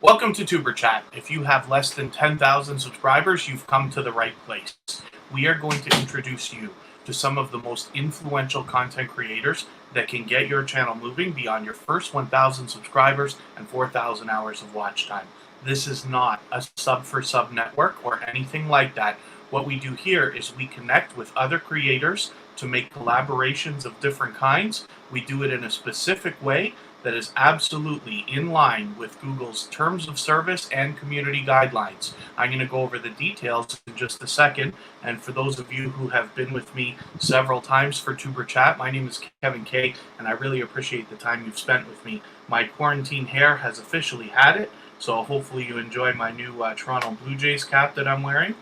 Welcome to Tuber Chat. If you have less than 10,000 subscribers, you've come to the right place. We are going to introduce you to some of the most influential content creators that can get your channel moving beyond your first 1,000 subscribers and 4,000 hours of watch time. This is not a sub-for-sub network or anything like that. What we do here is we connect with other creators to make collaborations of different kinds. We do it in a specific way that is absolutely in line with Google's terms of service and community guidelines. I'm going to go over the details in just a second. And for those of you who have been with me several times for Tuber Chat, my name is Kevin K, and I really appreciate the time you've spent with me. My quarantine hair has officially had it, so hopefully you enjoy my new Toronto Blue Jays cap that I'm wearing.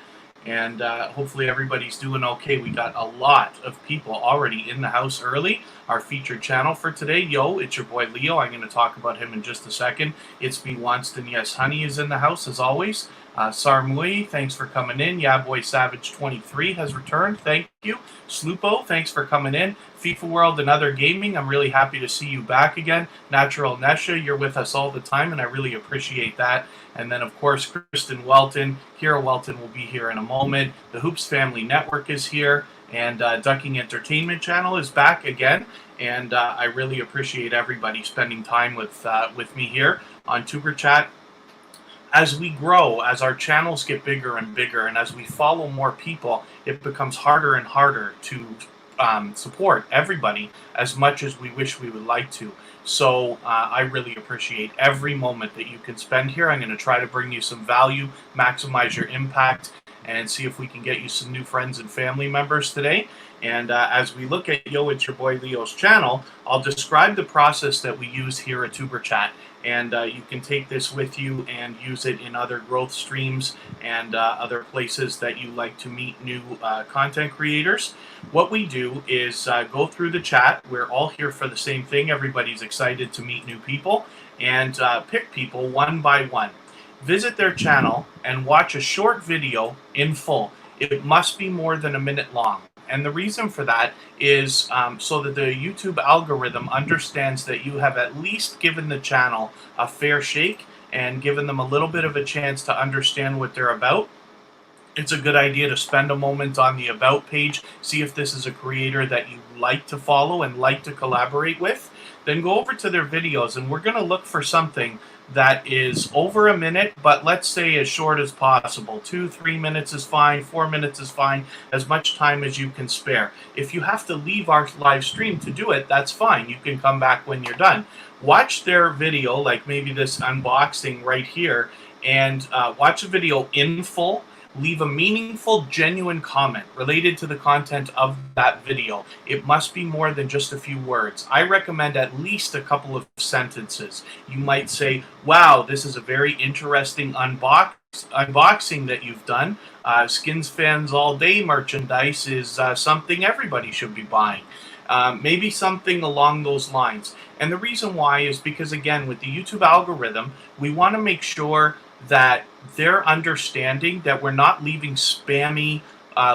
And hopefully everybody's doing okay. We got a lot of people already in the house early. Our featured channel for today, yo, it's your boy Leo. I'm going to talk about him in just a second. It's me, Wanston. Yes, Honey is in the house as always. Sarmui, thanks for coming in. Yeah, Boy Savage 23 has returned. Thank you. Slupo, thanks for coming in. FIFA World and Other Gaming, I'm really happy to see you back again. Natural Nesha, you're with us all the time, and I really appreciate that. And then, of course, Kristen Welton. Kira Welton will be here in a moment. The Hoops Family Network is here, and Ducking Entertainment Channel is back again. And I really appreciate everybody spending time with me here on Tuber Chat. As we grow, as our channels get bigger and bigger, and as we follow more people, it becomes harder and harder to support everybody as much as we wish we would like to. So I really appreciate every moment that you can spend here. I'm going to try to bring you some value, maximize your impact, and see if we can get you some new friends and family members today. And as we look at Yo, It's Your Boy Leo's channel, I'll describe the process that we use here at Tuber Chat. And you can take this with you and use it in other growth streams and other places that you like to meet new content creators. What we do is go through the chat. We're all here for the same thing. Everybody's excited to meet new people and pick people one by one. Visit their channel and watch a short video in full. It must be more than a minute long. And the reason for that is so that the YouTube algorithm understands that you have at least given the channel a fair shake and given them a little bit of a chance to understand what they're about. It's a good idea to spend a moment on the About page, see if this is a creator that you like to follow and like to collaborate with. Then go over to their videos, and we're going to look for something that is over a minute, but let's say as short as possible. 2-3 minutes is fine, 4 minutes is fine, as much time as you can spare. If you have to leave our live stream to do it, that's fine. You can come back when you're done. Watch their video, like maybe this unboxing right here, and watch the video in full. Leave a meaningful, genuine comment related to the content of that video. It must be more than just a few words. I recommend at least a couple of sentences. You might say, wow, this is a very interesting unboxing that you've done. Skins Fans All Day merchandise is something everybody should be buying. Maybe something along those lines. And the reason why is because, again, with the YouTube algorithm, we want to make sure that they're understanding that we're not leaving spammy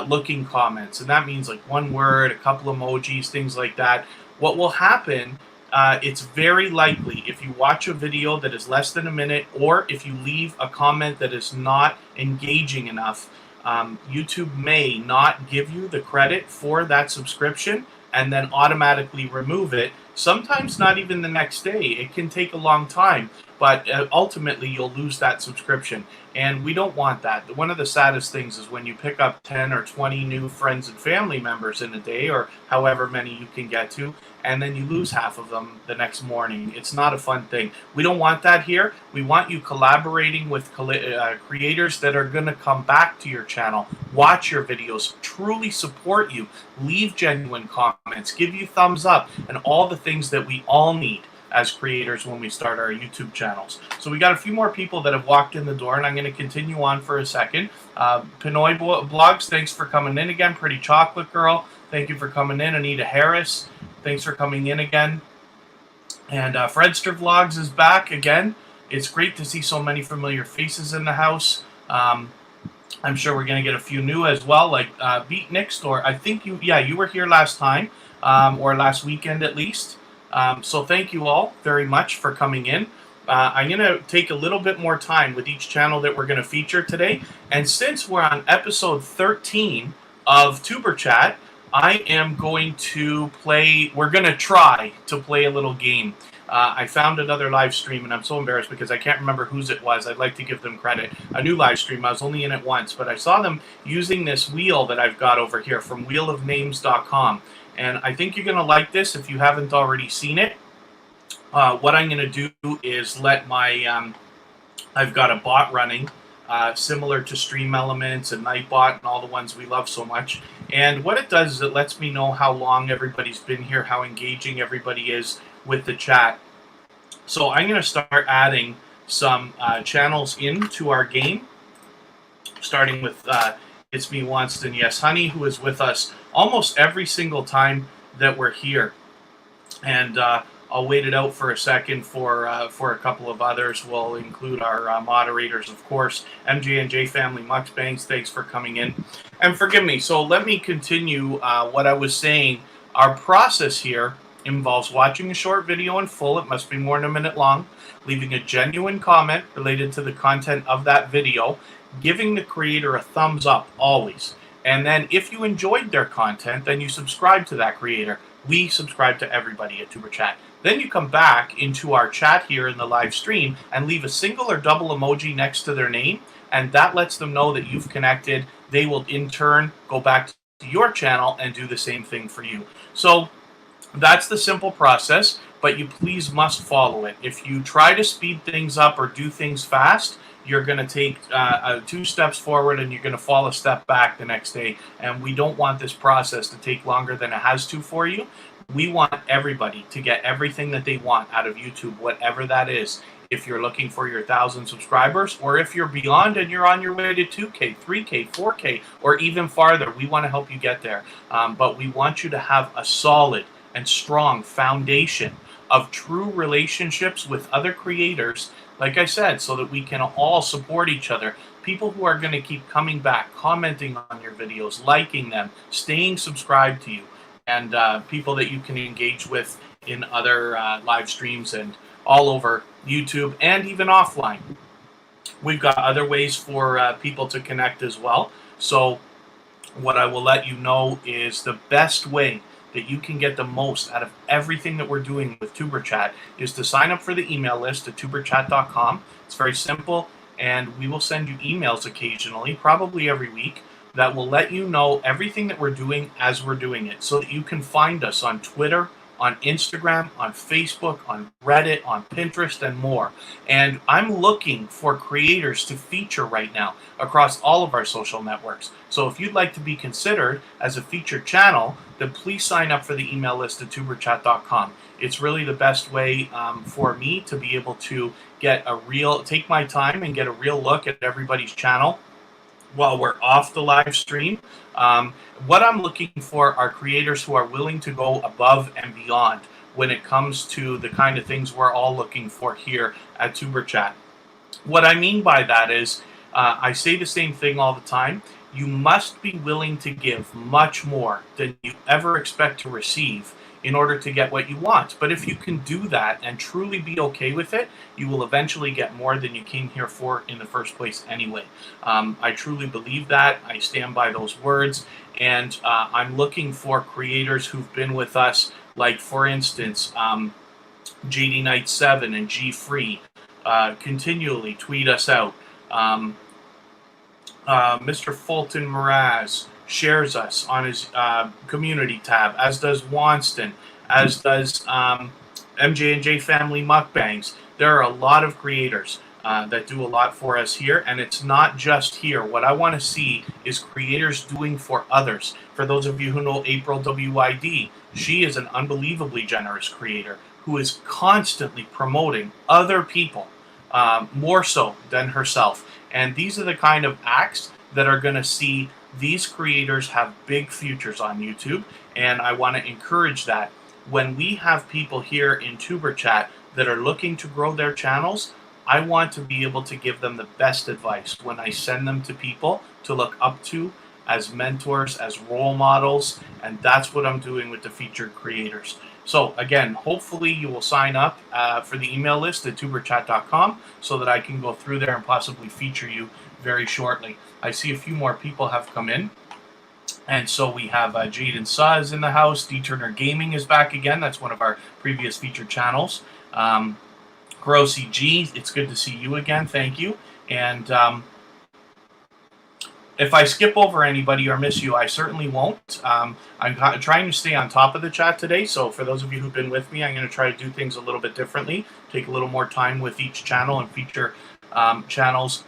looking comments. And that means like one word, a couple emojis, things like that. What will happen, it's very likely if you watch a video that is less than a minute, or if you leave a comment that is not engaging enough, YouTube may not give you the credit for that subscription and then automatically remove it. Sometimes not even the next day. It can take a long time, but ultimately you'll lose that subscription. And we don't want that. One of the saddest things is when you pick up 10 or 20 new friends and family members in a day, or however many you can get to, and then you lose half of them the next morning. It's not a fun thing. We don't want that here. We want you collaborating with creators that are going to come back to your channel, watch your videos, truly support you, leave genuine comments, give you thumbs up, and all the things that we all need as creators when we start our YouTube channels. So we got a few more people that have walked in the door, and I'm going to continue on for a second. Pinoy Blogs, thanks for coming in again. Pretty Chocolate Girl, thank you for coming in. Anita Harris, thanks for coming in again. And Fredster Vlogs is back again. It's great to see so many familiar faces in the house. I'm sure we're going to get a few new as well, like Beat Nick Store. I think you were here last time, or last weekend at least. So thank you all very much for coming in. I'm going to take a little bit more time with each channel that we're going to feature today. And since we're on episode 13 of Tuber Chat, I am going to we're going to try to play a little game. I found another live stream, and I'm so embarrassed because I can't remember whose it was. I'd like to give them credit. A new live stream. I was only in it once, but I saw them using this wheel that I've got over here from wheelofnames.com. And I think you're going to like this if you haven't already seen it. What I'm going to do is let my, I've got a bot running, similar to Stream Elements and Nightbot and all the ones we love so much. And what it does is it lets me know how long everybody's been here, how engaging everybody is with the chat. So I'm going to start adding some channels into our game, starting with It's Me Wanston Yes Honey, who is with us almost every single time that we're here. And I'll wait it out for a second for a couple of others. We'll include our moderators, of course. MJ&J Family Mukbangs, thanks for coming in. And forgive me, so let me continue what I was saying. Our process here involves watching a short video in full. It must be more than a minute long. Leaving a genuine comment related to the content of that video. Giving the creator a thumbs up, always. And then if you enjoyed their content, then you subscribe to that creator. We subscribe to everybody at Tuber Chat. Then you come back into our chat here in the live stream and leave a single or double emoji next to their name, and that lets them know that you've connected. They will in turn go back to your channel and do the same thing for you. So that's the simple process, but you please must follow it. If you try to speed things up or do things fast, you're going to take 2 steps forward and you're going to fall a step back the next day. And we don't want this process to take longer than it has to for you. We want everybody to get everything that they want out of YouTube, whatever that is. If you're looking for your 1,000 subscribers, or if you're beyond and you're on your way to 2K, 3K, 4K, or even farther, we want to help you get there. But we want you to have a solid and strong foundation of true relationships with other creators, like I said, so that we can all support each other. People who are going to keep coming back, commenting on your videos, liking them, staying subscribed to you, and people that you can engage with in other live streams and all over YouTube and even offline. We've got other ways for people to connect as well. So what I will let you know is the best way that you can get the most out of everything that we're doing with Tuber Chat is to sign up for the email list at tuberchat.com. It's very simple, and we will send you emails occasionally, probably every week, that will let you know everything that we're doing as we're doing it, so that you can find us on Twitter, on Instagram, on Facebook, on Reddit, on Pinterest, and more. And I'm looking for creators to feature right now across all of our social networks. So if you'd like to be considered as a featured channel, then please sign up for the email list at tuberchat.com. It's really the best way for me to be able to take my time and get a real look at everybody's channel while we're off the live stream. What I'm looking for are creators who are willing to go above and beyond when it comes to the kind of things we're all looking for here at Tuber Chat. What I mean by that is, I say the same thing all the time. You must be willing to give much more than you ever expect to receive in order to get what you want. But if you can do that and truly be okay with it, you will eventually get more than you came here for in the first place anyway. I truly believe that. I stand by those words. And I'm looking for creators who've been with us, like, for instance, JD Knight 7 and G Free. Continually tweet us out. Mr. Fulton Mraz shares us on his community tab, as does Wanston, as does MJ&J Family Mukbangs. There are a lot of creators that do a lot for us here, and it's not just here. What I want to see is creators doing for others. For those of you who know April WID, she is an unbelievably generous creator who is constantly promoting other people, more so than herself. And these are the kind of acts that are going to see these creators have big futures on YouTube, and I want to encourage that. When we have people here in Tuber Chat that are looking to grow their channels, I want to be able to give them the best advice when I send them to people to look up to as mentors, as role models, and that's what I'm doing with the featured creators. So again, hopefully you will sign up for the email list at tuberchat.com so that I can go through there and possibly feature you very shortly. I see a few more people have come in. And so we have Jaden Saw is in the house. D Turner Gaming is back again. That's one of our previous featured channels. Grossi G, it's good to see you again. Thank you. And if I skip over anybody or miss you, I certainly won't. I'm trying to stay on top of the chat today, so for those of you who've been with me, I'm going to try to do things a little bit differently, take a little more time with each channel and feature channels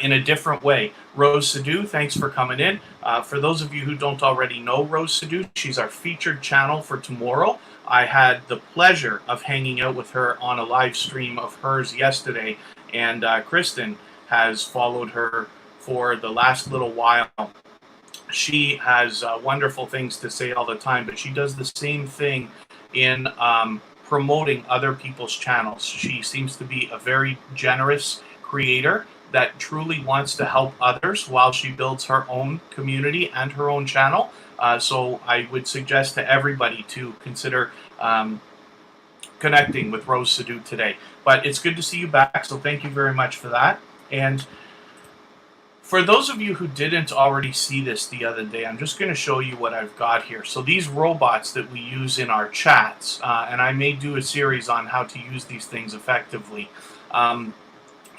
in a different way. Rose Sadu, thanks for coming in. For those of you who don't already know Rose Sadu, she's our featured channel for tomorrow. I had the pleasure of hanging out with her on a live stream of hers yesterday, and Kristen has followed her for the last little while. She has wonderful things to say all the time, but she does the same thing in promoting other people's channels. She seems to be a very generous creator that truly wants to help others while she builds her own community and her own channel. So I would suggest to everybody to consider connecting with Rose Sadu today. But it's good to see you back, so thank you very much for that. And for those of you who didn't already see this the other day, I'm just going to show you what I've got here. So these robots that we use in our chats, and I may do a series on how to use these things effectively.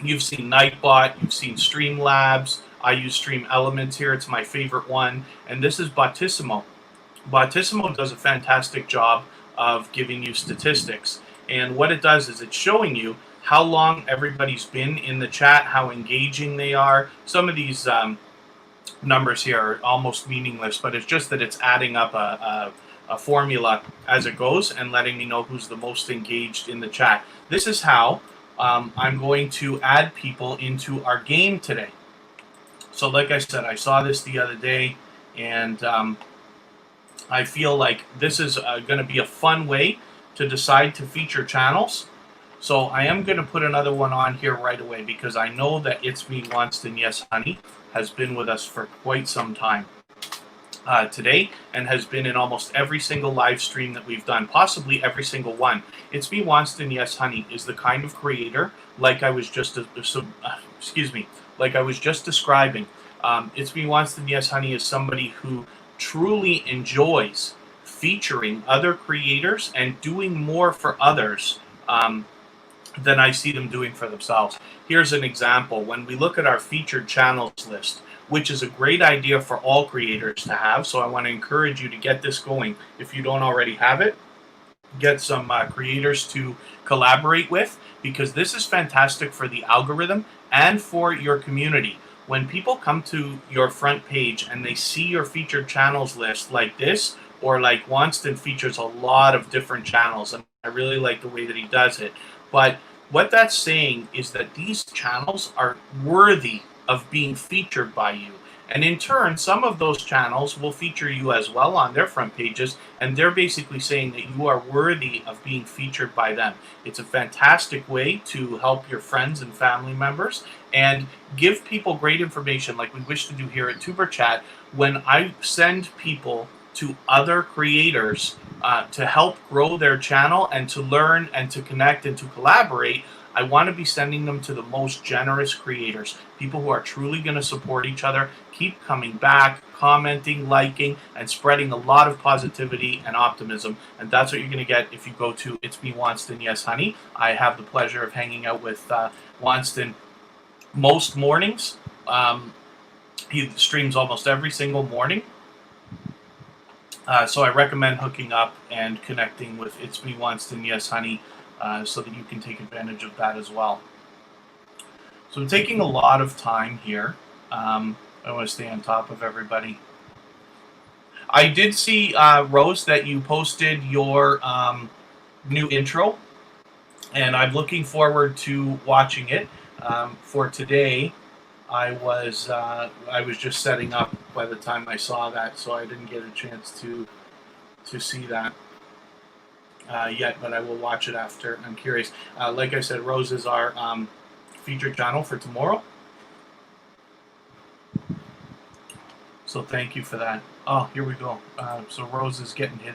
You've seen Nightbot, you've seen Streamlabs, I use Stream Elements here, it's my favorite one, and this is Bottissimo. Bottissimo does a fantastic job of giving you statistics, and what it does is it's showing you how long everybody's been in the chat, how engaging they are. Some of these numbers here are almost meaningless, but it's just that it's adding up a formula as it goes and letting me know who's the most engaged in the chat. This is how I'm going to add people into our game today. So like I said, I saw this the other day, and I feel like this is going to be a fun way to decide to feature channels. So I am going to put another one on here right away because I know that It's Me Wanston Yes Honey has been with us for quite some time today and has been in almost every single live stream that we've done, possibly every single one. It's Me Wanston Yes Honey is the kind of creator like I was just like I was just describing. It's Me Wanston Yes Honey is somebody who truly enjoys featuring other creators and doing more for others than I see them doing for themselves. Here's an example. When we look at our featured channels list, which is a great idea for all creators to have, so I want to encourage you to get this going. If you don't already have it, get some creators to collaborate with, because this is fantastic for the algorithm and for your community. When people come to your front page and they see your featured channels list like this, or like Wanston features a lot of different channels, and I really like the way that he does it. But what that's saying is that these channels are worthy of being featured by you. And in turn, some of those channels will feature you as well on their front pages, and they're basically saying that you are worthy of being featured by them. It's a fantastic way to help your friends and family members and give people great information like we wish to do here at Tuber Chat. When I send people to other creators to help grow their channel and to learn and to connect and to collaborate, I want to be sending them to the most generous creators, people who are truly going to support each other, keep coming back, commenting, liking, and spreading a lot of positivity and optimism. And that's what you're going to get if you go to It's Me Wanston Yes Honey. I have the pleasure of hanging out with Wanston most mornings. He streams almost every single morning. So I recommend hooking up and connecting with It's Me Wanston Yes Honey so that you can take advantage of that as well. So I'm taking a lot of time here. I want to stay on top of everybody. I did see, Rose, that you posted your new intro, and I'm looking forward to watching it. For today, I was just setting up by the time I saw that, so I didn't get a chance to see that yet, but I will watch it after. I'm curious. Like I said, Rose is our featured channel for tomorrow. So thank you for that. Oh, here we go. So Rose is getting hit.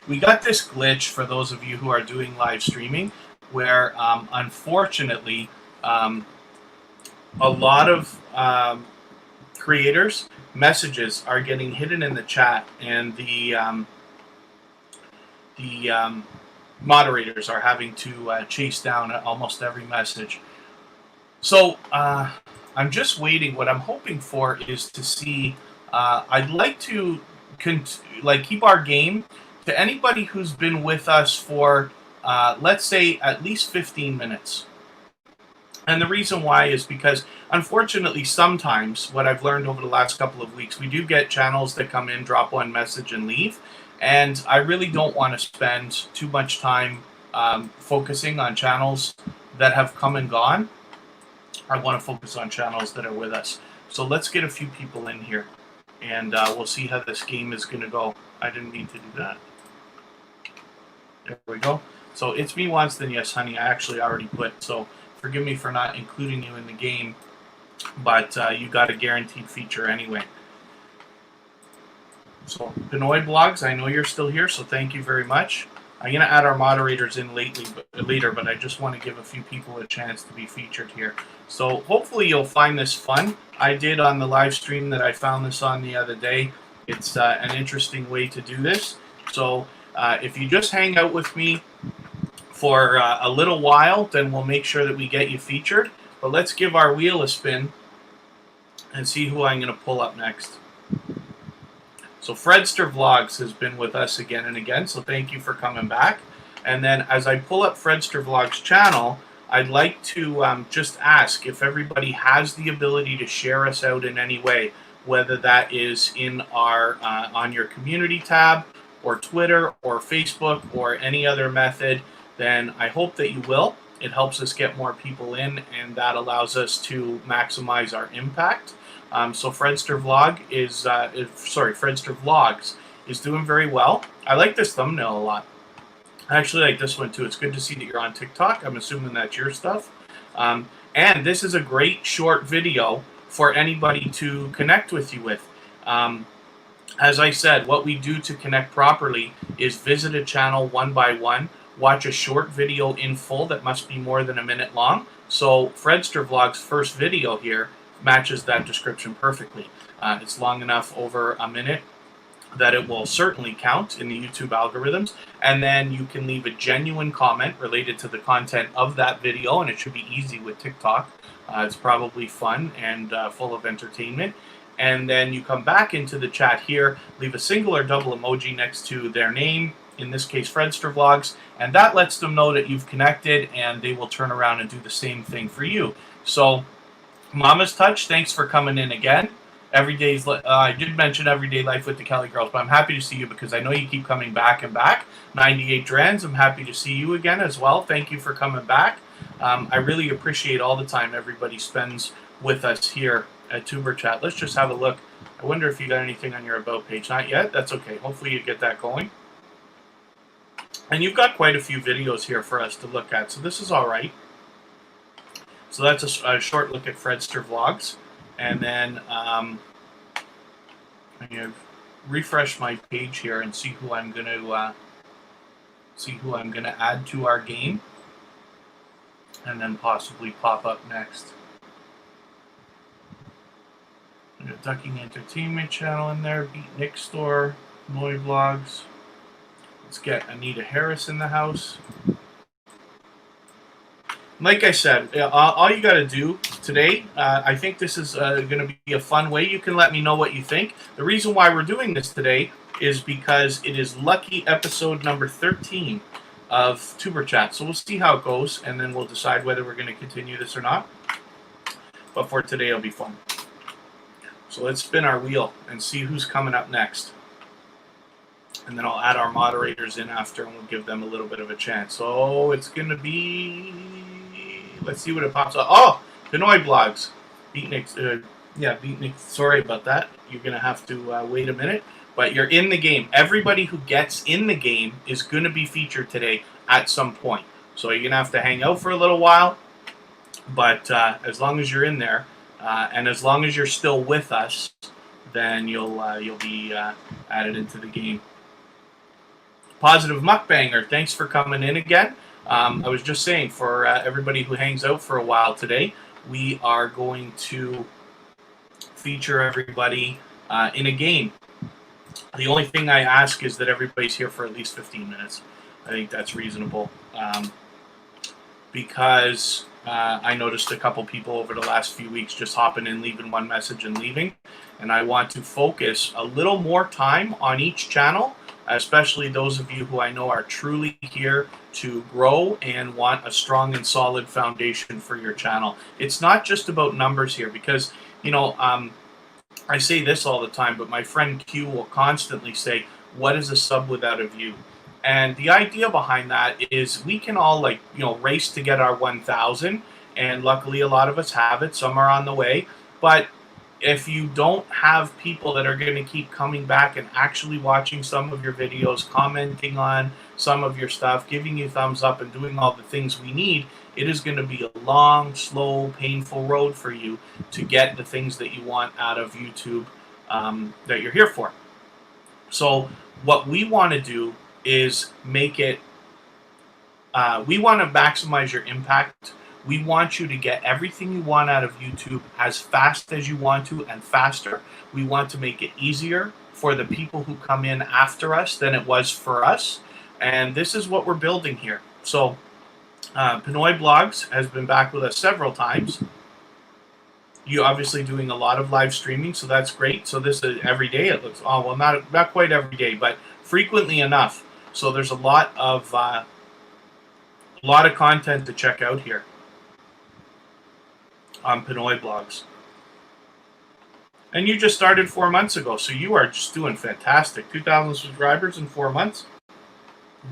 We got this glitch for those of you who are doing live streaming, where unfortunately a lot of creators' messages are getting hidden in the chat, and the moderators are having to chase down almost every message. So I'm just waiting. What I'm hoping for is to see. I'd like to keep our game to anybody who's been with us for let's say at least 15 minutes. And the reason why is because, unfortunately, sometimes what I've learned over the last couple of weeks, we do get channels that come in, drop one message, and leave. And I really don't want to spend too much time focusing on channels that have come and gone. I want to focus on channels that are with us. So let's get a few people in here, and we'll see how this game is going to go. I didn't mean to do that. There we go. So it's me once, then yes, honey. I actually already put, so forgive me for not including you in the game, but you got a guaranteed feature anyway. So, Pinoy Blogs, I know you're still here, so thank you very much. I'm going to add our moderators in later, but I just want to give a few people a chance to be featured here. So, hopefully you'll find this fun. I did on the live stream that I found this on the other day. It's an interesting way to do this. So, if you just hang out with me for a little while, then we'll make sure that we get you featured. But let's give our wheel a spin and see who I'm going to pull up next. So Fredster Vlogs has been with us again and again, so thank you for coming back. And then as I pull up Fredster Vlogs channel, I'd like to just ask if everybody has the ability to share us out in any way, whether that is in our on your community tab, or Twitter, or Facebook, or any other method, then I hope that you will. It helps us get more people in, and that allows us to maximize our impact. So Fredster Vlogs is doing very well. I like this thumbnail a lot. I actually like this one too. It's good to see that you're on TikTok. I'm assuming that's your stuff. And this is a great short video for anybody to connect with you with. As I said, what we do to connect properly is visit a channel one by one, watch a short video in full that must be more than a minute long. So Fredster Vlogs' first video here matches that description perfectly. It's long enough, over a minute, that it will certainly count in the YouTube algorithms. And then you can leave a genuine comment related to the content of that video, and it should be easy with TikTok. It's probably fun and full of entertainment. And then you come back into the chat here, leave a single or double emoji next to their name, in this case Fredster Vlogs, and that lets them know that you've connected, and they will turn around and do the same thing for you. So Mama's Touch, thanks for coming in again. I did mention Everyday Life with the Kelly Girls, but I'm happy to see you because I know you keep coming back and back. 98 Drans, I'm happy to see you again as well. Thank you for coming back. I really appreciate all the time everybody spends with us here at Tuber Chat. Let's just have a look. I wonder if you got anything on your About page. Not yet? That's okay. Hopefully you get that going. And you've got quite a few videos here for us to look at, so this is all right. So that's a short look at Fredster Vlogs. And then I'm going to refresh my page here and see who I'm going to add to our game, and then possibly pop up next. We got Ducking Entertainment channel in there, Beatnik Store, Moy Vlogs. Let's get Anita Harris in the house. Like I said, all you got to do today, I think this is going to be a fun way. You can let me know what you think. The reason why we're doing this today is because it is lucky episode number 13 of Tuber Chat. So we'll see how it goes, and then we'll decide whether we're going to continue this or not. But for today, it'll be fun. So let's spin our wheel and see who's coming up next. And then I'll add our moderators in after, and we'll give them a little bit of a chance. So it's going to be... Let's see what it pops up. Oh, Pinoy Blogs. Beatnik, Beatnik, sorry about that. You're going to have to wait a minute. But you're in the game. Everybody who gets in the game is going to be featured today at some point. So you're going to have to hang out for a little while. But as long as you're in there, and as long as you're still with us, then you'll be added into the game. Positive Mukbanger, thanks for coming in again. I was just saying, for everybody who hangs out for a while today, we are going to feature everybody in a game. The only thing I ask is that everybody's here for at least 15 minutes. I think that's reasonable. Because I noticed a couple people over the last few weeks just hopping in, leaving one message and leaving. And I want to focus a little more time on each channel, especially those of you who I know are truly here to grow and want a strong and solid foundation for your channel. It's not just about numbers here, because, you know, I say this all the time, but my friend Q will constantly say, what is a sub without a view? And the idea behind that is we can all, like, you know, race to get our 1,000, and luckily a lot of us have it. Some are on the way. But if you don't have people that are going to keep coming back and actually watching some of your videos, commenting on some of your stuff, giving you thumbs up, and doing all the things we need, it is going to be a long, slow, painful road for you to get the things that you want out of YouTube that you're here for. So what we want to do is make it, we want to maximize your impact. We want you to get everything you want out of YouTube as fast as you want to, and faster. We want to make it easier for the people who come in after us than it was for us. And this is what we're building here. So Pinoy Blogs has been back with us several times. You obviously doing a lot of live streaming, so that's great. So this is every day, it looks, oh, well, not quite every day, but frequently enough. So there's a lot of content to check out here on Pinoy Blogs. And you just started 4 months ago, so you are just doing fantastic. 2,000 subscribers in 4 months.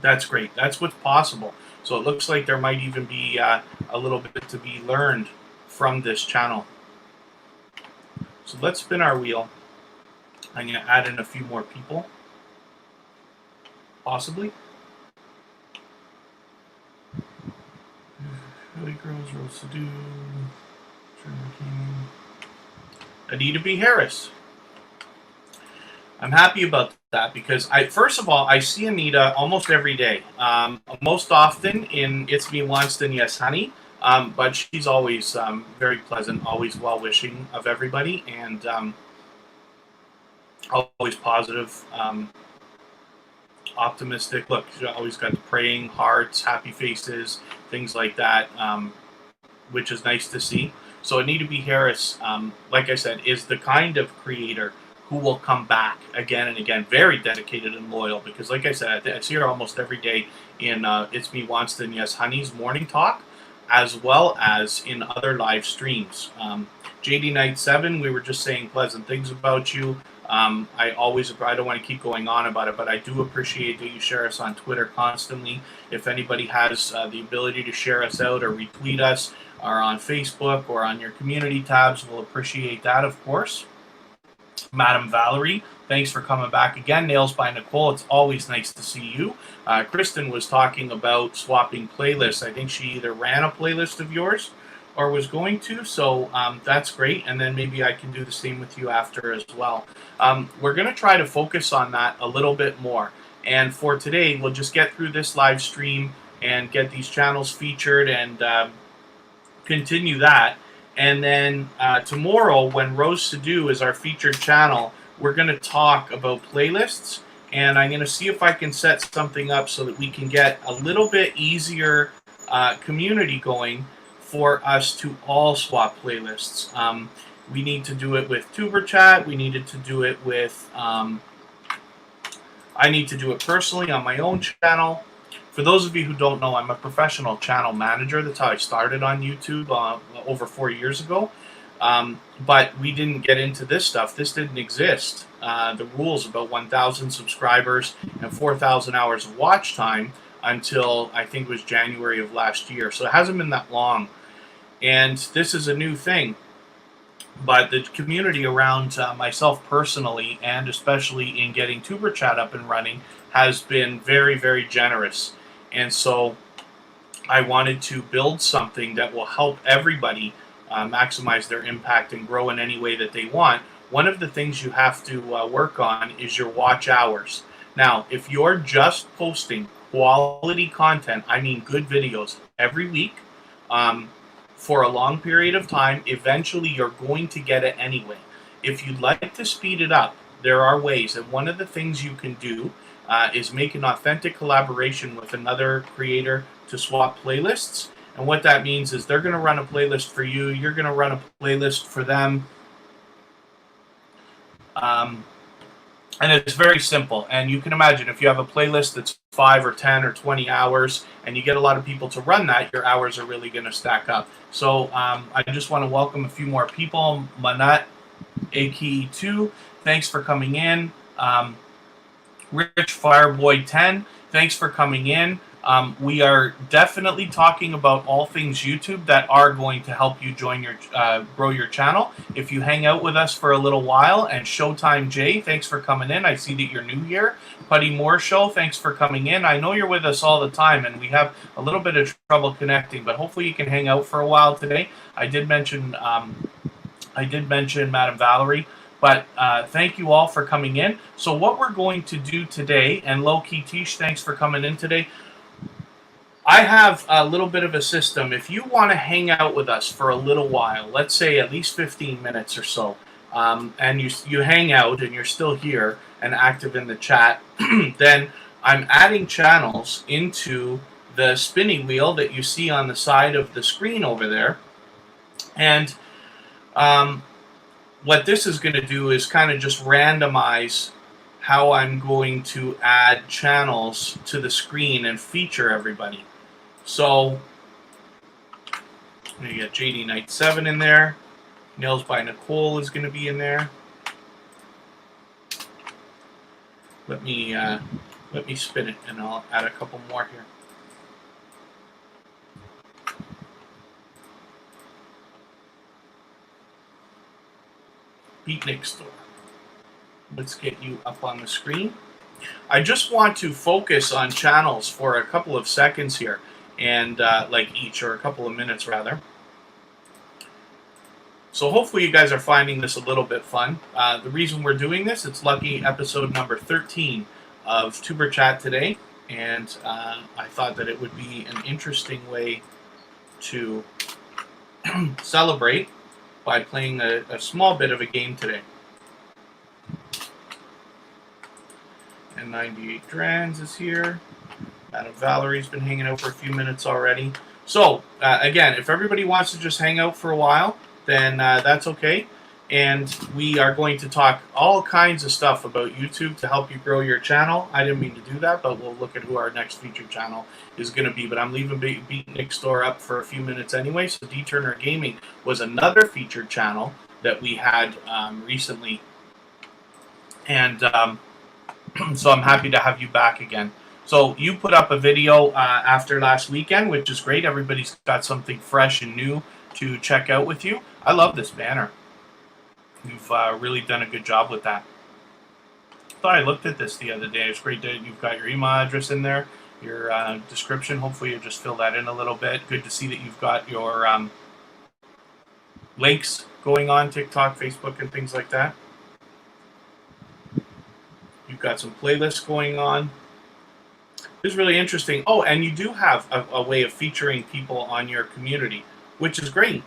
That's great. That's what's possible. So it looks like there might even be a little bit to be learned from this channel. So let's spin our wheel. I'm going to add in a few more people. Possibly. Really Girls, Rose to Do, Anita B. Harris. I'm happy about that because first of all, I see Anita almost every day. Most often in It's Me Milestone, Yes Honey. But she's always very pleasant, always well-wishing of everybody, and always positive, optimistic. Look, she's always got praying hearts, happy faces, things like that, which is nice to see. So Anita B. Harris, like I said, is the kind of creator who will come back again and again, very dedicated and loyal, because like I said, I see her almost every day in It's Me Milestone, Yes Honey's morning talk, as well as in other live streams. JD Knight 7, we were just saying pleasant things about you. I don't want to keep going on about it, but I do appreciate that you share us on Twitter constantly. If anybody has the ability to share us out or retweet us, or on Facebook or on your community tabs, we'll appreciate that, of course. Madam Valerie, thanks for coming back again. Nails by Nicole, it's always nice to see you. Kristen was talking about swapping playlists. I think she either ran a playlist of yours or was going to, so that's great. And then maybe I can do the same with you after as well. We're going to try to focus on that a little bit more. And for today, we'll just get through this live stream and get these channels featured and continue that. And then tomorrow, when Rose to Do is our featured channel, we're going to talk about playlists, and I'm going to see if I can set something up so that we can get a little bit easier community going for us to all swap playlists. We need to do it with Tuber Chat. We needed to do it with, I need to do it personally on my own channel. For those of you who don't know, I'm a professional channel manager. That's how I started on YouTube over 4 years ago. But we didn't get into this stuff. This didn't exist. The rules about 1,000 subscribers and 4,000 hours of watch time until I think it was January of last year. So it hasn't been that long. And this is a new thing. But the community around myself personally, and especially in getting Tuber Chat up and running, has been very, very generous. And so I wanted to build something that will help everybody maximize their impact and grow in any way that they want. One of the things you have to work on is your watch hours. Now, if you're just posting quality content, I mean good videos every week, for a long period of time, eventually you're going to get it anyway. If you'd like to speed it up, there are ways, and one of the things you can do is make an authentic collaboration with another creator to swap playlists. And what that means is they're going to run a playlist for you, you're going to run a playlist for them. And it's very simple. And you can imagine if you have a playlist that's 5 or 10 or 20 hours and you get a lot of people to run that, your hours are really going to stack up. So I just want to welcome a few more people. Manat, AKE2, thanks for coming in. Rich Fireboy 10, thanks for coming in. We are definitely talking about all things YouTube that are going to help you join your grow your channel. If you hang out with us for a little while, and Showtime Jay, thanks for coming in. I see that you're new here. Putty Moore Show, thanks for coming in. I know you're with us all the time, and we have a little bit of trouble connecting, but hopefully you can hang out for a while today. I did mention Madam Valerie. But thank you all for coming in. So what we're going to do today, and Low Key Tish, thanks for coming in today. I have a little bit of a system. If you want to hang out with us for a little while, let's say at least 15 minutes or so, and you hang out and you're still here and active in the chat, then I'm adding channels into the spinning wheel that you see on the side of the screen over there. And what this is going to do is kind of just randomize how I'm going to add channels to the screen and feature everybody. So you got JD Knight 7 in there. Nails by Nicole is going to be in there. Let me spin it, and I'll add a couple more here. Beatnik Store. Let's get you up on the screen. I just want to focus on channels for a couple of seconds here, and like each, or a couple of minutes rather. So hopefully you guys are finding this a little bit fun. The reason we're doing this, it's lucky episode number 13 of Tuber Chat today, and I thought that it would be an interesting way to celebrate by playing a small bit of a game today. And 98 Drans is here. Madam Valerie's been hanging out for a few minutes already. So, again, if everybody wants to just hang out for a while, then that's okay. And we are going to talk all kinds of stuff about YouTube to help you grow your channel. I didn't mean to do that, but we'll look at who our next featured channel is going to be. But I'm leaving Beatnik Store up for a few minutes anyway. So D Turner Gaming was another featured channel that we had recently. And so I'm happy to have you back again. So you put up a video after last weekend, which is great. Everybody's got something fresh and new to check out with you. I love this banner. You've really done a good job with that. I thought I looked at this the other day. It's great that you've got your email address in there, your description. Hopefully you'll just fill that in a little bit. Good to see that you've got your links going on TikTok, Facebook, and things like that. You've got some playlists going on. It's really interesting. Oh, and you do have a way of featuring people on your community, which is great.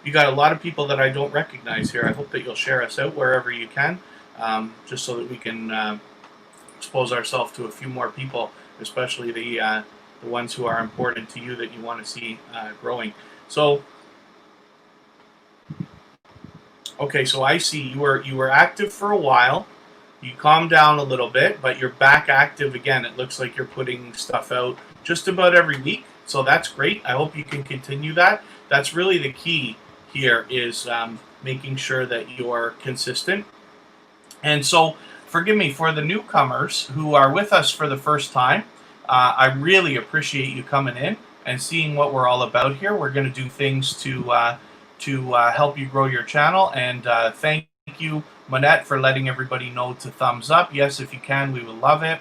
You got a lot of people that I don't recognize here. I hope that you'll share us out wherever you can, just so that we can expose ourselves to a few more people, especially the ones who are important to you that you want to see growing. So, okay, so I see you were active for a while. You calmed down a little bit, but you're back active again. It looks like you're putting stuff out just about every week, so that's great. I hope you can continue that. That's really the key here, is making sure that you're consistent. And so, forgive me, for the newcomers who are with us for the first time, I really appreciate you coming in and seeing what we're all about here. We're going to do things to help you grow your channel, and thank you, Manette, for letting everybody know to thumbs up. Yes, if you can, we would love it.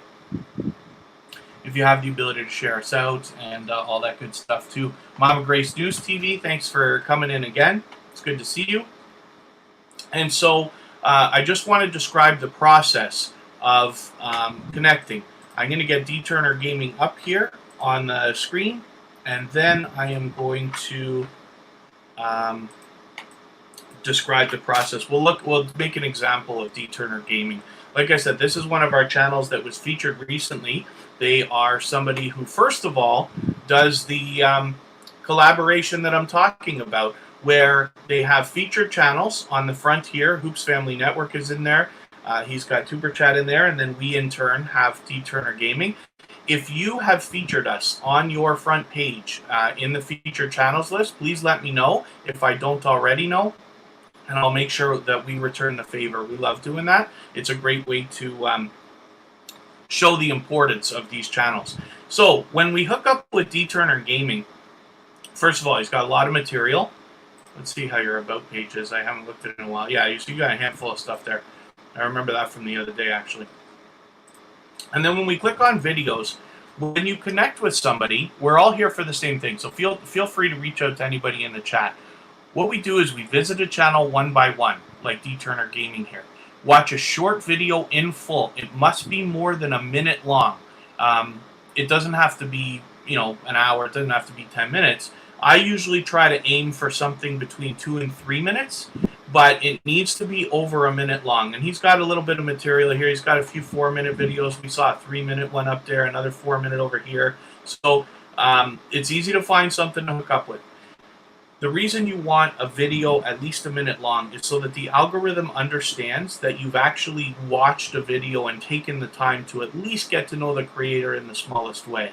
If you have the ability to share us out and all that good stuff too. Mama Grace News TV, thanks for coming in again. It's good to see you. And so I just want to describe the process of connecting. I'm going to get D Turner Gaming up here on the screen, and then I am going to describe the process. We'll make an example of D Turner Gaming. Like I said, this is one of our channels that was featured recently. They are somebody who, first of all, does the collaboration that I'm talking about, where they have featured channels on the front here. Hoops Family Network is in there. He's got Tuber Chat in there, and then we in turn have D Turner Gaming. If you have featured us on your front page in the featured channels list, please let me know if I don't already know, and I'll make sure that we return the favor. We love doing that. It's a great way to show the importance of these channels. So when we hook up with D Turner Gaming, first of all, he's got a lot of material. Let's see how your about page is. I haven't looked at it in a while. Yeah, you got a handful of stuff there. I remember that from the other day, actually. And then when we click on videos, when you connect with somebody, we're all here for the same thing. So feel free to reach out to anybody in the chat. What we do is we visit a channel one by one, like D Turner Gaming here. Watch a short video in full. It must be more than a minute long. It doesn't have to be, an hour. It doesn't have to be 10 minutes. I usually try to aim for something between 2 and 3 minutes, but it needs to be over a minute long. And he's got a little bit of material here. He's got a few 4-minute videos. We saw a 3-minute one up there, another 4-minute over here. So it's easy to find something to hook up with. The reason you want a video at least a minute long is so that the algorithm understands that you've actually watched a video and taken the time to at least get to know the creator in the smallest way.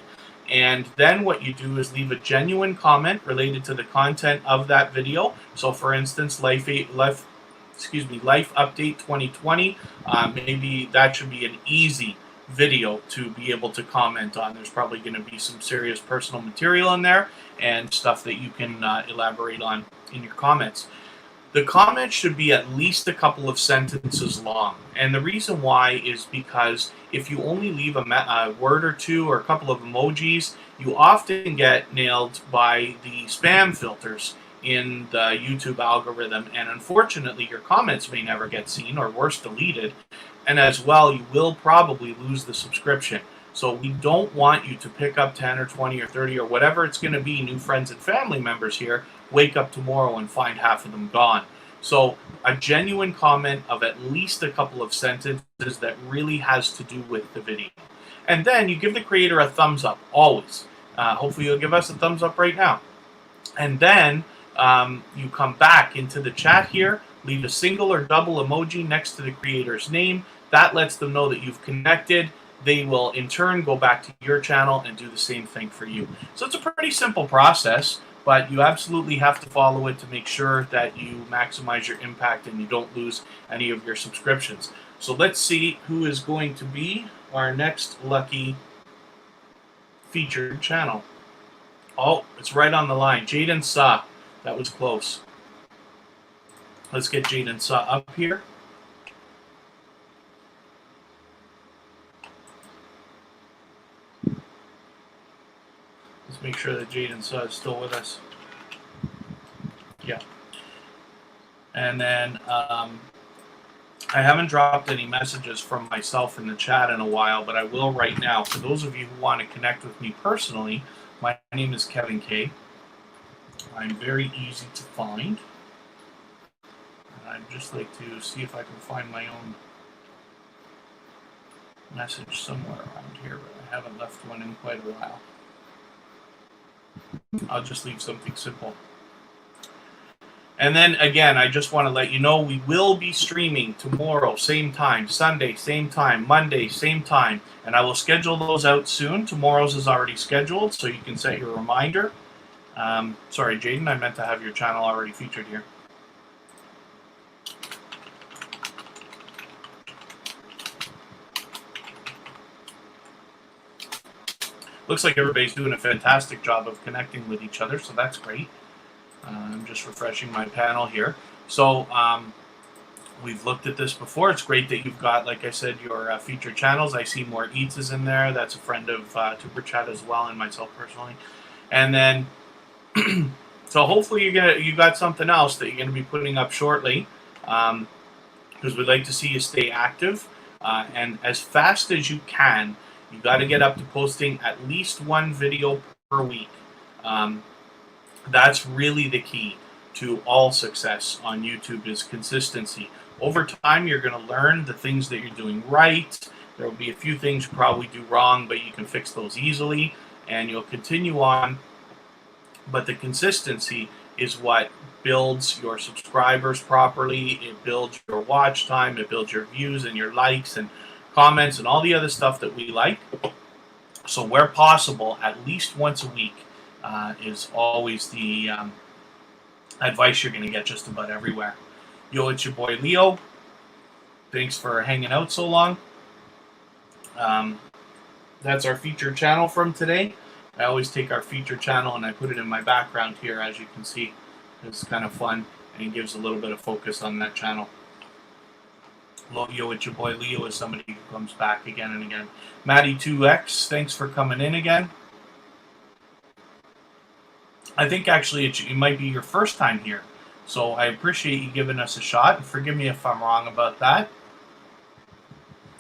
And then what you do is leave a genuine comment related to the content of that video. So for instance, Life Update 2020, maybe that should be an easy video to be able to comment on. There's probably going to be some serious personal material in there and stuff that you can elaborate on in your comments. The comment should be at least a couple of sentences long. And the reason why is because if you only leave a word or two or a couple of emojis, you often get nailed by the spam filters in the YouTube algorithm. And unfortunately, your comments may never get seen, or worse, deleted. And as well, you will probably lose the subscription. So we don't want you to pick up 10 or 20 or 30 or whatever it's going to be, new friends and family members here, wake up tomorrow and find half of them gone. So a genuine comment of at least a couple of sentences that really has to do with the video. And then you give the creator a thumbs up, always. Hopefully you'll give us a thumbs up right now. And then you come back into the chat here, leave a single or double emoji next to the creator's name. That lets them know that you've connected. They will in turn go back to your channel and do the same thing for you. So it's a pretty simple process, but you absolutely have to follow it to make sure that you maximize your impact and you don't lose any of your subscriptions. So let's see who is going to be our next lucky featured channel. Oh, it's right on the line. Jaden Sa. That was close. Let's get Jaden Sa up here. Let's make sure that Jaden Sa is still with us. Yeah. And then I haven't dropped any messages from myself in the chat in a while, but I will right now. For those of you who want to connect with me personally, my name is Kevin K. I'm very easy to find. And I'd just like to see if I can find my own message somewhere around here, but I haven't left one in quite a while. I'll just leave something simple. And then again, I just want to let you know we will be streaming tomorrow, same time, Sunday, same time, Monday, same time. And I will schedule those out soon. Tomorrow's is already scheduled, so you can set your reminder. Sorry, Jaden, I meant to have your channel already featured here. Looks like everybody's doing a fantastic job of connecting with each other, so that's great. I'm just refreshing my panel here. So we've looked at this before. It's great that you've got, like I said, your featured channels. I see more Eats is in there. That's a friend of Tuber Chat as well, and myself personally. And then, so hopefully you got something else that you're going to be putting up shortly. because we'd like to see you stay active. And as fast as you can, you got to get up to posting at least one video per week. Um, that's really the key to all success on YouTube, is consistency. Over time, you're going to learn the things that you're doing right. There will be a few things you probably do wrong, but you can fix those easily, and you'll continue on. But the consistency is what builds your subscribers properly. It builds your watch time. It builds your views and your likes and comments and all the other stuff that we like. So where possible, at least once a week is always the advice you're going to get just about everywhere. Yo, it's your boy Leo. Thanks for hanging out so long. That's our featured channel from today. I always take our featured channel and I put it in my background here, as you can see. It's kind of fun, and it gives a little bit of focus on that channel. Yo, it's your boy Leo is somebody who comes back again and again. Maddie2X, thanks for coming in again. I think actually it might be your first time here, so I appreciate you giving us a shot, and forgive me if I'm wrong about that.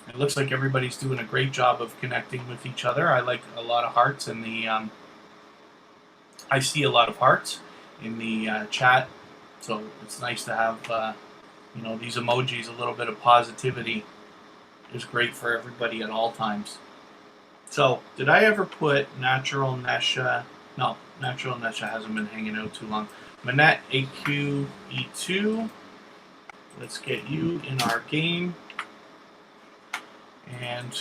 It looks like everybody's doing a great job of connecting with each other. I like a lot of hearts in the I see a lot of hearts in the chat, so it's nice to have you know, these emojis. A little bit of positivity is great for everybody at all times. So, did I ever put Natural Nesha? No, Natural Nesha hasn't been hanging out too long. Manette AQE2, let's get you in our game. And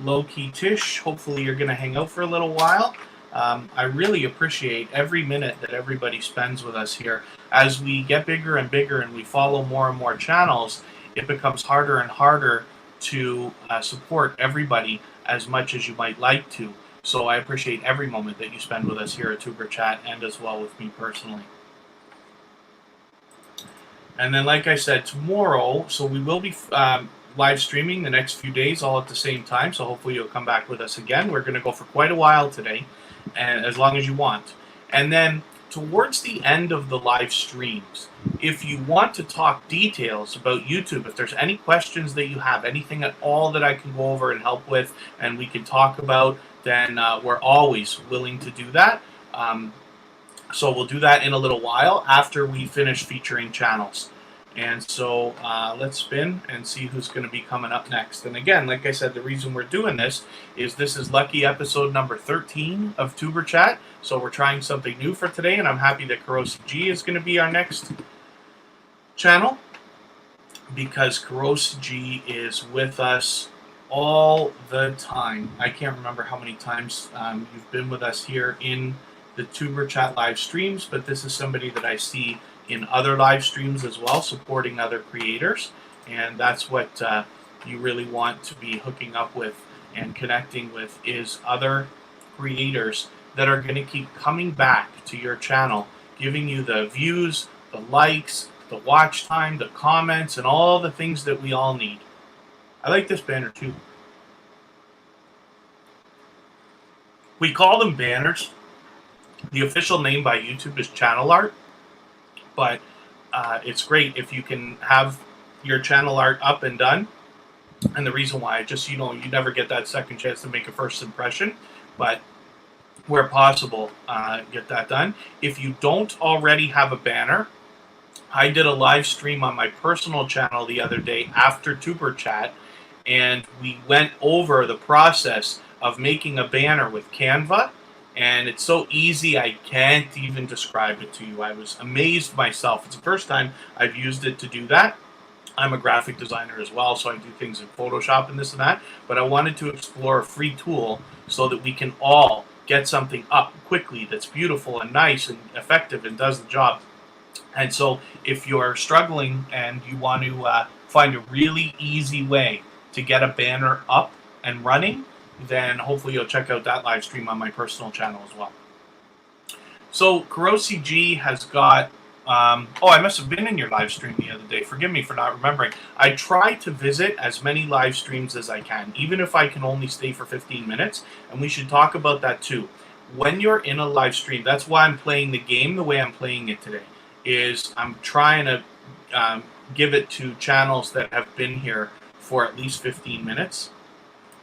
Low Key Tish, hopefully you're going to hang out for a little while. I really appreciate every minute that everybody spends with us here. As we get bigger and bigger and we follow more and more channels, it becomes harder and harder to support everybody as much as you might like to. So I appreciate every moment that you spend with us here at Tuber Chat, and as well with me personally. And then, like I said, tomorrow, so we will be live streaming the next few days all at the same time, so hopefully you'll come back with us again. We're going to go for quite a while today, and as long as you want. And then towards the end of the live streams, if you want to talk details about YouTube, if there's any questions that you have, anything at all that I can go over and help with and we can talk about, then we're always willing to do that. So we'll do that in a little while after we finish featuring channels. And so let's spin and see who's going to be coming up next. And again, like I said, the reason we're doing this is lucky episode number 13 of Tuber Chat. So we're trying something new for today, and I'm happy that Corrosive G is going to be our next channel, because Corrosive G is with us all the time. I can't remember how many times you've been with us here in the Tuber Chat live streams, but this is somebody that I see in other live streams as well, supporting other creators, and that's what you really want to be hooking up with and connecting with, is other creators that are going to keep coming back to your channel, giving you the views, the likes, the watch time, the comments, and all the things that we all need. I like this banner too. We call them banners. The official name by YouTube is channel art, but it's great if you can have your channel art up and done. And the reason why, just, you know, you never get that second chance to make a first impression, but where possible, get that done. If you don't already have a banner, I did a live stream on my personal channel the other day after Tuber Chat, and we went over the process of making a banner with Canva. And it's so easy, I can't even describe it to you. I was amazed myself. It's the first time I've used it to do that. I'm a graphic designer as well, so I do things in Photoshop and this and that. But I wanted to explore a free tool so that we can all get something up quickly that's beautiful and nice and effective and does the job. And so if you're struggling and you want to find a really easy way to get a banner up and running, then hopefully you'll check out that live stream on my personal channel as well. So Corrosive G has got, oh, I must have been in your live stream the other day. Forgive me for not remembering. I try to visit as many live streams as I can, even if I can only stay for 15 minutes, and we should talk about that too. When you're in a live stream, that's why I'm playing the game the way I'm playing it today, is I'm trying to give it to channels that have been here for at least 15 minutes.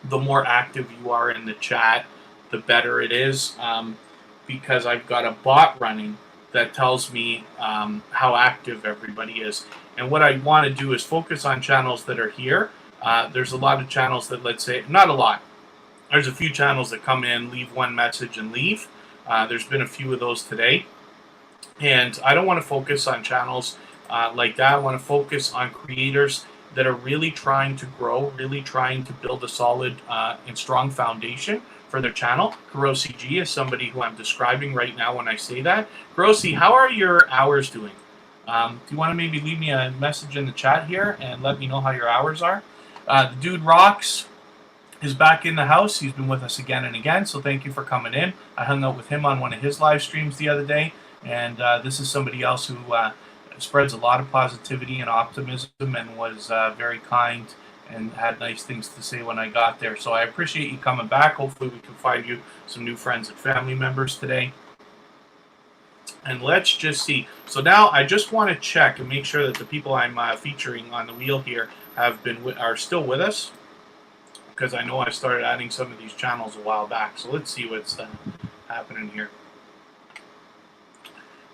The more active you are in the chat, the better it is, because I've got a bot running that tells me how active everybody is. And what I want to do is focus on channels that are here. There's a lot of channels that, let's say, not a lot. There's a few channels that come in, leave one message, and leave. There's been a few of those today. And I don't want to focus on channels like that. I want to focus on creators that are really trying to grow, really trying to build a solid and strong foundation for their channel. Kurosi G is somebody who I'm describing right now when I say that. Kurosi, how are your hours doing? Do you want to maybe leave me a message in the chat here and let me know how your hours are? The Dude Rocks is back in the house. He's been with us again and again, so thank you for coming in. I hung out with him on one of his live streams the other day, and this is somebody else who spreads a lot of positivity and optimism and was very kind and had nice things to say when I got there. So I appreciate you coming back. Hopefully we can find you some new friends and family members today. And let's just see. So now I just want to check and make sure that the people I'm featuring on the wheel here are still with us, because I know I started adding some of these channels a while back. So let's see what's happening here.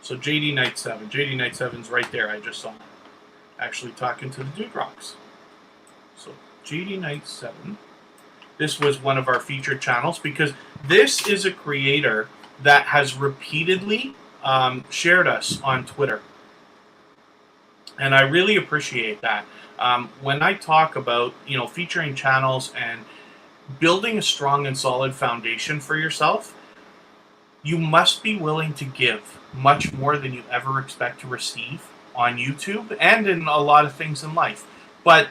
So JD Knight 7. JD Knight 7's right there. I just saw him actually talking to the Dude Rocks. So JD Knight 7. This was one of our featured channels because this is a creator that has repeatedly shared us on Twitter. And I really appreciate that. When I talk about, featuring channels and building a strong and solid foundation for yourself, you must be willing to give much more than you ever expect to receive on YouTube and in a lot of things in life. But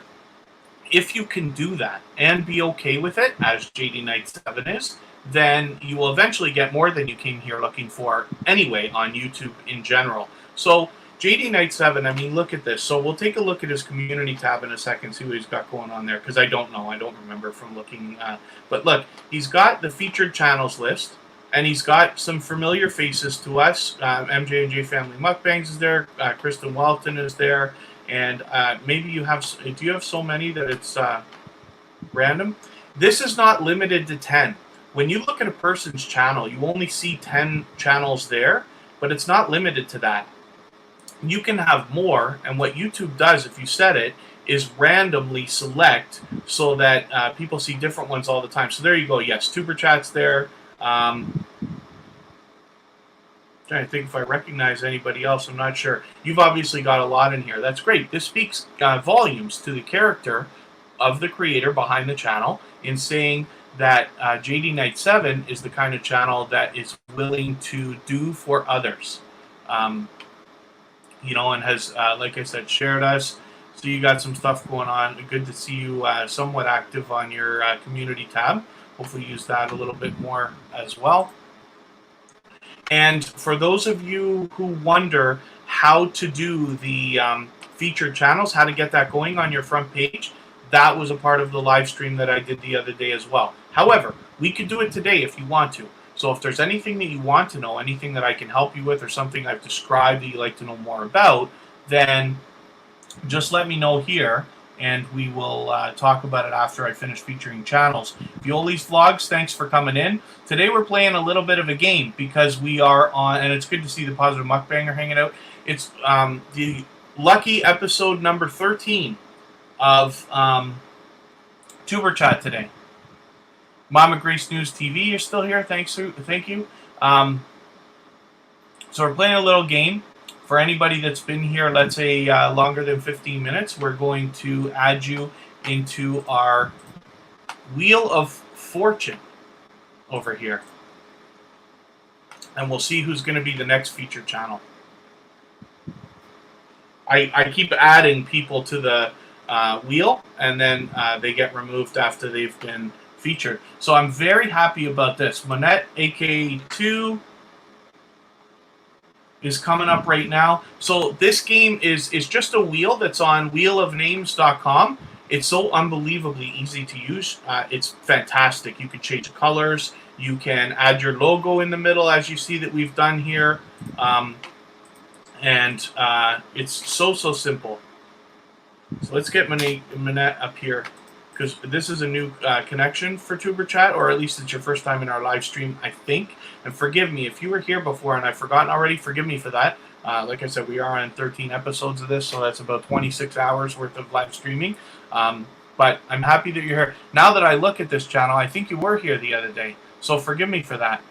if you can do that and be okay with it, as JD Knight 7 is, then you will eventually get more than you came here looking for anyway on YouTube in general. So JD Knight 7, I mean, look at this. So we'll take a look at his community tab in a second, see what he's got going on there, because I don't know. I don't remember from looking. But look, he's got the featured channels list, and he's got some familiar faces to us. MJ&J Family Mukbangs is there. Kristen Welton is there. And maybe you have, do you have so many that it's random? This is not limited to 10. When you look at a person's channel, you only see 10 channels there, but it's not limited to that. You can have more, and what YouTube does, if you set it, is randomly select so that people see different ones all the time. So there you go. Yes, Tuber Chat's there. Trying to think if I recognize anybody else. I'm not sure. You've obviously got a lot in here. That's great. This speaks volumes to the character of the creator behind the channel in saying that JD Knight 7 is the kind of channel that is willing to do for others. And has, like I said, shared us. So you got some stuff going on. Good to see you somewhat active on your community tab. Hopefully use that a little bit more as well. And for those of you who wonder how to do the featured channels, how to get that going on your front page, that was a part of the live stream that I did the other day as well. However, we could do it today if you want to. So if there's anything that you want to know, anything that I can help you with, or something I've described that you'd like to know more about, then just let me know here, and we will talk about it after I finish featuring channels. Violi's Vlogs, thanks for coming in. Today we're playing a little bit of a game because we are on, and it's good to see the Positive Mukbanger hanging out. It's the lucky episode number 13 of Tuber Chat today. Mama Grace News TV, you're still here. Thank you. So we're playing a little game. For anybody that's been here, let's say longer than 15 minutes, we're going to add you into our Wheel of Fortune over here. And we'll see who's going to be the next featured channel. I keep adding people to the wheel, and then they get removed after they've been featured. So I'm very happy about this. Monette, aka2, is coming up right now. So this game is just a wheel that's on wheelofnames.com. It's so unbelievably easy to use. It's fantastic. You can change colors. You can add your logo in the middle, as you see that we've done here. And it's so simple. So let's get Manette up here, because this is a new connection for Tuber Chat, or at least it's your first time in our live stream, I think. And forgive me if you were here before and I've forgotten already. Forgive me for that. Like I said, we are on 13 episodes of this, so that's about 26 hours worth of live streaming. But I'm happy that you're here. Now that I look at this channel, I think you were here the other day, so forgive me for that.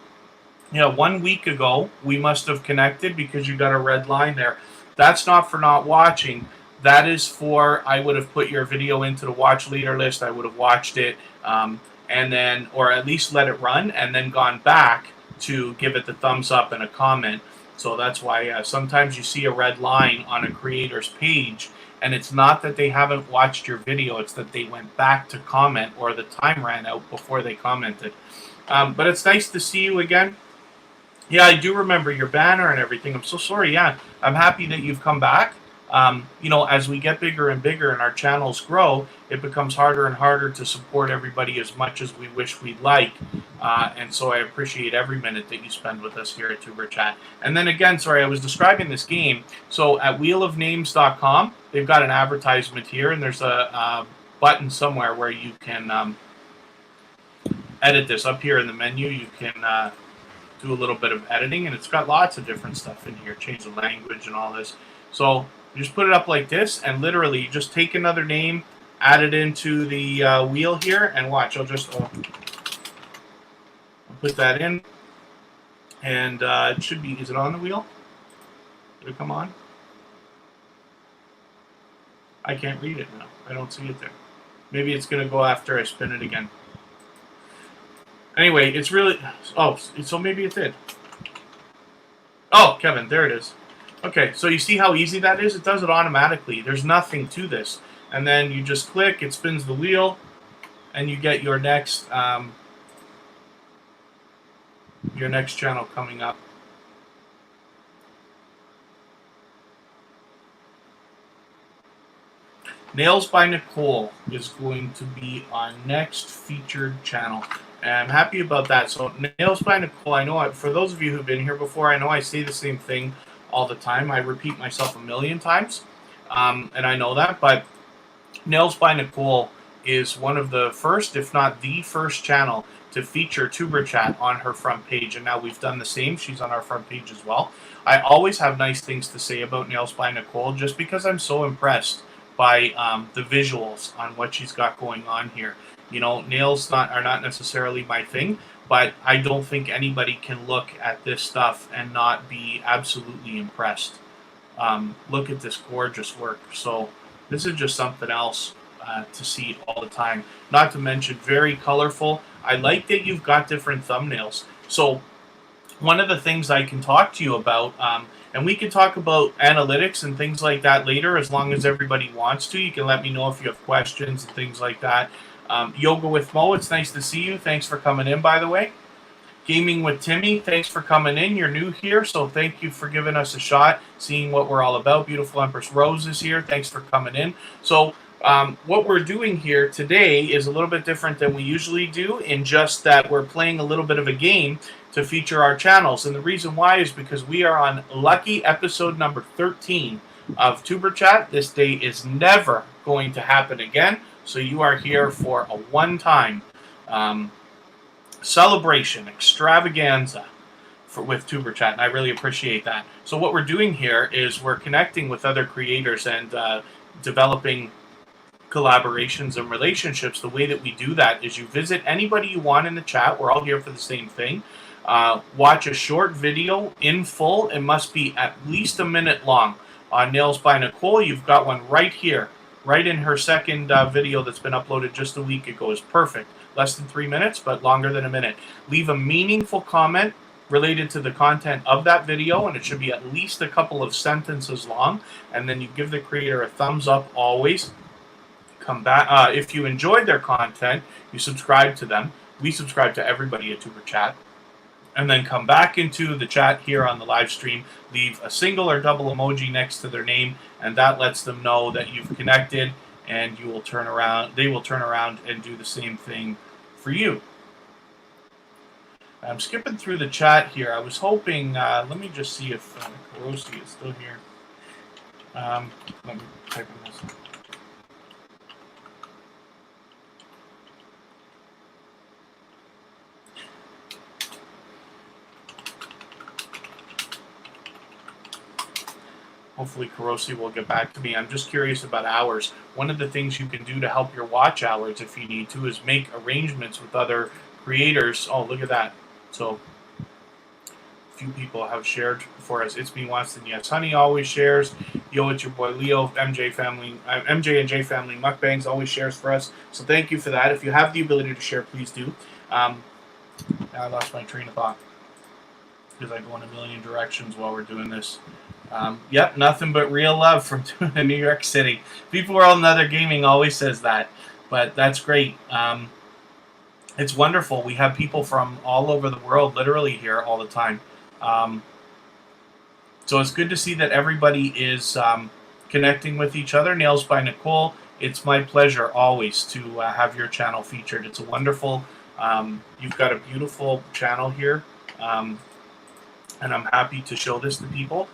1 week ago, we must have connected because you got a red line there. That's not for not watching. That is for, I would have put your video into the watch leader list. I would have watched it, and then, or at least let it run, and then gone back to give it the thumbs up and a comment. So that's why sometimes you see a red line on a creator's page, and it's not that they haven't watched your video. It's that they went back to comment, or the time ran out before they commented. But it's nice to see you again. Yeah, I do remember your banner and everything. I'm so sorry. Yeah, I'm happy that you've come back. As we get bigger and bigger and our channels grow, it becomes harder and harder to support everybody as much as we wish we'd like. And so I appreciate every minute that you spend with us here at Tuber Chat. And then again, sorry, I was describing this game. So at wheelofnames.com, they've got an advertisement here, and there's a button somewhere where you can edit this. Up here in the menu, you can do a little bit of editing, and it's got lots of different stuff in here, change the language and all this. So you just put it up like this, and literally you just take another name, add it into the wheel here, and watch. I'll put that in, and it should be, is it on the wheel? Did it come on? I can't read it now. I don't see it there. Maybe it's going to go after I spin it again. Anyway, it's really... Oh, so maybe it did. Oh, Kevin, there it is. Okay, so you see how easy that is? It does it automatically. There's nothing to this. And then you just click, it spins the wheel, and you get your next channel coming up. Nails by Nicole is going to be our next featured channel. And I'm happy about that. So Nails by Nicole, I know for those of you who've been here before, I know I say the same thing all the time. I repeat myself a million times, and I know that. But Nails by Nicole is one of the first, if not the first channel to feature Tuber Chat on her front page. And now we've done the same. She's on our front page as well. I always have nice things to say about Nails by Nicole just because I'm so impressed by the visuals on what she's got going on here. Nails are not necessarily my thing, but I don't think anybody can look at this stuff and not be absolutely impressed. Look at this gorgeous work. So this is just something else to see all the time. Not to mention very colorful. I like that you've got different thumbnails. So one of the things I can talk to you about, and we can talk about analytics and things like that later as long as everybody wants to. You can let me know if you have questions and things like that. Yoga with Mo, it's nice to see you. Thanks for coming in, by the way. Gaming with Timmy, thanks for coming in. You're new here, so thank you for giving us a shot, seeing what we're all about. Beautiful Empress Rose is here. Thanks for coming in. So what we're doing here today is a little bit different than we usually do, in just that we're playing a little bit of a game to feature our channels. And the reason why is because we are on lucky episode number 13 of Tuber Chat. This day is never going to happen again. So you are here for a one-time celebration, extravaganza with Tuber Chat, and I really appreciate that. So what we're doing here is we're connecting with other creators and developing collaborations and relationships. The way that we do that is you visit anybody you want in the chat. We're all here for the same thing. Watch a short video in full. It must be at least a minute long. On Nails by Nicole, you've got one right here. Right in her second video that's been uploaded just a week ago is perfect. Less than 3 minutes, but longer than a minute. Leave a meaningful comment related to the content of that video, and it should be at least a couple of sentences long. And then you give the creator a thumbs up always. Come back. If you enjoyed their content, you subscribe to them. We subscribe to everybody at Tuber Chat. And then come back into the chat here on the live stream, leave a single or double emoji next to their name, and that lets them know that you've connected, and you will turn around. They will turn around and do the same thing for you. I'm skipping through the chat here. I was hoping, let me just see if Karosi is still here. Let me type in this. Hopefully Karosi will get back to me. I'm just curious about hours. One of the things you can do to help your watch hours, if you need to, is make arrangements with other creators. Oh, look at that. So a few people have shared for us. It's me, Watson. Yes, Honey always shares. Yo, it's your boy Leo. MJ family, MJ and J family mukbangs always shares for us. So thank you for that. If you have the ability to share, please do. I lost my train of thought because I go in a million directions while we're doing this. Yep, nothing but real love from New York City. People World and Other Gaming always says that, but that's great. It's wonderful. We have people from all over the world literally here all the time. So it's good to see that everybody is connecting with each other. Nails by Nicole. It's my pleasure always to have your channel featured. It's a wonderful, you've got a beautiful channel here, and I'm happy to show this to people.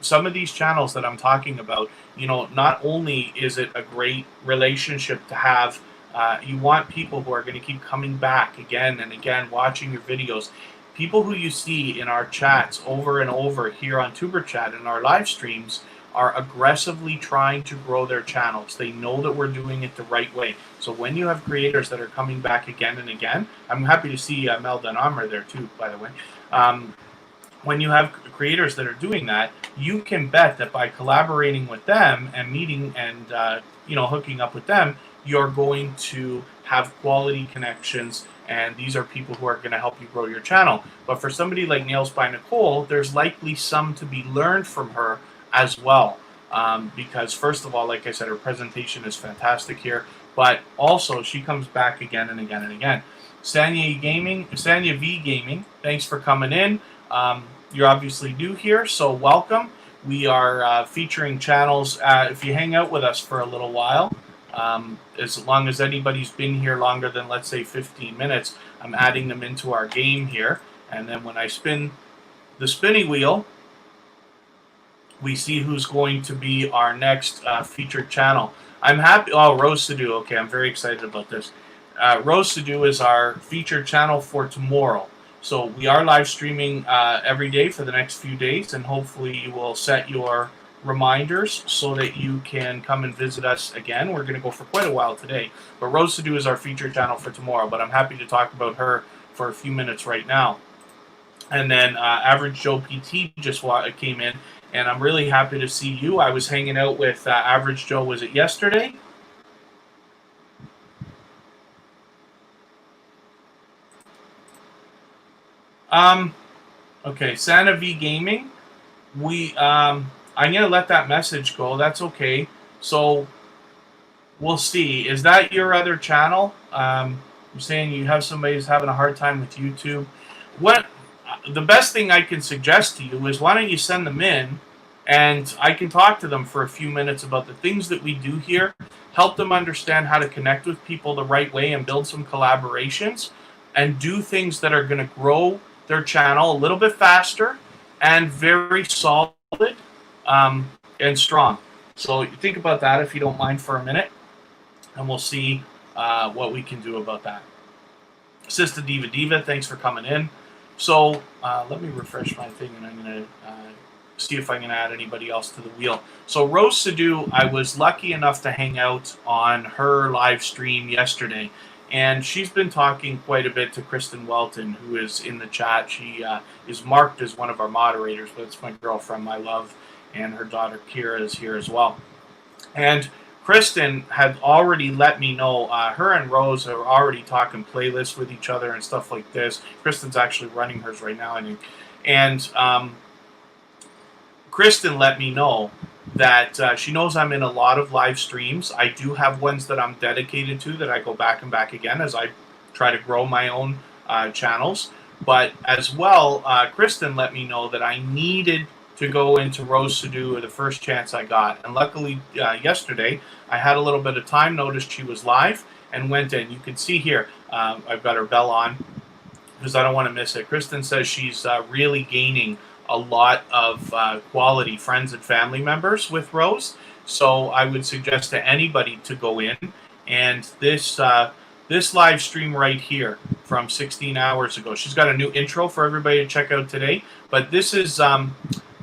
Some of these channels that I'm talking about, you know, not only is it a great relationship to have, you want people who are going to keep coming back again and again, watching your videos. People who you see in our chats over and over here on Tuber Chat and our live streams are aggressively trying to grow their channels. They know that we're doing it the right way. So when you have creators that are coming back again and again, I'm happy to see Melda and Amr there too, by the way. When you have creators that are doing that, you can bet that by collaborating with them and meeting and you know, hooking up with them, you're going to have quality connections, and these are people who are going to help you grow your channel. But for somebody like Nails by Nicole, there's likely some to be learned from her as well, because first of all, like I said, her presentation is fantastic here, but also she comes back again and again and again. Sanya V Gaming, thanks for coming in. You're obviously new here, so welcome. We are featuring channels. If you hang out with us for a little while, as long as anybody's been here longer than, let's say, 15 minutes, I'm adding them into our game here. And then when I spin the spinny wheel, we see who's going to be our next featured channel. I'm happy. Oh, Rose to Do. Okay, I'm very excited about this. Rose to Do is our featured channel for tomorrow. So we are live streaming every day for the next few days, and hopefully you will set your reminders so that you can come and visit us again. We're going to go for quite a while today, but Rose to Do is our featured channel for tomorrow, but I'm happy to talk about her for a few minutes right now. And then Average Joe PT just came in, and I'm really happy to see you. I was hanging out with Average Joe, was it yesterday? Okay, Santa V Gaming. I'm gonna let that message go. That's okay. So we'll see. Is that your other channel? You're saying you have somebody who's having a hard time with YouTube. What the best thing I can suggest to you is, why don't you send them in, and I can talk to them for a few minutes about the things that we do here, help them understand how to connect with people the right way and build some collaborations and do things that are going to grow their channel a little bit faster and very solid and strong. So think about that if you don't mind for a minute, and we'll see what we can do about that. Sister Diva, thanks for coming in. So let me refresh my thing, and I'm going to see if I can add anybody else to the wheel. So Rose Sadu, I was lucky enough to hang out on her live stream yesterday, and she's been talking quite a bit to Kristen Welton, who is in the chat. She is marked as one of our moderators, but it's my girlfriend, my love, and her daughter Kira is here as well. And Kristen had already let me know, her and Rose are already talking playlists with each other and stuff like this. Kristen's actually running hers right now, I think. And Kristen let me know that she knows I'm in a lot of live streams. I do have ones that I'm dedicated to that I go back and back again as I try to grow my own channels. But as well, Kristen let me know that I needed to go into Rose Sadu the first chance I got. And luckily, yesterday, I had a little bit of time, noticed she was live, and went in. You can see here, I've got her bell on because I don't want to miss it. Kristen says she's really gaining a lot of quality friends and family members with Rose. So I would suggest to anybody to go in. And this live stream right here from 16 hours ago, she's got a new intro for everybody to check out today. But this is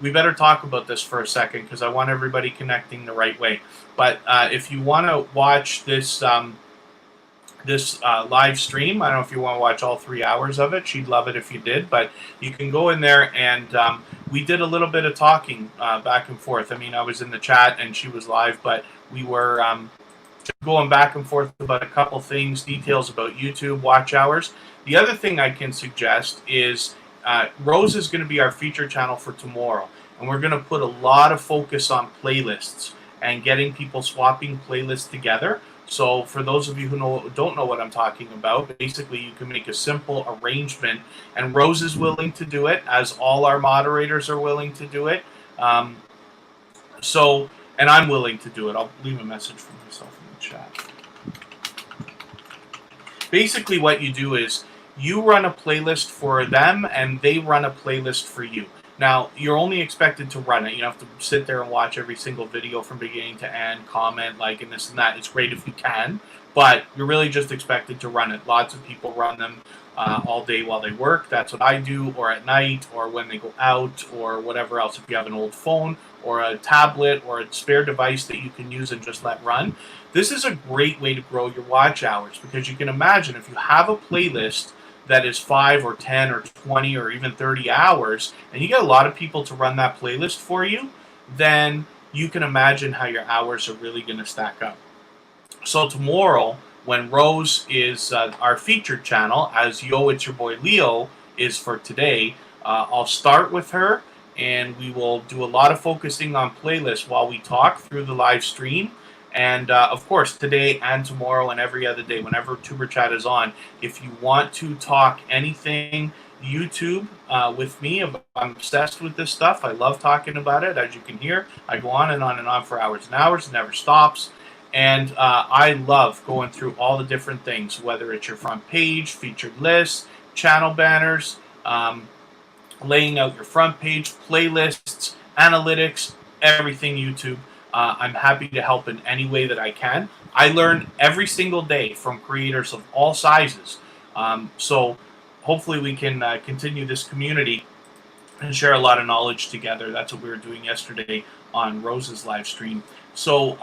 we better talk about this for a second because I want everybody connecting the right way. But if you want to watch this live stream, I don't know if you want to watch all 3 hours of it. She'd love it if you did. But you can go in there, and we did a little bit of talking back and forth. I mean, I was in the chat and she was live, but we were going back and forth about a couple things, details about YouTube watch hours. The other thing I can suggest is Rose is going to be our feature channel for tomorrow, and we're going to put a lot of focus on playlists and getting people swapping playlists together. So for those of you who don't know what I'm talking about, basically you can make a simple arrangement, and Rose is willing to do it, as all our moderators are willing to do it. And I'm willing to do it. I'll leave a message for myself in the chat. Basically what you do is you run a playlist for them and they run a playlist for you. Now, you're only expected to run it. You don't have to sit there and watch every single video from beginning to end, comment, like, and this and that. It's great if you can, but you're really just expected to run it. Lots of people run them all day while they work. That's what I do, or at night, or when they go out, or whatever else. If you have an old phone, or a tablet, or a spare device that you can use and just let run. This is a great way to grow your watch hours, because you can imagine if you have a playlist that is 5 or 10 or 20 or even 30 hours, and you get a lot of people to run that playlist for you, then you can imagine how your hours are really going to stack up. So tomorrow, when Rose is our featured channel, as Yo, It's Your Boy Leo is for today, I'll start with her, and we will do a lot of focusing on playlists while we talk through the live stream. And of course, today and tomorrow and every other day, whenever Tuber Chat is on, if you want to talk anything YouTube with me, I'm obsessed with this stuff. I love talking about it. As you can hear, I go on and on and on for hours and hours. It never stops. And I love going through all the different things, whether it's your front page, featured lists, channel banners, laying out your front page, playlists, analytics, everything YouTube. I'm happy to help in any way that I can. I learn every single day from creators of all sizes. So hopefully we can continue this community and share a lot of knowledge together. That's what we were doing yesterday on Rose's live stream. So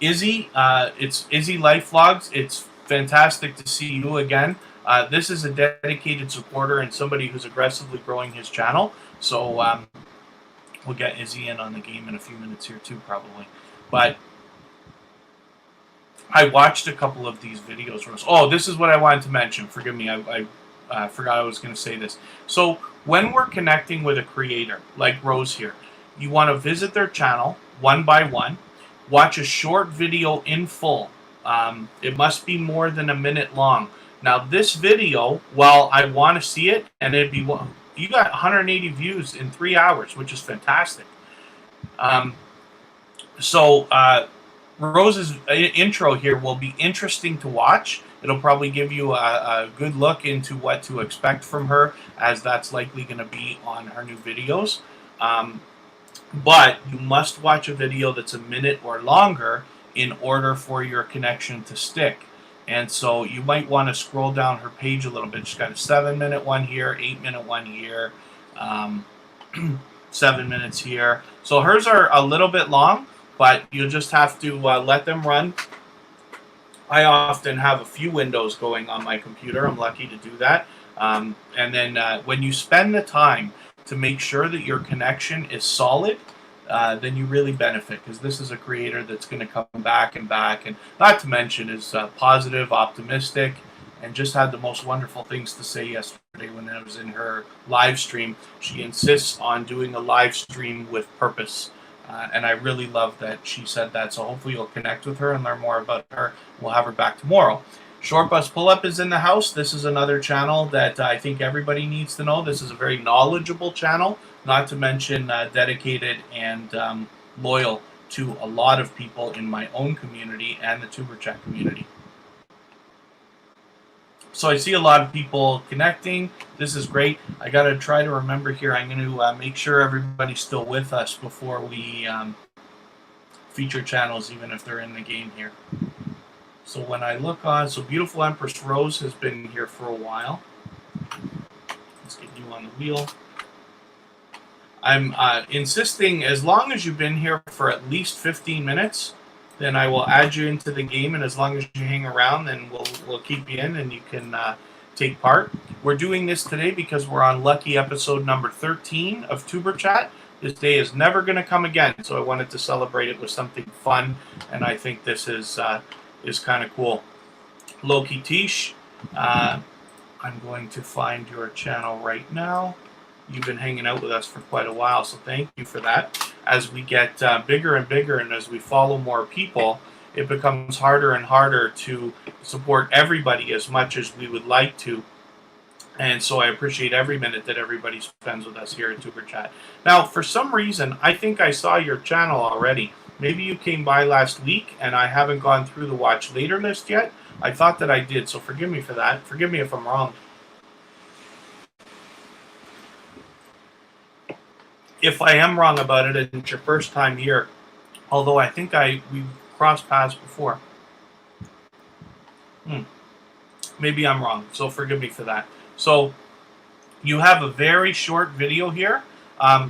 Izzy, it's Izzy Life Vlogs. It's fantastic to see you again. This is a dedicated supporter and somebody who's aggressively growing his channel. So we'll get Izzy in on the game in a few minutes here too, probably. But I watched a couple of these videos. Oh, this is what I wanted to mention. Forgive me, I forgot I was going to say this. So when we're connecting with a creator like Rose here, you want to visit their channel one by one, watch a short video in full. It must be more than a minute long. Now this video, while I want to see it, and it'd be you got 180 views in 3 hours, which is fantastic. Rose's intro here will be interesting to watch. It'll probably give you a good look into what to expect from her, as that's likely going to be on her new videos. But you must watch a video that's a minute or longer in order for your connection to stick. And so you might want to scroll down her page a little bit. She's got a 7-minute one here, 8-minute one here, 7 minutes here. So hers are a little bit long, but you'll just have to let them run. I often have a few windows going on my computer. I'm lucky to do that. And then when you spend the time to make sure that your connection is solid, then you really benefit, because this is a creator that's going to come back and back, and not to mention is positive, optimistic, and just had the most wonderful things to say yesterday when I was in her live stream. She insists on doing a live stream with purpose, and I really love that she said that. So hopefully you'll connect with her and learn more about her. We'll have her back tomorrow. Short Bus Pull-Up is in the house. This is another channel that I think everybody needs to know. This is a very knowledgeable channel, not to mention dedicated and loyal to a lot of people in my own community and the Tuber Chat community. So I see a lot of people connecting. This is great. I got to try to remember here. I'm going to make sure everybody's still with us before we feature channels, even if they're in the game here. So when I look on, so Beautiful Empress Rose has been here for a while. Let's get you on the wheel. I'm insisting, as long as you've been here for at least 15 minutes, then I will add you into the game, and as long as you hang around, then we'll keep you in, and you can take part. We're doing this today because we're on lucky episode number 13 of Tuber Chat. This day is never going to come again, so I wanted to celebrate it with something fun, and I think this is kind of cool. Loki Tish, I'm going to find your channel right now. You've been hanging out with us for quite a while, so thank you for that. As we get bigger and bigger, and as we follow more people, it becomes harder and harder to support everybody as much as we would like to. And so I appreciate every minute that everybody spends with us here at Tuber Chat. Now, for some reason, I think I saw your channel already. Maybe you came by last week, and I haven't gone through the watch later list yet. I thought that I did, so forgive me for that. Forgive me if I'm wrong. If I am wrong about it, and it's your first time here, although I think we crossed paths before. Maybe I'm wrong, so forgive me for that. So you have a very short video here.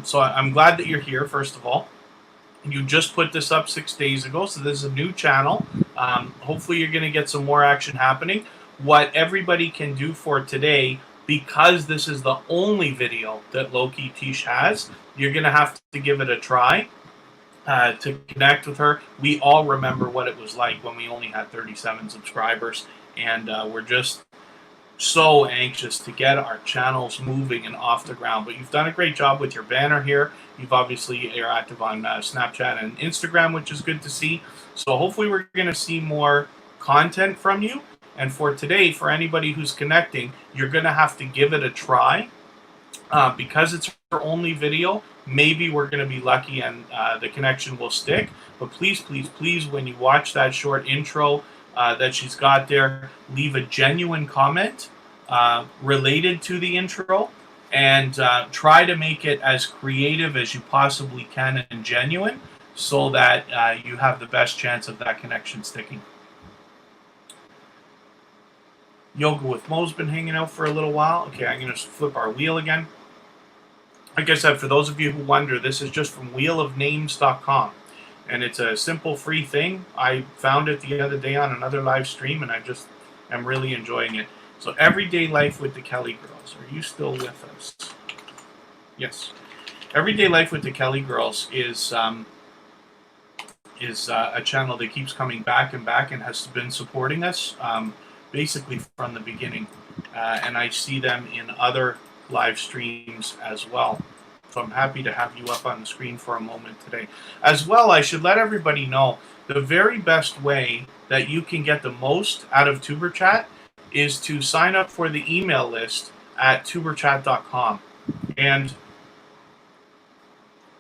So I'm glad that you're here, first of all. You just put this up 6 days ago, so this is a new channel. Hopefully you're going to get some more action happening. What everybody can do for today, because this is the only video that Loki Tish has, you're going to have to give it a try to connect with her. We all remember what it was like when we only had 37 subscribers, and we're just so anxious to get our channels moving and off the ground. But you've done a great job with your banner here. You've obviously are active on Snapchat and Instagram, which is good to see. So hopefully we're going to see more content from you. And for today, for anybody who's connecting, you're going to have to give it a try. Because it's her only video, maybe we're going to be lucky and the connection will stick. But please, please, please, when you watch that short intro that she's got there, leave a genuine comment related to the intro, and try to make it as creative as you possibly can and genuine, so that you have the best chance of that connection sticking. Yoga with Mo's been hanging out for a little while. Okay, I'm going to flip our wheel again. Like I said, for those of you who wonder, this is just from wheelofnames.com. And it's a simple, free thing. I found it the other day on another live stream, and I just am really enjoying it. So, Everyday Life with the Kelly Girls. Are you still with us? Yes. Everyday Life with the Kelly Girls is a channel that keeps coming back and back and has been supporting us basically from the beginning. And I see them in other live streams as well. So I'm happy to have you up on the screen for a moment today. As well, I should let everybody know, the very best way that you can get the most out of Tuber Chat is to sign up for the email list at tuberchat.com. And,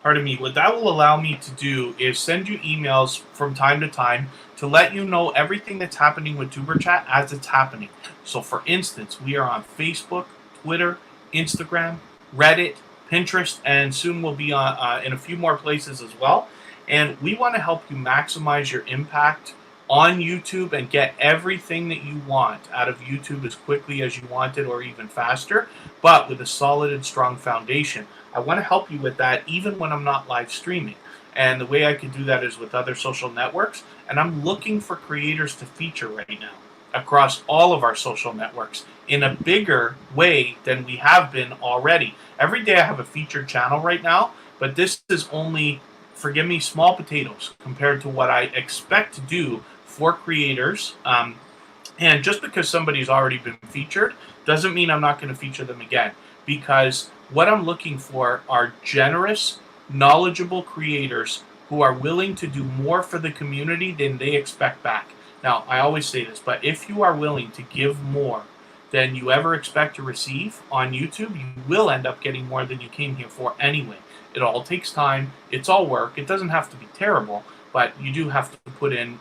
pardon me, what that will allow me to do is send you emails from time to time to let you know everything that's happening with Tuber Chat as it's happening. So, for instance, we are on Facebook, Twitter, Instagram, Reddit, Pinterest, and soon we'll be on, in a few more places as well. And we want to help you maximize your impact on YouTube and get everything that you want out of YouTube as quickly as you want it, or even faster, but with a solid and strong foundation. I want to help you with that even when I'm not live streaming. And the way I can do that is with other social networks. And I'm looking for creators to feature right now across all of our social networks in a bigger way than we have been already. Every day I have a featured channel right now, but this is only, forgive me, small potatoes compared to what I expect to do for creators. And just because somebody's already been featured doesn't mean I'm not going to feature them again, because what I'm looking for are generous, knowledgeable creators who are willing to do more for the community than they expect back. Now, I always say this, but if you are willing to give more than you ever expect to receive on YouTube, you will end up getting more than you came here for anyway. It all takes time. It's all work. It doesn't have to be terrible, but you do have to put in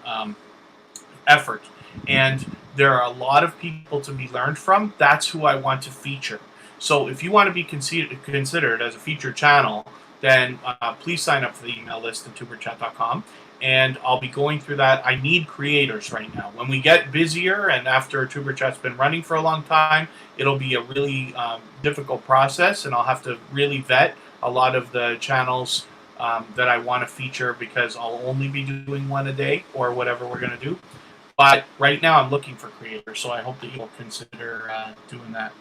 effort. And there are a lot of people to be learned from. That's who I want to feature. So if you want to be considered as a featured channel, then please sign up for the email list at tuberchat.com. And I'll be going through that. I need creators right now. When we get busier, and after Tuber Chat's been running for a long time, it'll be a really difficult process, and I'll have to really vet a lot of the channels that I want to feature, because I'll only be doing one a day or whatever we're going to do. But right now I'm looking for creators, so I hope that you'll consider doing that.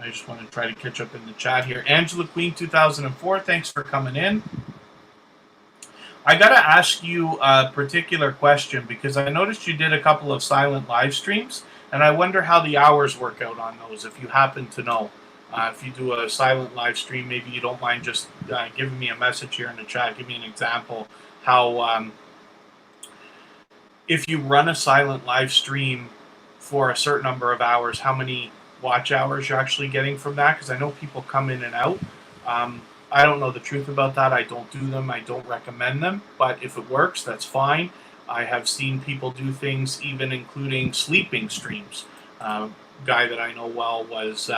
I just want to try to catch up in the chat here. Angela Queen 2004, thanks for coming in. I got to ask you a particular question, because I noticed you did a couple of silent live streams, and I wonder how the hours work out on those, if you happen to know. If you do a silent live stream, maybe you don't mind just giving me a message here in the chat. Give me an example how if you run a silent live stream for a certain number of hours, how many watch hours you're actually getting from that, because I know people come in and out. I don't know the truth about that. I don't do them. I don't recommend them. But if it works, that's fine. I have seen people do things, even including sleeping streams. Guy that I know well was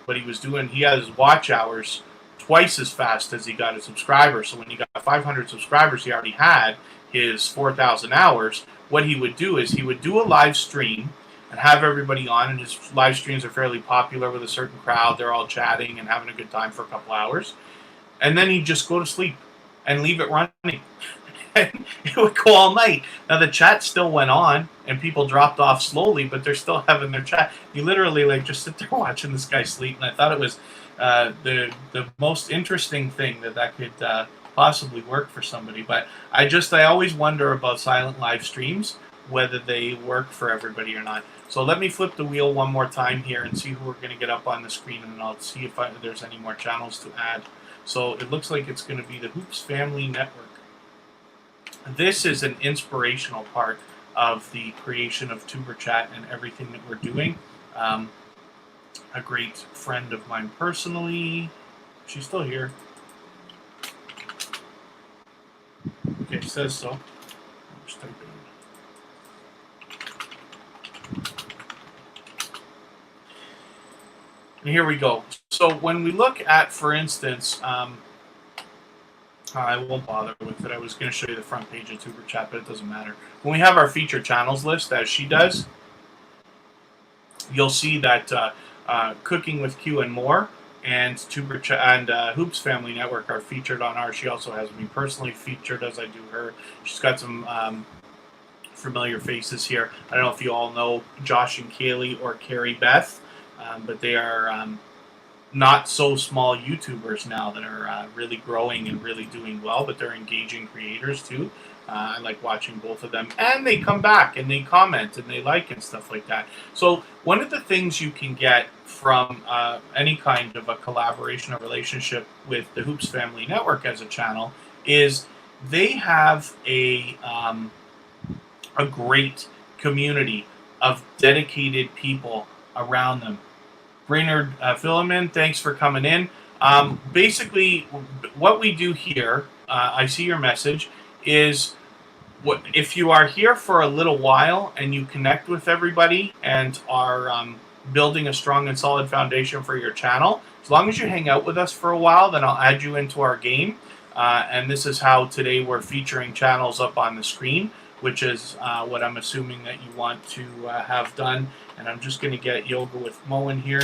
what he was doing. He had his watch hours twice as fast as he got his subscribers. So when he got 500 subscribers, he already had his 4,000 hours. What he would do is he would do a live stream and have everybody on, and his live streams are fairly popular with a certain crowd. They're all chatting and having a good time for a couple hours. And then he'd just go to sleep and leave it running. And it would go all night. Now the chat still went on, and people dropped off slowly, but they're still having their chat. You literally like just sit there watching this guy sleep, and I thought it was the most interesting thing that could possibly work for somebody. But I always wonder about silent live streams, whether they work for everybody or not. So let me flip the wheel one more time here and see who we're going to get up on the screen, and I'll see if there's any more channels to add. So it looks like it's going to be the Hoops Family Network. This is an inspirational part of the creation of Tuber Chat and everything that we're doing. A great friend of mine personally. She's still here. Okay, it says so. I'll just type it in. And here we go. So when we look at, for instance, I won't bother with it. I was going to show you the front page of Tuber Chat, but it doesn't matter. When we have our featured channels list, as she does, you'll see that Cooking with Q and More and Tuber Chat and Hoops Family Network are featured on ours. She also has me personally featured, as I do her. She's got some familiar faces here. I don't know if you all know Josh and Kaylee or Carrie Beth, but they are not so small YouTubers now that are really growing and really doing well, but they're engaging creators too. I like watching both of them, and they come back and they comment and they like and stuff like that. So one of the things you can get from any kind of a collaboration or relationship with the Hoops Family Network as a channel is they have a great community of dedicated people around them. Brainerd Philemon, thanks for coming in. Basically, what we do here, I see your message, is if you are here for a little while and you connect with everybody and are building a strong and solid foundation for your channel, as long as you hang out with us for a while, then I'll add you into our game. And this is how today we're featuring channels up on the screen, which is what I'm assuming that you want to have done. And I'm just going to get Yoga with Mo in here,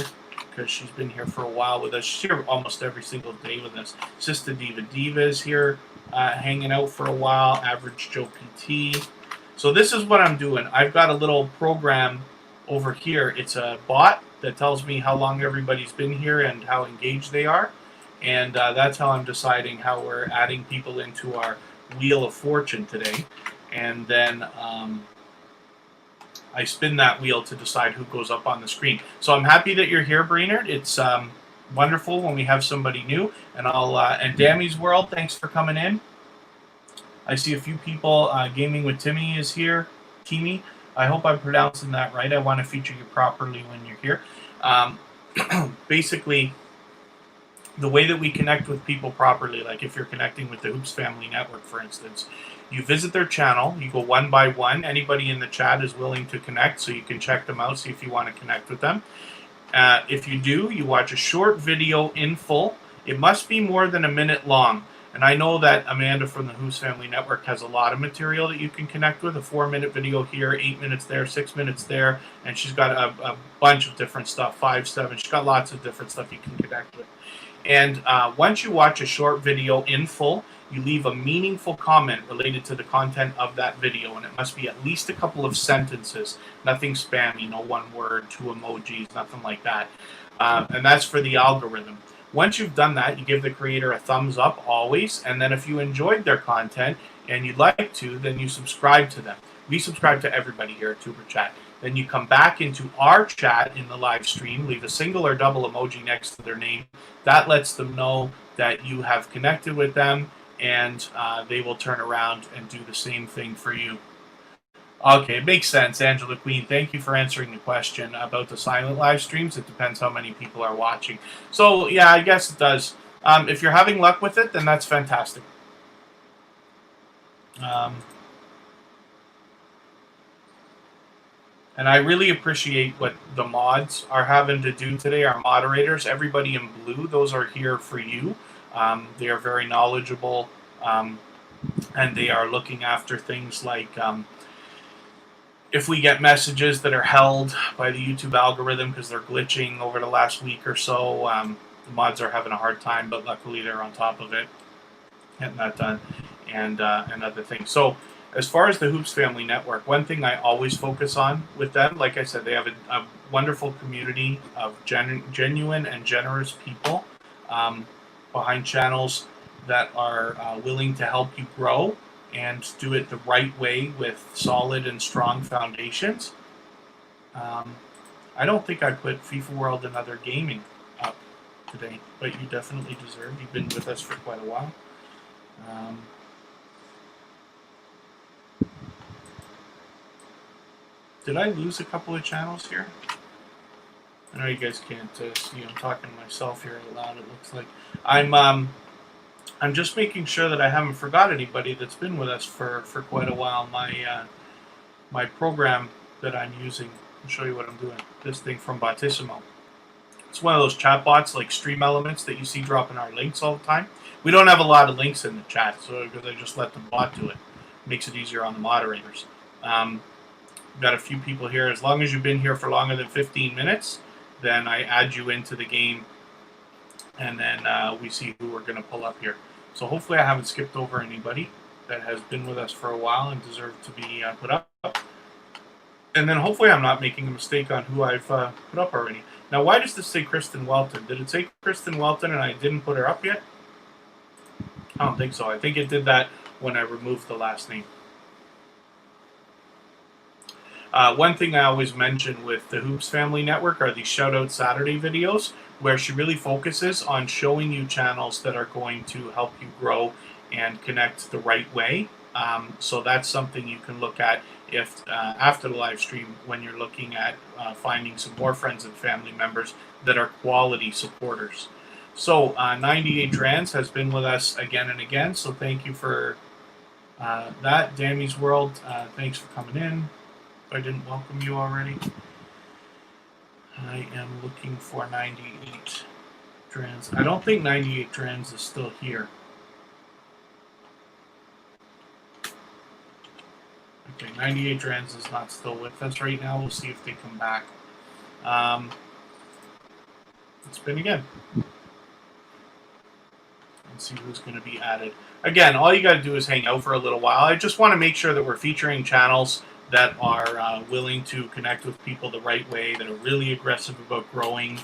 because she's been here for a while with us. She's here almost every single day with us. Sister Diva is here hanging out for a while. Average Joe PT. So this is what I'm doing. I've got a little program over here. It's a bot that tells me how long everybody's been here and how engaged they are. And that's how I'm deciding how we're adding people into our Wheel of Fortune today. And then I spin that wheel to decide who goes up on the screen. So I'm happy that you're here, Brainerd. It's wonderful when we have somebody new. And and Dammy's World, thanks for coming in. I see a few people. Gaming with Timmy is here. Timmy, I hope I'm pronouncing that right. I want to feature you properly when you're here. Basically, the way that we connect with people properly, like if you're connecting with the Hoops Family Network, for instance, you visit their channel, you go one by one. Anybody in the chat is willing to connect, so you can check them out, see if you want to connect with them. If you do, you watch a short video in full. It must be more than a minute long. And I know that Amanda from the Who's Family Network has a lot of material that you can connect with. A 4-minute video here, 8 minutes there, 6 minutes there, and she's got a bunch of different stuff, 5, 7. She's got lots of different stuff you can connect with. And once you watch a short video in full, you leave a meaningful comment related to the content of that video, and it must be at least a couple of sentences, nothing spammy, no one word, 2 emojis, nothing like that. And that's for the algorithm. Once you've done that, you give the creator a thumbs up always, and then if you enjoyed their content and you'd like to, then you subscribe to them. We subscribe to everybody here at Tuber Chat. Then you come back into our chat in the live stream, leave a single or double emoji next to their name. That lets them know that you have connected with them, and they will turn around and do the same thing for you. Okay, it makes sense, Angela Queen. Thank you for answering the question about the silent live streams. It depends how many people are watching. So, yeah, I guess it does. If you're having luck with it, then that's fantastic. And I really appreciate what the mods are having to do today, our moderators. Everybody in blue, those are here for you. They are very knowledgeable, and they are looking after things like if we get messages that are held by the YouTube algorithm because they're glitching over the last week or so. The mods are having a hard time, but luckily they're on top of it, getting that done, and other things. So as far as the Hoops Family Network, one thing I always focus on with them, like I said, they have a wonderful community of genuine and generous people behind channels that are willing to help you grow and do it the right way with solid and strong foundations. I don't think I put FIFA World and Other Gaming up today, but you definitely deserve. You've been with us for quite a while. Did I lose a couple of channels here? I know you guys can't see. I'm talking to myself here out loud. It looks like I'm just making sure that I haven't forgot anybody that's been with us for quite a while. My program that I'm using, I'll show you what I'm doing. This thing from Bottissimo. It's one of those chat bots like Stream Elements that you see dropping our links all the time. We don't have a lot of links in the chat, so because I just let the bot do it. Makes it easier on the moderators. We've got a few people here. As long as you've been here for longer than 15 minutes, then I add you into the game, and then we see who we're going to pull up here. So hopefully I haven't skipped over anybody that has been with us for a while and deserved to be put up. And then hopefully I'm not making a mistake on who I've put up already. Now, why does this say Kristen Welton? Did it say Kristen Welton and I didn't put her up yet? I don't think so. I think it did that when I removed the last name. One thing I always mention with the Hoops Family Network are these Shoutout Saturday videos, where she really focuses on showing you channels that are going to help you grow and connect the right way. So that's something you can look at if after the live stream when you're looking at finding some more friends and family members that are quality supporters. So 98 Trans has been with us again and again, so thank you for that. Dammy's World, thanks for coming in. I didn't welcome you already. I am looking for 98 Trans. I don't think 98 Trans is still here. Okay, 98 Trans is not still with us right now. We'll see if they come back. Let's spin again. Let's see who's going to be added. Again, all you got to do is hang out for a little while. I just want to make sure that we're featuring channels that are willing to connect with people the right way, that are really aggressive about growing.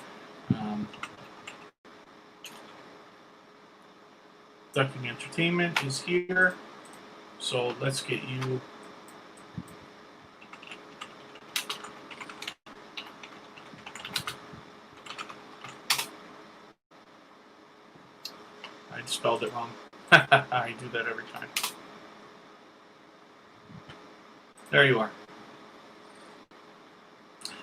Ducking Entertainment is here, so let's get you. I spelled it wrong. I do that every time. There you are.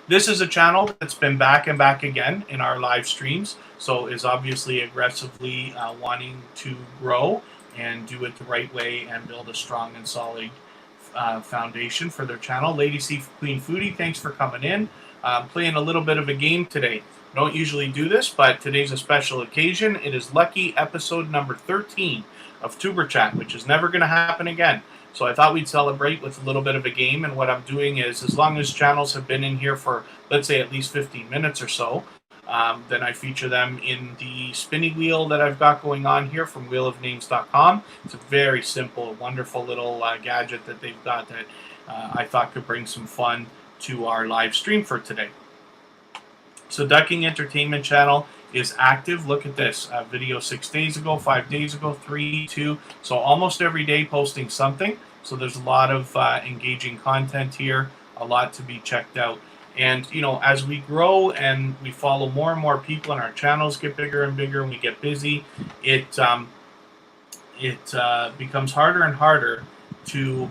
This is a channel that's been back and back again in our live streams, so is obviously aggressively wanting to grow and do it the right way and build a strong and solid foundation for their channel. Lady C Queen Foodie, thanks for coming in. Playing a little bit of a game today. I don't usually do this, but today's a special occasion. It is lucky episode number 13 of Tuber Chat, which is never going to happen again. So I thought we'd celebrate with a little bit of a game, and what I'm doing is, as long as channels have been in here for, let's say, at least 15 minutes or so, then I feature them in the spinny wheel that I've got going on here from wheelofnames.com. It's a very simple, wonderful little gadget that they've got that I thought could bring some fun to our live stream for today. So Ducking Entertainment channel is active. Look at this. Video 6 days ago, 5 days ago, 3, 2. So almost every day posting something. So there's a lot of engaging content here, a lot to be checked out. And, you know, as we grow and we follow more and more people and our channels get bigger and bigger and we get busy, it becomes harder and harder to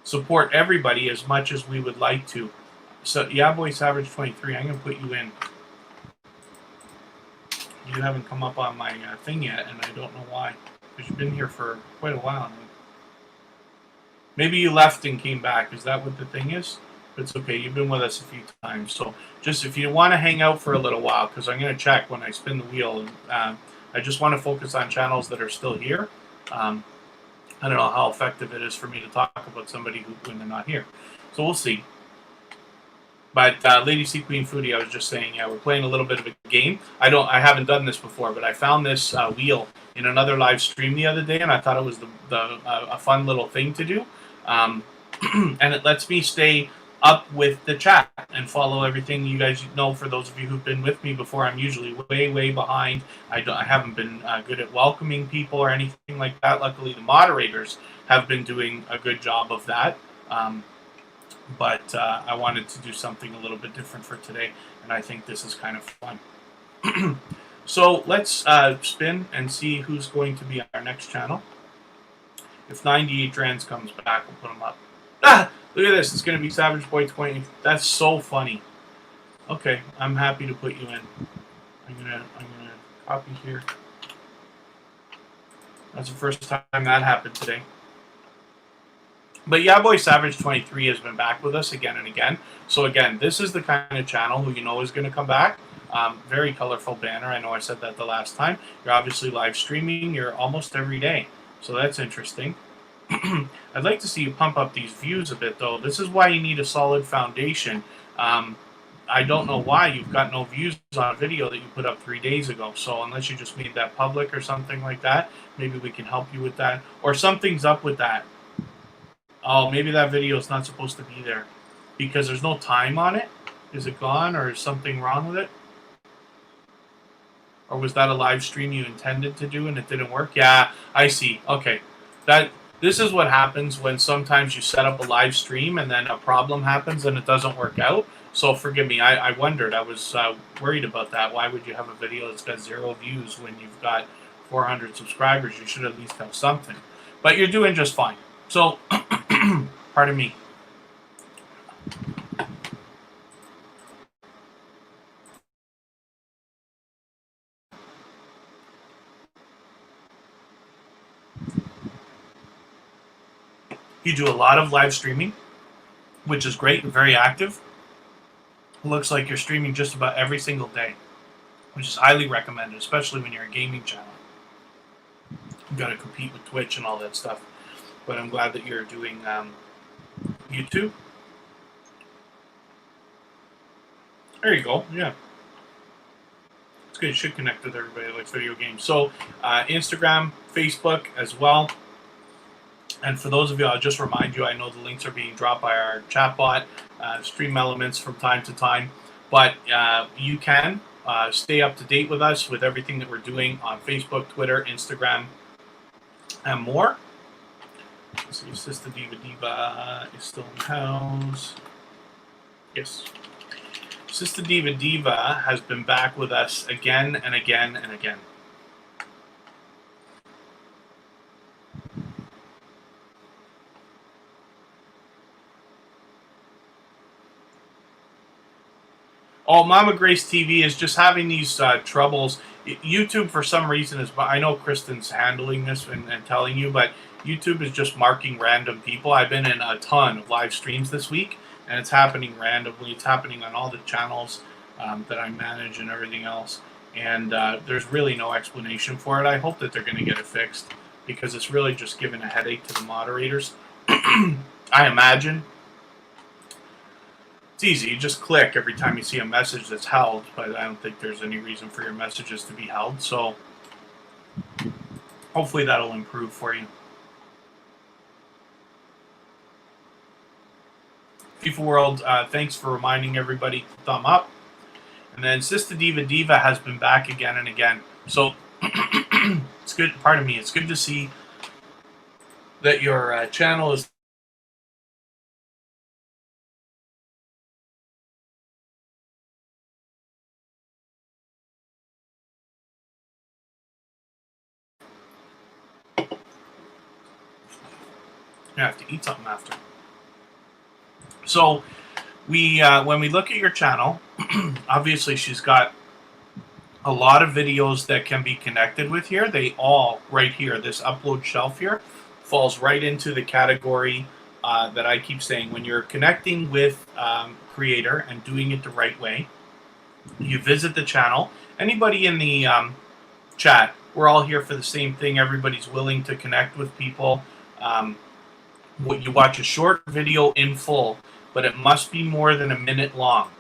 support everybody as much as we would like to. So, yeah, boy, Savage 23, I'm going to put you in. You haven't come up on my thing yet, and I don't know why. Because you've been here for quite a while now. Maybe you left and came back. Is that what the thing is? It's okay. You've been with us a few times. So, just if you want to hang out for a little while, because I'm going to check when I spin the wheel. I just want to focus on channels that are still here. I don't know how effective it is for me to talk about somebody when they're not here. So, we'll see. But Lady Sea Queen Foodie, I was just saying, yeah, we're playing a little bit of a game. I haven't done this before, but I found this wheel in another live stream the other day, and I thought it was a fun little thing to do. And it lets me stay up with the chat and follow everything. You guys know, for those of you who've been with me before, I'm usually way behind. I haven't been good at welcoming people or anything like that. Luckily, the moderators have been doing a good job of that. But I wanted to do something a little bit different for today, and I think this is kind of fun. So let's spin and see who's going to be on our next channel. If 98 Drans comes back, we'll put him up. Ah! Look at this. It's going to be Savage Boy 20. That's so funny. Okay, I'm happy to put you in. I'm gonna copy here. That's the first time that happened today. But yeah, boy, Savage 23 has been back with us again and again. So again, this is the kind of channel who you know is going to come back. Very colorful banner. I know I said that the last time. You're obviously live streaming. You're almost every day. So that's interesting. I'd like to see you pump up these views a bit, though. This is why you need a solid foundation. I don't know why you've got no views on a video that you put up 3 days ago. So unless you just made that public or something like that, maybe we can help you with that. Or something's up with that. Oh, maybe that video is not supposed to be there because there's no time on it. Is it gone, or is something wrong with it? Or was that a live stream you intended to do and it didn't work? Yeah, I see. Okay. This is what happens when sometimes you set up a live stream and then a problem happens and it doesn't work out. So forgive me. I wondered. I was worried about that. Why would you have a video that's got 0 views when you've got 400 subscribers? You should at least have something. But you're doing just fine. So, pardon me. You do a lot of live streaming, which is great and very active. It looks like you're streaming just about every single day, which is highly recommended, especially when you're a gaming channel. You've got to compete with Twitch and all that stuff. But I'm glad that you're doing YouTube. There you go. Yeah. It's good. You should connect with everybody that likes video games. So Instagram, Facebook as well. And for those of you, I'll just remind you, I know the links are being dropped by our chatbot, Stream Elements from time to time. But you can stay up to date with us with everything that we're doing on Facebook, Twitter, Instagram, and more. Let's see, Sister Diva is still in the house. Yes. Sister Diva has been back with us again and again and again. Oh, Mama Grace TV is just having these troubles. YouTube, for some reason, is. I know Kristen's handling this and telling you, but YouTube is just marking random people. I've been in a ton of live streams this week, and it's happening randomly. It's happening on all the channels that I manage and everything else. And there's really no explanation for it. I hope that they're going to get it fixed, because it's really just giving a headache to the moderators. I imagine it's easy. You just click every time you see a message that's held, but I don't think there's any reason for your messages to be held. So hopefully that'll improve for you. FIFA World, thanks for reminding everybody to thumb up. And then Sister Diva has been back again and again. So it's good. Pardon me. It's good to see that your channel is. I have to eat something after. So when we look at your channel, obviously she's got a lot of videos that can be connected with here. They all, right here, this upload shelf here, falls right into the category that I keep saying. When you're connecting with creator and doing it the right way, you visit the channel. Anybody in the chat, we're all here for the same thing. Everybody's willing to connect with people. You watch a short video in full, but it must be more than a minute long.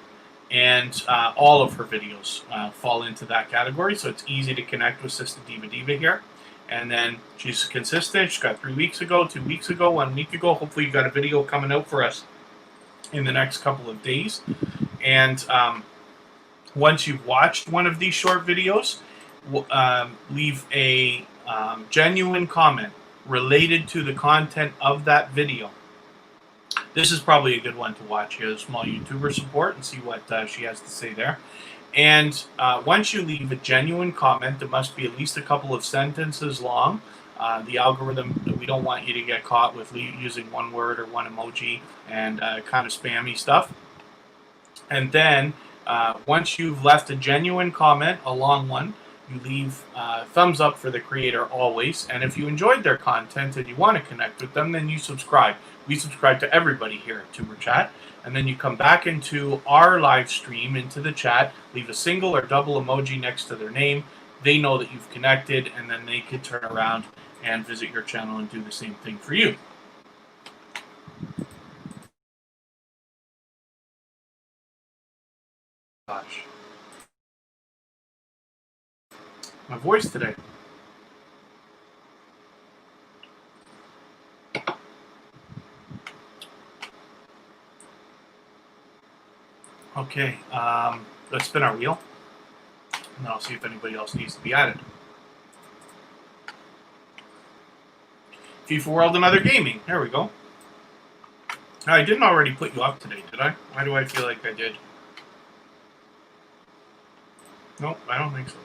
And all of her videos fall into that category, so it's easy to connect with Sister Diva here. And then she's consistent. She got 3 weeks ago, 2 weeks ago, 1 week ago. Hopefully you got a video coming out for us in the next couple of days. And once you've watched one of these short videos, leave a genuine comment related to the content of that video. This is probably a good one to watch. She has small YouTuber support, and see what she has to say there. And once you leave a genuine comment, it must be at least a couple of sentences long. The algorithm, we don't want you to get caught with using one word or one emoji and kind of spammy stuff. And then once you've left a genuine comment, a long one, you leave thumbs up for the creator always. And if you enjoyed their content and you want to connect with them, then you subscribe. We subscribe to everybody here at Tuber Chat. And then you come back into our live stream, into the chat, leave a single or double emoji next to their name. They know that you've connected, and then they can turn around and visit your channel and do the same thing for you. Gosh. My voice today. Okay, let's spin our wheel, and I'll see if anybody else needs to be added. FIFA World and Other Gaming. There we go. I didn't already put you up today, did I? Why do I feel like I did? Nope, I don't think so.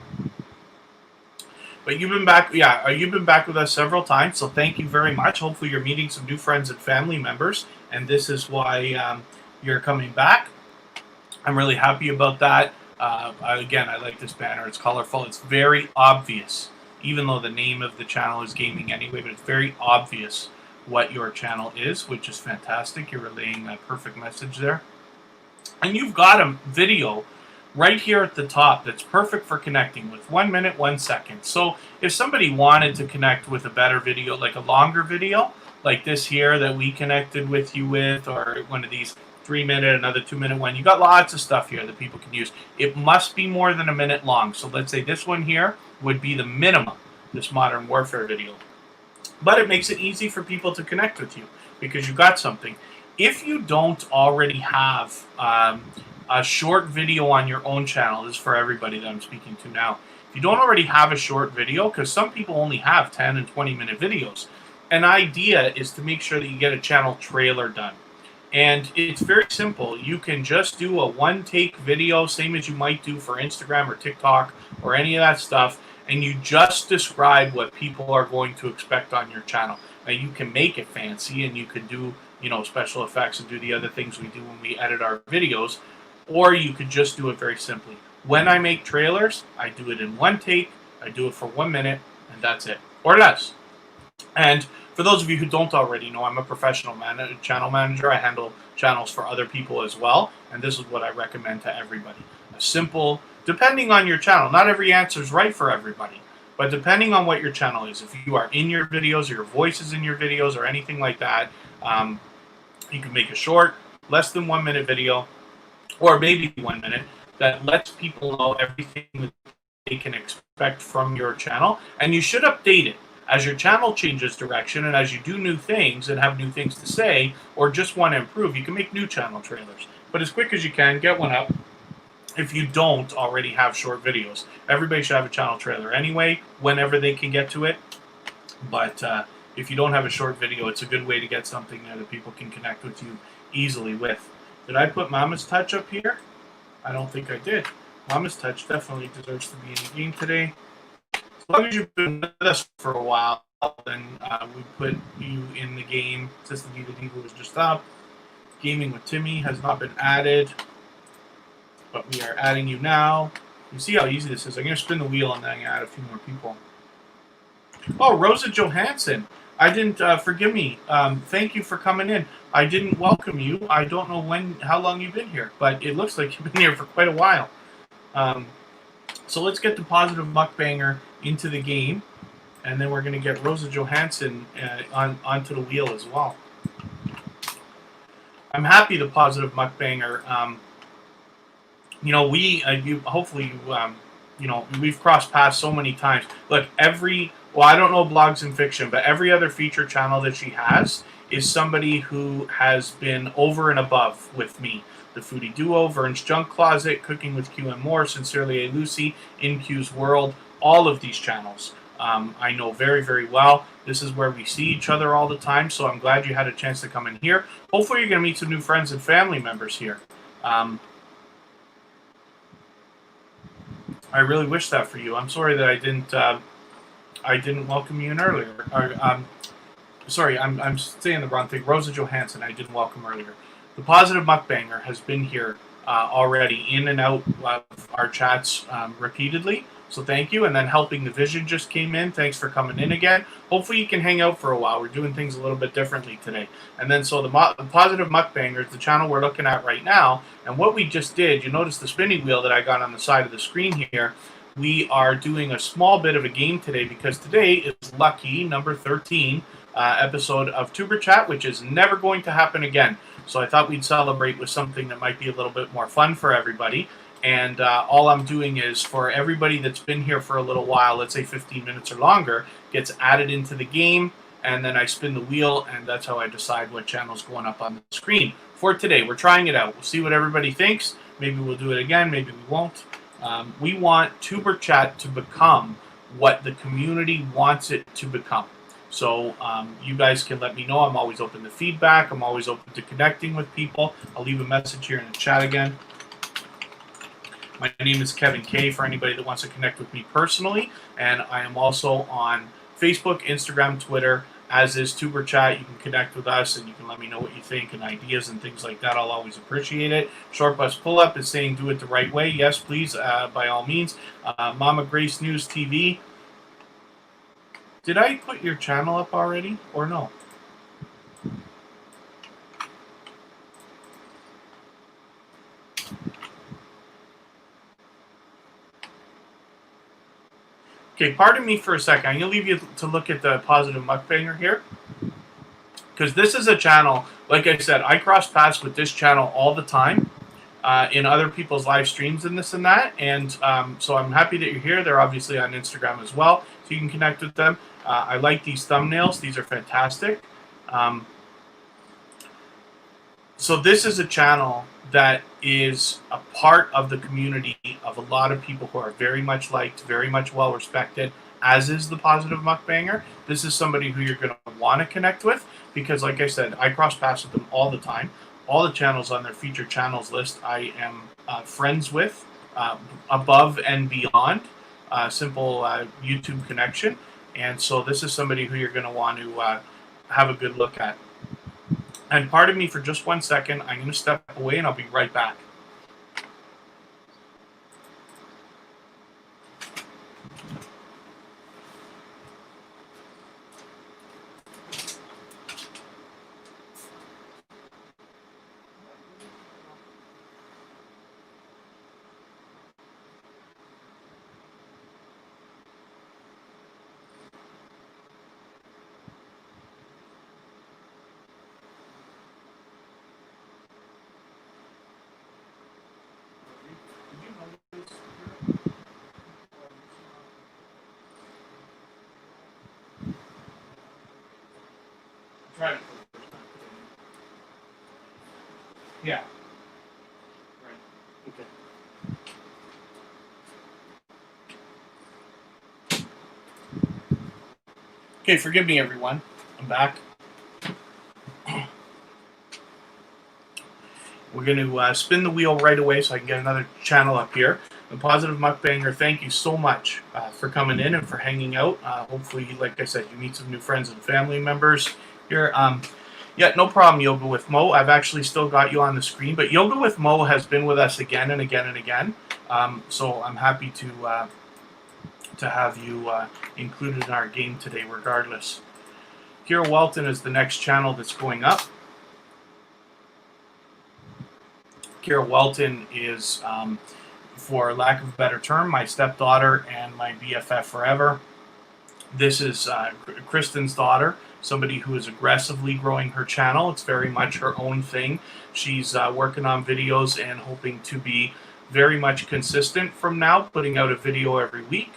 But you've been back, yeah, you've been back with us several times, so thank you very much. Hopefully you're meeting some new friends and family members, and this is why you're coming back. I'm really happy about that. Again, I like this banner. It's colorful. It's very obvious, even though the name of the channel is gaming anyway, but it's very obvious what your channel is, which is fantastic. You're relaying that perfect message there. And you've got a video right here at the top that's perfect for connecting with. 1 minute, 1 second. So if somebody wanted to connect with a better video, like a longer video, like this here that we connected with you with, or one of these 3 minute, another 2 minute one, you got lots of stuff here that people can use. It must be more than a minute long. So let's say this one here would be the minimum, this Modern Warfare video. But it makes it easy for people to connect with you because you got something. If you don't already have a short video on your own channel, this is for everybody that I'm speaking to now. If you don't already have a short video, because some people only have 10 and 20 minute videos, an idea is to make sure that you get a channel trailer done. And it's very simple. You can just do a one-take video, same as you might do for Instagram or TikTok or any of that stuff, and you just describe what people are going to expect on your channel. Now, you can make it fancy, and you can do, you know, special effects and do the other things we do when we edit our videos, or you could just do it very simply. When I make trailers, I do it in one take, I do it for 1 minute, and that's it, or less. And for For those of you who don't already know, I'm a professional channel manager. I handle channels for other people as well, and this is what I recommend to everybody. A simple, depending on your channel, not every answer is right for everybody, but depending on what your channel is, if you are in your videos, or your voice is in your videos, or anything like that, you can make a short, less than 1 minute video, or maybe 1 minute, that lets people know everything that they can expect from your channel, and you should update it as your channel changes direction and as you do new things and have new things to say, or just want to improve. You can make new channel trailers, but as quick as you can, get one up. If you don't already have short videos, everybody should have a channel trailer anyway, whenever they can get to it. But if you don't have a short video, it's a good way to get something there that people can connect with you easily with. Did I put Mama's Touch up here? I don't think I did. Mama's Touch definitely deserves to be in the game today. As long as you've been with us for a while, then we put you in the game. System Diva Diva was just up. Gaming with Timmy has not been added, but we are adding you now. You see how easy this is. I'm going to spin the wheel and then I'm going to add a few more people. Oh, Rosa Johansson. I didn't, forgive me. Thank you for coming in. I didn't welcome you. I don't know how long you've been here, but it looks like you've been here for quite a while. So let's get the Positive Mukbanger into the game, and then we're going to get Rosa Johansson onto the wheel as well. I'm happy the Positive Mukbanger. You know, hopefully, you know, we've crossed paths so many times. Look, well, I don't know Blogs and Fiction, but every other feature channel that she has is somebody who has been over and above with me. The Foodie Duo, Vern's Junk Closet, Cooking with Q and More, Sincerely A Lucy, In Q's World, all of these channels I know very, very well. This is where we see each other all the time, so I'm glad you had a chance to come in here. Hopefully you're going to meet some new friends and family members here. I really wish that for you. I'm sorry that I didn't welcome you in earlier. Sorry, I'm saying the wrong thing. Rosa Johansson, I didn't welcome earlier. The Positive Mukbanger has been here already, in and out of our chats repeatedly. So thank you. And then Helping the Vision just came in. Thanks for coming in again. Hopefully you can hang out for a while. We're doing things a little bit differently today. And then so the Positive Mukbanger is the channel we're looking at right now. And what we just did, you notice the spinning wheel that I got on the side of the screen here. We are doing a small bit of a game today because today is lucky number 13 episode of Tuber Chat, which is never going to happen again. So I thought we'd celebrate with something that might be a little bit more fun for everybody. And all I'm doing is, for everybody that's been here for a little while, let's say 15 minutes or longer, gets added into the game, and then I spin the wheel, and that's how I decide what channel's going up on the screen. For today, we're trying it out. We'll see what everybody thinks. Maybe we'll do it again, maybe we won't. We want Tuber Chat to become what the community wants it to become. So you guys can let me know. I'm always open to feedback. I'm always open to connecting with people. I'll leave a message here in the chat again. My name is Kevin K for anybody that wants to connect with me personally. And I am also on Facebook, Instagram, Twitter, as is Tuber Chat. You can connect with us and you can let me know what you think and ideas and things like that. I'll always appreciate it. Short Bus Pull Up is saying do it the right way. Yes, please, by all means. Mama Grace News TV. Did I put your channel up already or no? Okay, pardon me for a second. I'm going to leave you to look at the Positive Mukbanger here. Because this is a channel, like I said, I cross paths with this channel all the time in other people's live streams and this and that. And so I'm happy that you're here. They're obviously on Instagram as well, so you can connect with them. I like these thumbnails. These are fantastic. So this is a channel that is a part of the community of a lot of people who are very much liked, very much well respected, as is the Positive Mukbanger. This is somebody who you're going to want to connect with because, like I said, I cross paths with them all the time. All the channels on their featured channels list I am friends with, above and beyond simple YouTube connection. And so this is somebody who you're going to want to have a good look at. And pardon me for just 1 second. I'm going to step away and I'll be right back. Yeah. Right. Okay. Okay, forgive me, everyone. I'm back. We're going to spin the wheel right away so I can get another channel up here. The Positive Mukbanger, thank you so much for coming in and for hanging out. Hopefully, like I said, you meet some new friends and family members here. Yeah, no problem, Yoga with Mo. I've actually still got you on the screen, but Yoga with Mo has been with us again and again and again. So I'm happy to have you included in our game today, regardless. Kira Walton is the next channel that's going up. Kira Walton is, for lack of a better term, my stepdaughter and my BFF forever. This is Kristen's daughter, somebody who is aggressively growing her channel. It's very much her own thing. She's working on videos and hoping to be very much consistent from now, putting out a video every week.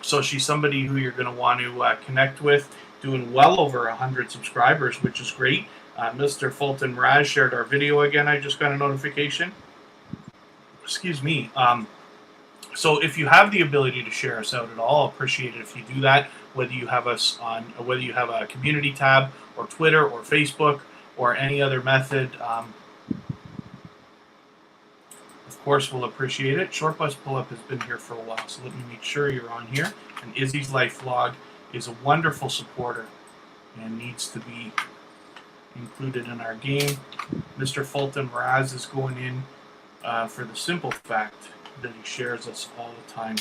So she's somebody who you're going to want to connect with, doing well over 100 subscribers, which is great. Mr. Fulton Raz shared our video again. I just got a notification. Excuse me. So if you have the ability to share us out at all, I'll appreciate it if you do that. Whether you have us on, whether you have a community tab, or Twitter, or Facebook, or any other method, of course, we'll appreciate it. Short Bus Pull Up has been here for a while, so let me make sure you're on here. And Izzy's Life Vlog is a wonderful supporter and needs to be included in our game. Mr. Fulton Raz is going in for the simple fact that he shares us all the time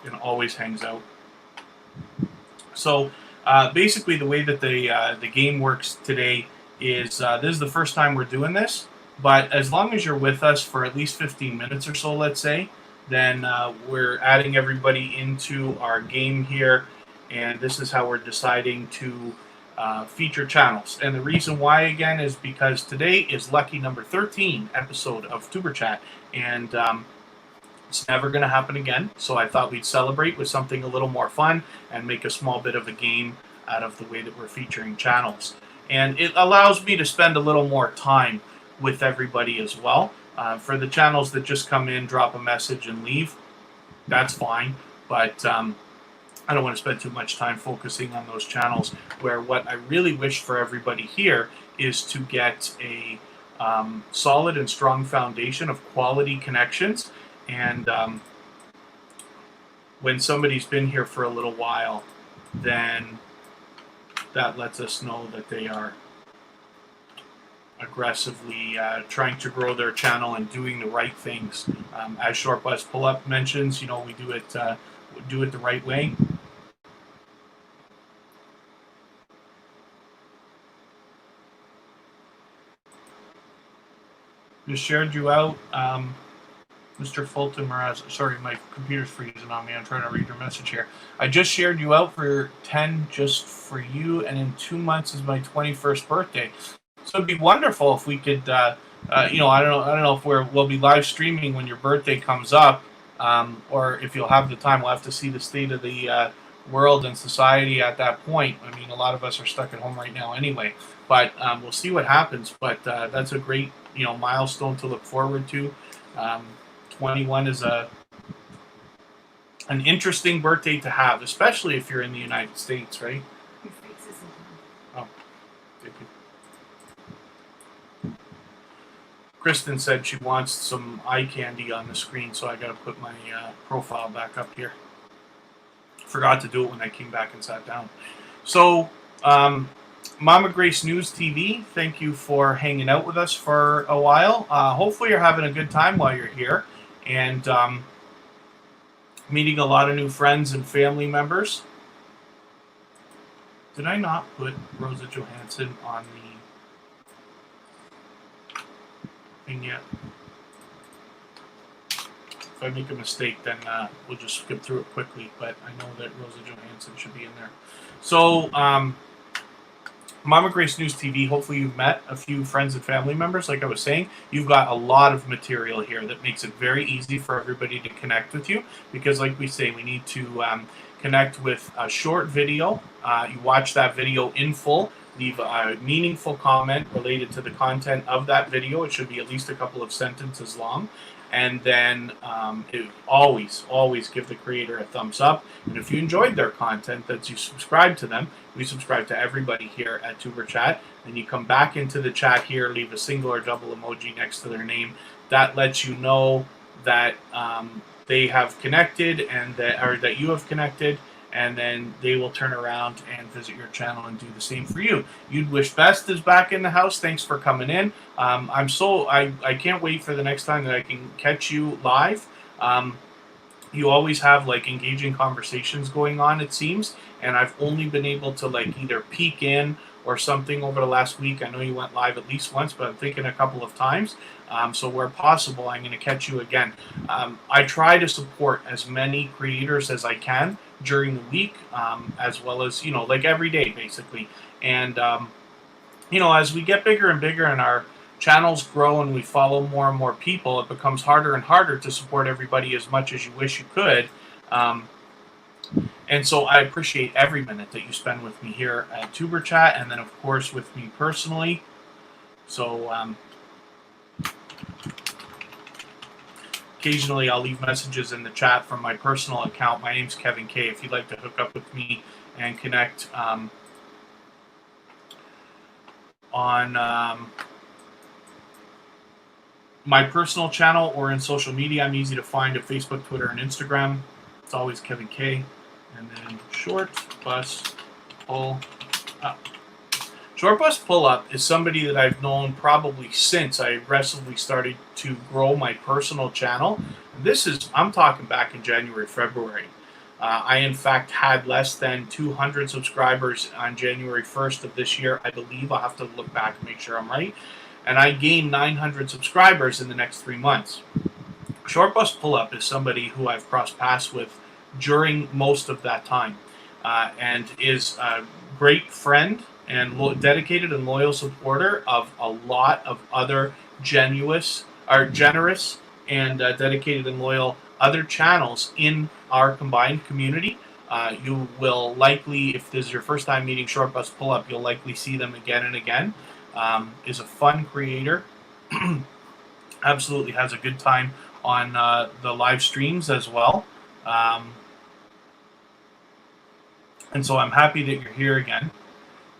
and always hangs out. So basically the way that the game works today is this is the first time we're doing this, but as long as you're with us for at least 15 minutes or so, let's say, then we're adding everybody into our game here, and this is how we're deciding to feature channels. And the reason why, again, is because today is lucky number 13 episode of Tuber Chat, and it's never going to happen again. So I thought we'd celebrate with something a little more fun and make a small bit of a game out of the way that we're featuring channels. And it allows me to spend a little more time with everybody as well. For the channels that just come in, drop a message, and leave, that's fine. But I don't want to spend too much time focusing on those channels, where what I really wish for everybody here is to get a solid and strong foundation of quality connections. And when somebody's been here for a little while, then that lets us know that they are aggressively trying to grow their channel and doing the right things. As Short Bus Pull Up mentions, you know, we do it the right way. Just shared you out, Mr. Fulton Mraz. Sorry, my computer's freezing on me. I'm trying to read your message here. I just shared you out for 10 just for you, and in 2 months is my 21st birthday. So it'd be wonderful if we could, you know, I don't know if we'll be live streaming when your birthday comes up, or if you'll have the time. We'll have to see the state of the world and society at that point. I mean, a lot of us are stuck at home right now anyway, but we'll see what happens. But that's a great, you know, milestone to look forward to. 21 is an interesting birthday to have, especially if you're in the United States, right? Oh, thank you. Kristen said she wants some eye candy on the screen, so I got to put my profile back up here. Forgot to do it when I came back and sat down. So, Mama Grace News TV, thank you for hanging out with us for a while. Hopefully you're having a good time while you're here, and meeting a lot of new friends and family members. Did I not put Rosa Johansson on the thing yet? If I make a mistake, then we'll just skip through it quickly, but I know that Rosa Johansson should be in there. So, Mama Grace News TV, hopefully you've met a few friends and family members. Like I was saying, you've got a lot of material here that makes it very easy for everybody to connect with you, because like we say, we need to connect with a short video. You watch that video in full, leave a meaningful comment related to the content of that video. It should be at least a couple of sentences long. And then always give the creator a thumbs up. And if you enjoyed their content, that you subscribe to them. We subscribe to everybody here at Tuber Chat. And you come back into the chat here, leave a single or double emoji next to their name. That lets you know that they have connected and that you have connected. And then they will turn around and visit your channel and do the same for you. You'd Wish Best is back in the house. Thanks for coming in. I can't wait for the next time that I can catch you live. You always have like engaging conversations going on, it seems, and I've only been able to like either peek in or something over the last week. I know you went live at least once, but I'm thinking a couple of times. So where possible, I'm going to catch you again. I try to support as many creators as I can during the week, as well as, like every day, basically. And, as we get bigger and bigger and our channels grow and we follow more and more people, it becomes harder and harder to support everybody as much as you wish you could. And so I appreciate every minute that you spend with me here at Tuber Chat, and then, of course, with me personally. So occasionally I'll leave messages in the chat from my personal account. My name's Kevin K. If you'd like to hook up with me and connect on my personal channel or in social media, I'm easy to find at Facebook, Twitter, and Instagram. It's always Kevin K. And then Short Bus Pull Up. Short Bus Pull Up is somebody that I've known probably since I aggressively started to grow my personal channel. I'm talking back in January, February. I, in fact, had less than 200 subscribers on January 1st of this year, I believe. I'll have to look back and make sure I'm right. And I gained 900 subscribers in the next 3 months. Short Bus Pull Up is somebody who I've crossed paths with during most of that time, and is a great friend and dedicated and loyal supporter of a lot of other generous and dedicated and loyal other channels in our combined community. You will likely, if this is your first time meeting Short Bus Pull Up, you'll likely see them again and again. Is a fun creator. Absolutely has a good time on the live streams as well. And so I'm happy that you're here again.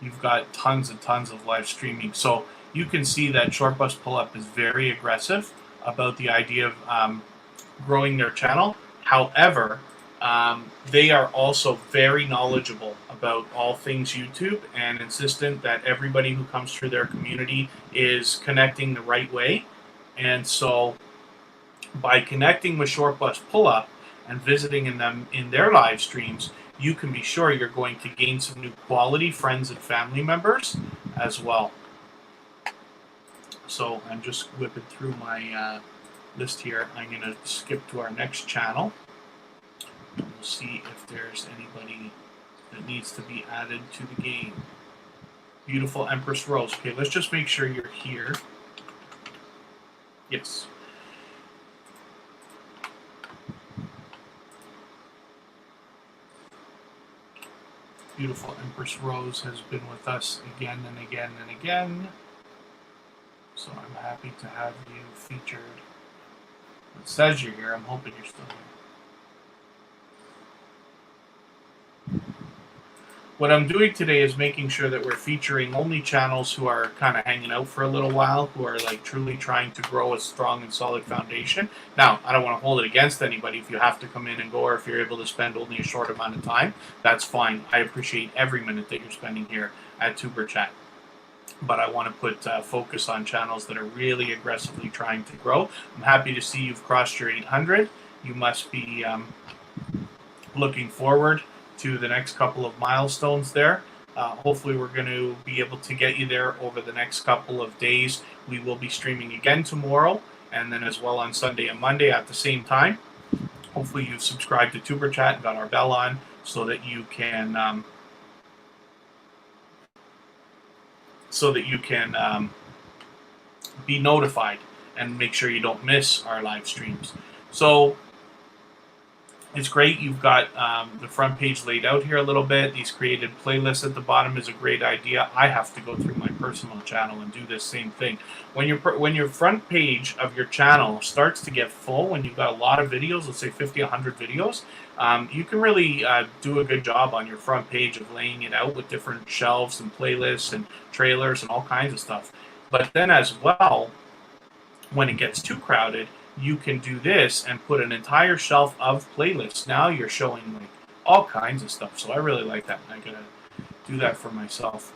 You've got tons and tons of live streaming. So you can see that Short Bus Pull Up is very aggressive about the idea of growing their channel. However, they are also very knowledgeable about all things YouTube and insistent that everybody who comes through their community is connecting the right way. And so by connecting with Short Bus Pull Up and visiting them in their live streams, you can be sure you're going to gain some new quality friends and family members as well. So I'm just whipping through my list here. I'm going to skip to our next channel. We'll see if there's anybody that needs to be added to the game. Beautiful Empress Rose. Okay, let's just make sure you're here. Yes. Beautiful Empress Rose has been with us again and again and again. So I'm happy to have you featured. It says you're here. I'm hoping you're still here. What I'm doing today is making sure that we're featuring only channels who are kind of hanging out for a little while, who are like truly trying to grow a strong and solid foundation. Now, I don't want to hold it against anybody if you have to come in and go, or if you're able to spend only a short amount of time. That's fine. I appreciate every minute that you're spending here at Tuber Chat. But I want to put focus on channels that are really aggressively trying to grow. I'm happy to see you've crossed your 800. You must be looking forward to the next couple of milestones there. Hopefully we're going to be able to get you there over the next couple of days. We will be streaming again tomorrow, and then as well on Sunday and Monday at the same time. Hopefully you've subscribed to Tuber Chat and got our bell on so that you can be notified and make sure you don't miss our live streams. So It's great. You've got the front page laid out here a little bit. These created playlists at the bottom is a great idea. I have to go through my personal channel and do this same thing. When your front page of your channel starts to get full, when you've got a lot of videos, let's say 50, 100 videos, you can really do a good job on your front page of laying it out with different shelves and playlists and trailers and all kinds of stuff. But then as well, when it gets too crowded, you can do this and put an entire shelf of playlists. Now you're showing like all kinds of stuff. So I really like that. I'm gonna do that for myself.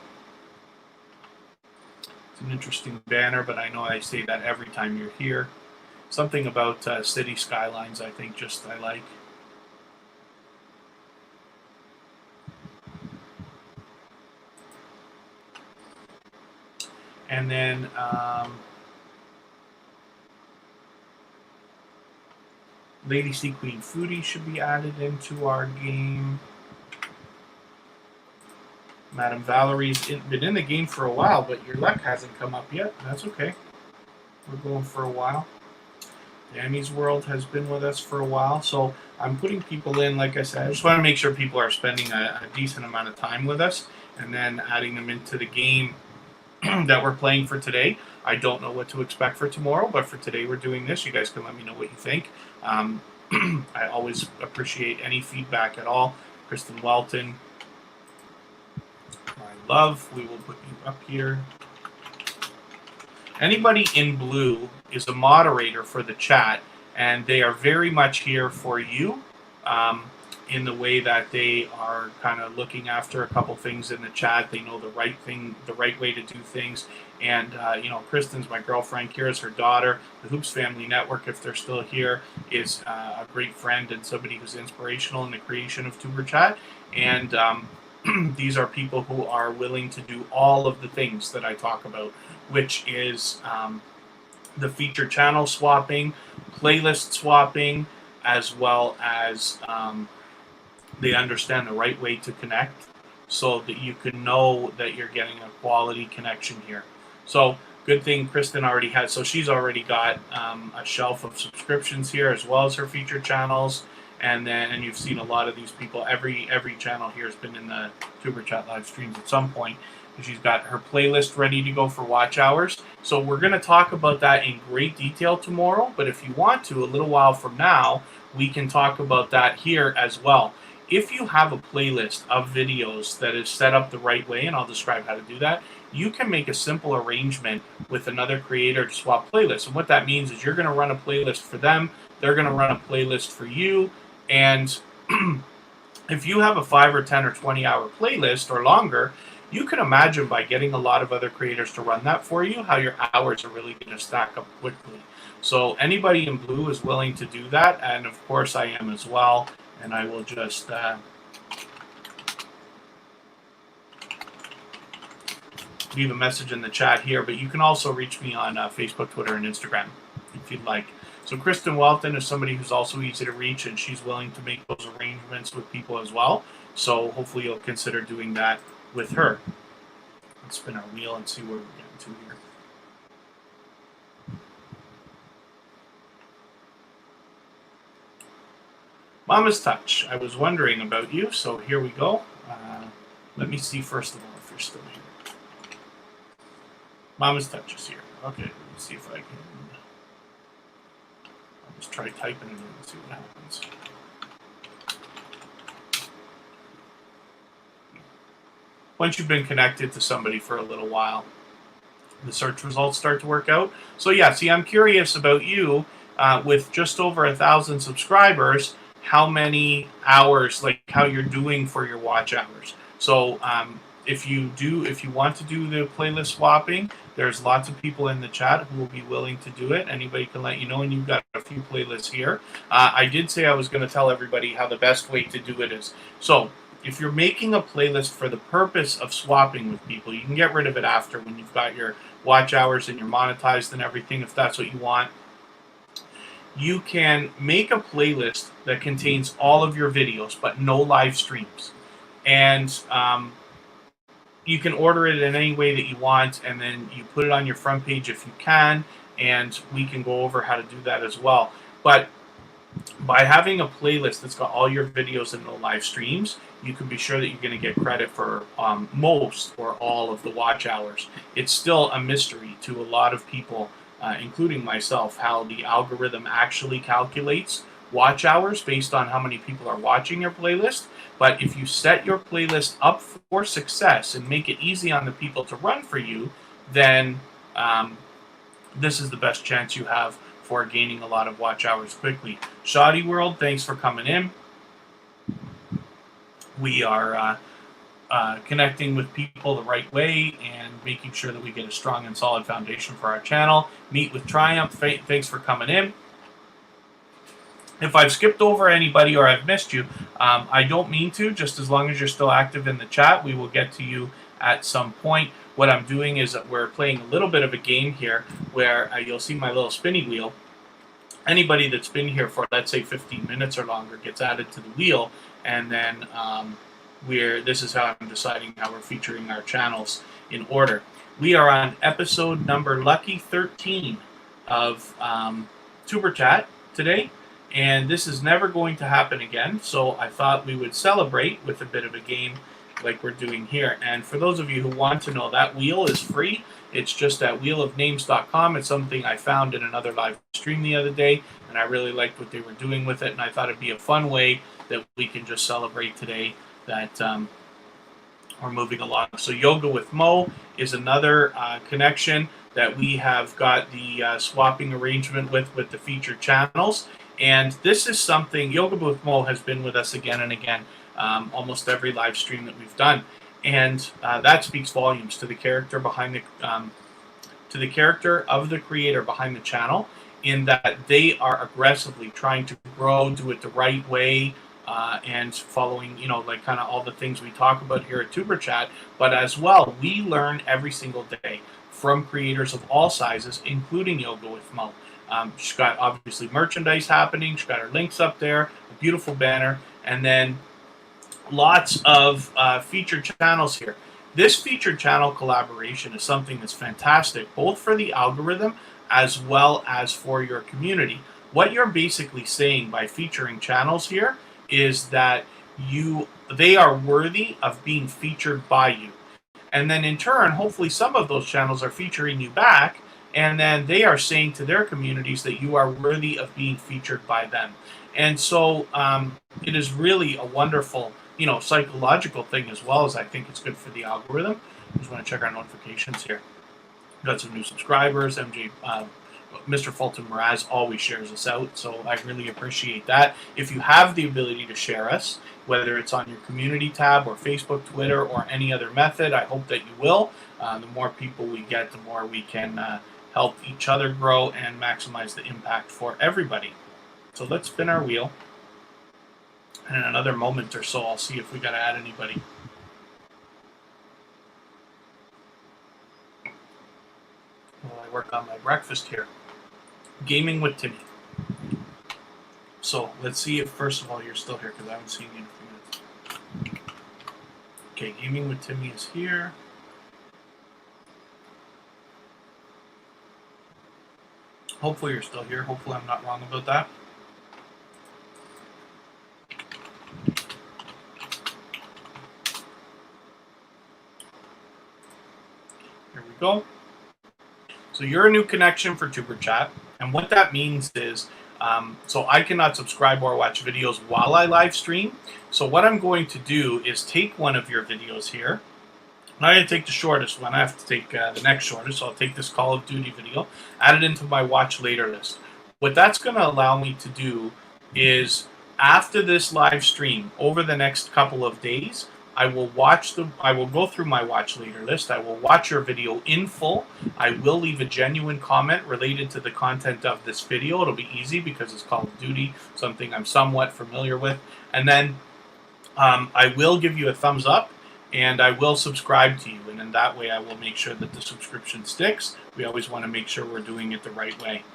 It's an interesting banner, but I know I say that every time you're here. Something about city skylines, I think, just I like. And then Lady Sea Queen Foodie should be added into our game. Madame Valerie's been in the game for a while, but your luck hasn't come up yet. That's okay. We're going for a while. Dammy's World has been with us for a while, so I'm putting people in, like I said, I just want to make sure people are spending a decent amount of time with us, and then adding them into the game that we're playing for today. I don't know what to expect for tomorrow, but for today we're doing this. You guys can let me know what you think. I always appreciate any feedback at all. Kristen Welton, my love, we will put you up here. Anybody in blue is a moderator for the chat, and they are very much here for you in the way that they are kind of looking after a couple things in the chat. They know the right thing, the right way to do things. And, you know, Kristen's my girlfriend. Kira's her daughter. The Hoops Family Network, if they're still here, is a great friend and somebody who's inspirational in the creation of Tuber Chat. And these are people who are willing to do all of the things that I talk about, which is the feature channel swapping, playlist swapping, as well as they understand the right way to connect so that you can know that you're getting a quality connection here. So good thing Kristen already has, so she's already got a shelf of subscriptions here as well as her featured channels. And you've seen a lot of these people. Every channel here has been in the Tuber Chat live streams at some point. She's got her playlist ready to go for watch hours. So we're going to talk about that in great detail tomorrow. But if you want to, a little while from now, we can talk about that here as well. If you have a playlist of videos that is set up the right way, and I'll describe how to do that, you can make a simple arrangement with another creator to swap playlists. And what that means is you're going to run a playlist for them. They're going to run a playlist for you. And if you have a 5 or 10 or 20 hour playlist or longer, you can imagine by getting a lot of other creators to run that for you, how your hours are really going to stack up quickly. So anybody in blue is willing to do that. And of course I am as well. And I will just leave a message in the chat here. But you can also reach me on Facebook, Twitter, and Instagram if you'd like. So Kristen Welton is somebody who's also easy to reach, and she's willing to make those arrangements with people as well. So hopefully you'll consider doing that with her. Let's spin our wheel and see where we're getting to here. Mama's Touch. I was wondering about you, so here we go. Let me see first of all if you're still here. Mama's Touch is here. Okay, let me see if I can... I'll just try typing it in and see what happens. Once you've been connected to somebody for a little while, the search results start to work out. So yeah, see, I'm curious about you. With just over 1,000 subscribers, how many hours, like how you're doing for your watch hours. So if you want to do the playlist swapping, there's lots of people in the chat who will be willing to do it. Anybody can let you know, and you've got a few playlists here. I did say I was going to tell everybody how the best way to do it is. So if you're making a playlist for the purpose of swapping with people, you can get rid of it after when you've got your watch hours and you're monetized and everything, if that's what you want. You can make a playlist that contains all of your videos, but no live streams. And you can order it in any way that you want, and then you put it on your front page if you can, and we can go over how to do that as well. But By having a playlist that's got all your videos in the live streams, you can be sure that you're going to get credit for most or all of the watch hours. It's still a mystery to a lot of people, including myself, how the algorithm actually calculates watch hours based on how many people are watching your playlist. But if you set your playlist up for success and make it easy on the people to run for you, then this is the best chance you have for gaining a lot of watch hours quickly. Shoddy World, thanks for coming in. We are connecting with people the right way and making sure that we get a strong and solid foundation for our channel. Meet with Triumph, thanks for coming in. If I've skipped over anybody or I've missed you, I don't mean to. Just as long as you're still active in the chat, we will get to you at some point. What I'm doing is that we're playing a little bit of a game here where you'll see my little spinny wheel. Anybody that's been here for, let's say, 15 minutes or longer gets added to the wheel, and then this is how I'm deciding how we're featuring our channels in order. We are on episode number lucky 13 of Tuber Chat today, and this is never going to happen again, so I thought we would celebrate with a bit of a game like we're doing here. And for those of you who want to know, that wheel is free. It's just at wheelofnames.com. It's something I found in another live stream the other day, and I really liked what they were doing with it, and I thought it'd be a fun way that we can just celebrate today that we're moving along. So Yoga with Mo is another connection that we have got the swapping arrangement with the featured channels. And this is something, Yoga with Mo has been with us again and again, almost every live stream that we've done. And that speaks volumes to the character behind the character of the creator behind the channel, in that they are aggressively trying to grow, do it the right way, and following, like kind of all the things we talk about here at Tuber Chat. But as well, we learn every single day from creators of all sizes, including Yoga with Mo. She's got obviously merchandise happening. She's got her links up there, a beautiful banner, and then lots of featured channels here. This featured channel collaboration is something that's fantastic, both for the algorithm as well as for your community. What you're basically saying by featuring channels here is that they are worthy of being featured by you. And then in turn, hopefully some of those channels are featuring you back, and then they are saying to their communities that you are worthy of being featured by them. And so it is really a wonderful, psychological thing, as well as I think it's good for the algorithm. I just want to check our notifications here. Got some new subscribers. Mr. Fulton Mraz always shares us out, so I really appreciate that. If you have the ability to share us, whether it's on your community tab or Facebook, Twitter, or any other method, I hope that you will. The more people we get, the more we can help each other grow and maximize the impact for everybody. So let's spin our wheel. And in another moment or so, I'll see if we got to add anybody. While I work on my breakfast here. Gaming with Timmy. So let's see if, first of all, you're still here, because I haven't seen you in a few minutes. Okay, Gaming with Timmy is here. Hopefully you're still here. Hopefully I'm not wrong about that. Here we go. So you're a new connection for Tuber Chat, and what that means is, so I cannot subscribe or watch videos while I live stream. So what I'm going to do is take one of your videos here. I'm going to take the shortest one. I have to take the next shortest, so I'll take this Call of Duty video, add it into my watch later list. What that's going to allow me to do is, after this live stream, over the next couple of days, I will go through my watch later list. I will watch your video in full. I will leave a genuine comment related to the content of this video. It'll be easy because it's Call of Duty, something I'm somewhat familiar with. And then I will give you a thumbs up, and I will subscribe to you. And in that way, I will make sure that the subscription sticks. We always want to make sure we're doing it the right way.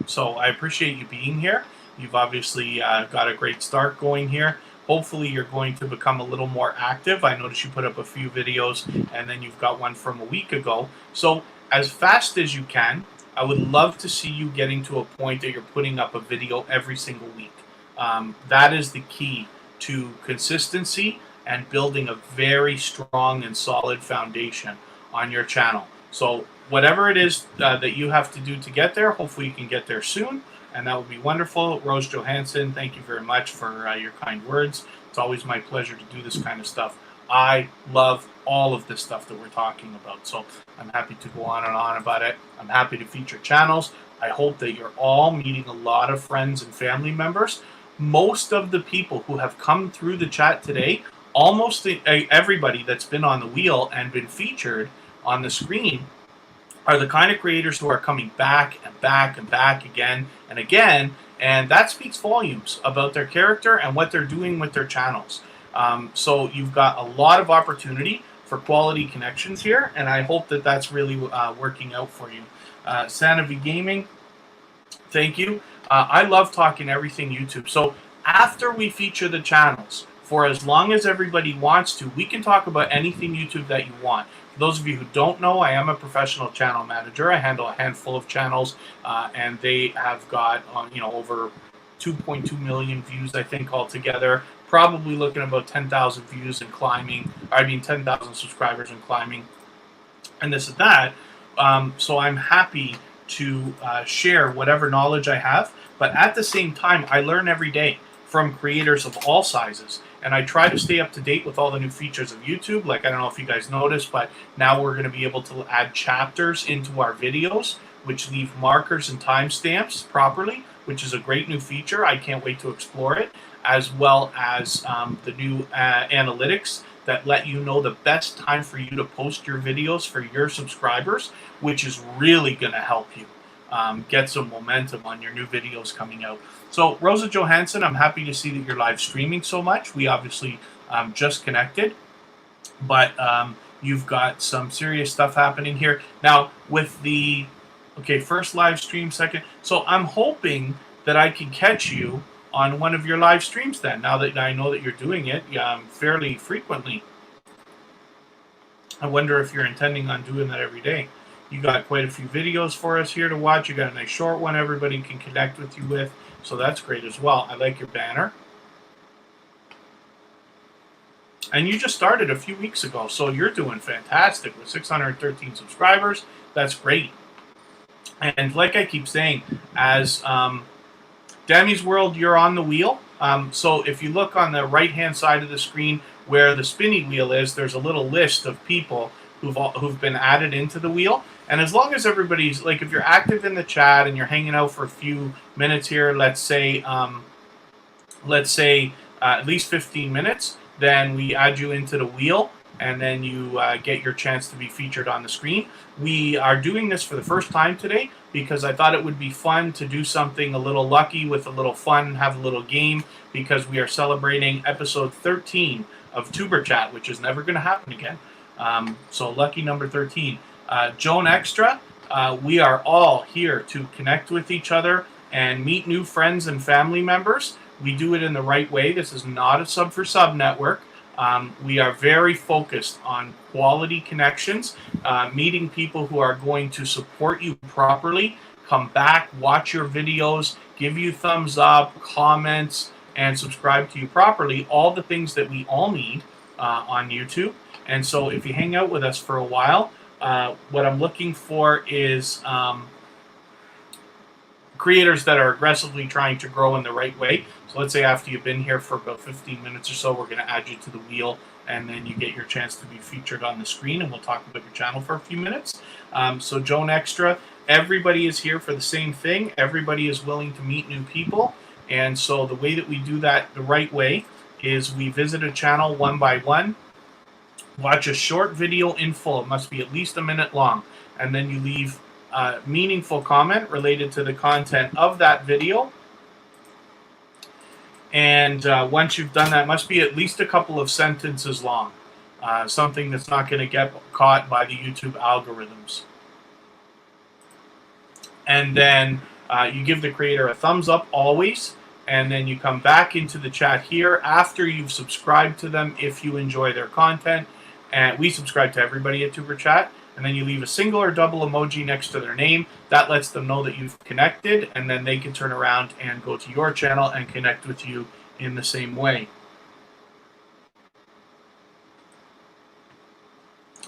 So I appreciate you being here. You've obviously got a great start going here. Hopefully you're going to become a little more active. I noticed you put up a few videos, and then you've got one from a week ago. So as fast as you can, I would love to see you getting to a point that you're putting up a video every single week. That is the key to consistency and building a very strong and solid foundation on your channel. So whatever it is that you have to do to get there, hopefully you can get there soon, and that would be wonderful. Rose Johansson, thank you very much for your kind words. It's always my pleasure to do this kind of stuff. I love all of this stuff that we're talking about, so I'm happy to go on and on about it. I'm happy to feature channels. I hope that you're all meeting a lot of friends and family members. Most of the people who have come through the chat today, almost everybody that's been on the wheel and been featured on the screen, are the kind of creators who are coming back and back and back again and again, and that speaks volumes about their character and what they're doing with their channels. So you've got a lot of opportunity for quality connections here, and I hope that that's really working out for you. Santa V Gaming, thank you. I love talking everything YouTube. So after we feature the channels, for as long as everybody wants to, we can talk about anything YouTube that you want. For those of you who don't know, I am a professional channel manager. I handle a handful of channels, and they have got over 2.2 million views, I think, altogether. Probably looking at about 10,000 views and climbing. 10,000 subscribers and climbing, and this and that. So I'm happy to share whatever knowledge I have, but at the same time, I learn every day from creators of all sizes, and I try to stay up to date with all the new features of YouTube. Like, I don't know if you guys noticed, but now we're going to be able to add chapters into our videos, which leave markers and timestamps properly, which is a great new feature. I can't wait to explore it, as well as the new analytics that let you know the best time for you to post your videos for your subscribers, which is really going to help you get some momentum on your new videos coming out. So, Rosa Johansson, I'm happy to see that you're live streaming so much. We obviously just connected, but you've got some serious stuff happening here. Now, with the, first live stream, second. So I'm hoping that I can catch you on one of your live streams then, now that I know that you're doing it fairly frequently. I wonder if you're intending on doing that every day. You got quite a few videos for us here to watch. You got a nice short one everybody can connect with you with, so that's great as well. I like your banner. And you just started a few weeks ago, so you're doing fantastic with 613 subscribers. That's great. And like I keep saying, as Dammy's World, you're on the wheel. So if you look on the right-hand side of the screen where the spinny wheel is, there's a little list of people who've been added into the wheel. And as long as everybody's, like, if you're active in the chat and you're hanging out for a few minutes here, let's say at least 15 minutes, then we add you into the wheel, and then you get your chance to be featured on the screen. We are doing this for the first time today because I thought it would be fun to do something a little lucky with a little fun, have a little game, because we are celebrating episode 13 of Tuber Chat, which is never going to happen again. So lucky number 13. Joan Extra, we are all here to connect with each other and meet new friends and family members. We do it in the right way. This is not a sub for sub network. We are very focused on quality connections, meeting people who are going to support you properly, come back, watch your videos, give you thumbs up, comments, and subscribe to you properly. All the things that we all need on YouTube. And so if you hang out with us for a while, what I'm looking for is creators that are aggressively trying to grow in the right way. So let's say after you've been here for about 15 minutes or so, we're going to add you to the wheel, and then you get your chance to be featured on the screen, and we'll talk about your channel for a few minutes. So Joan Extra, everybody is here for the same thing. Everybody is willing to meet new people. And so the way that we do that the right way is we visit a channel one by one, watch a short video in full. It must be at least a minute long. And then you leave a meaningful comment related to the content of that video. And once you've done that, it must be at least a couple of sentences long. Something that's not going to get caught by the YouTube algorithms. And then you give the creator a thumbs up always. And then you come back into the chat here after you've subscribed to them if you enjoy their content. And we subscribe to everybody at Tuber Chat. and then you leave a single or double emoji next to their name. That lets them know that you've connected, and then they can turn around and go to your channel and connect with you in the same way.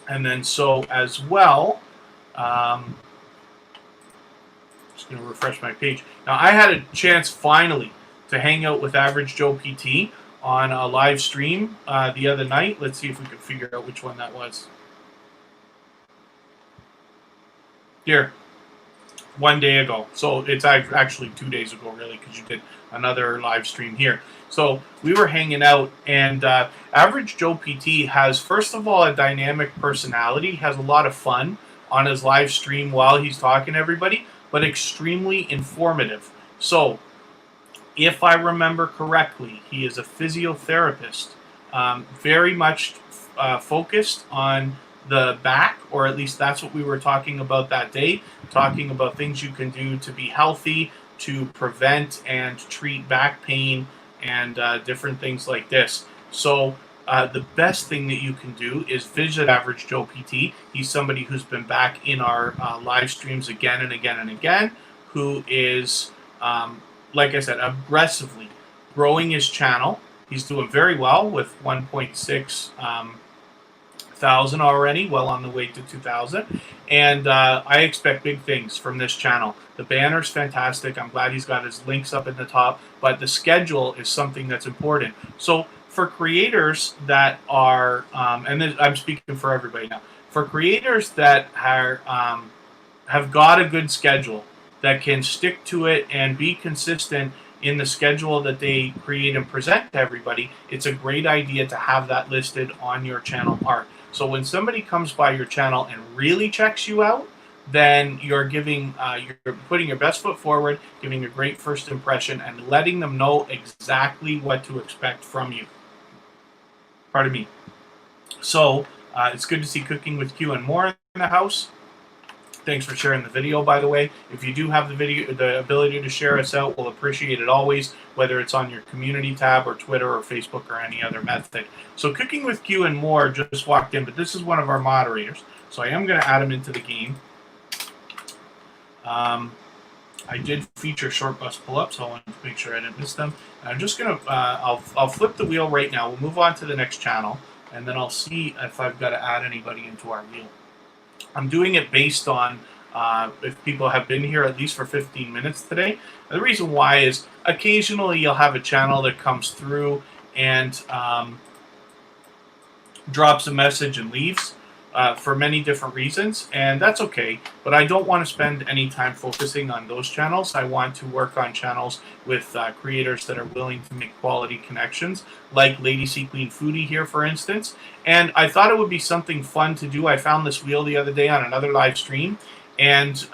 And then so as well, just going to refresh my page. Now, I had a chance finally to hang out with Average Joe PT on a live stream the other night. Let's see if we can figure out which one that was. Here, 1 day ago. So it's actually 2 days ago, really, because you did another live stream here. So we were hanging out, and Average Joe PT has, first of all, a dynamic personality, has a lot of fun on his live stream while he's talking to everybody, but extremely informative. So if I remember correctly, he is a physiotherapist, very much focused on the back, or at least that's what we were talking about that day, talking about things you can do to be healthy, to prevent and treat back pain, and different things like this. So the best thing that you can do is visit Average Joe PT. He's somebody who's been back in our live streams again and again and again, who is, like I said, aggressively growing his channel. He's doing very well with 1.6 thousand already, well on the way to 2,000. And I expect big things from this channel. The banner's fantastic. I'm glad he's got his links up in the top, but the schedule is something that's important. So for creators that are, and then I'm speaking for everybody now, for creators that are, have got a good schedule, that can stick to it and be consistent in the schedule that they create and present to everybody, it's a great idea to have that listed on your channel art. So when somebody comes by your channel and really checks you out, then you're giving, you're putting your best foot forward, giving a great first impression, and letting them know exactly what to expect from you. Pardon me. So it's good to see Cooking with Q and More in the house. Thanks for sharing the video, by the way. If you do have the video, the ability to share us out, we'll appreciate it always, whether it's on your community tab or Twitter or Facebook or any other method. So Cooking with Q and More just walked in, but this is one of our moderators. So I am going to add him into the game. I did feature short bus pull-ups, so I wanted to make sure I didn't miss them. And I'm just going to, I'll flip the wheel right now. We'll move on to the next channel, and then I'll see if I've got to add anybody into our wheel. I'm doing it based on if people have been here at least for 15 minutes today. And the reason why is occasionally you'll have a channel that comes through and drops a message and leaves for many different reasons, and that's okay. But I don't want to spend any time focusing on those channels. I want to work on channels with creators that are willing to make quality connections, like Lady Sea Queen Foodie here, for instance. And I thought it would be something fun to do. I found this wheel the other day on another live stream, and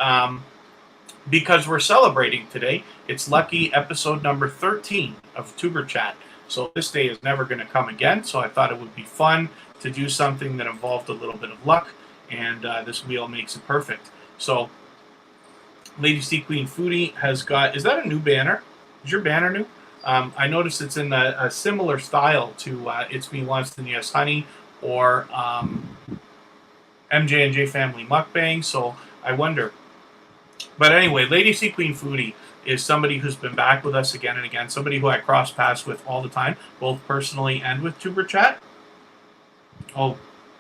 because we're celebrating today, it's lucky episode number 13 of Tuber Chat. So this day is never going to come again, so I thought it would be fun to do something that involved a little bit of luck, and this wheel makes it perfect. So Lady Sea Queen Foodie has got, is that a new banner? Is your banner new? I noticed it's in a similar style to It's Me Wanston Yes Honey or MJ&J Family Mukbang, so I wonder. But anyway, Lady Sea Queen Foodie is somebody who's been back with us again and again, somebody who I cross paths with all the time, both personally and with Tuber Chat. Oh,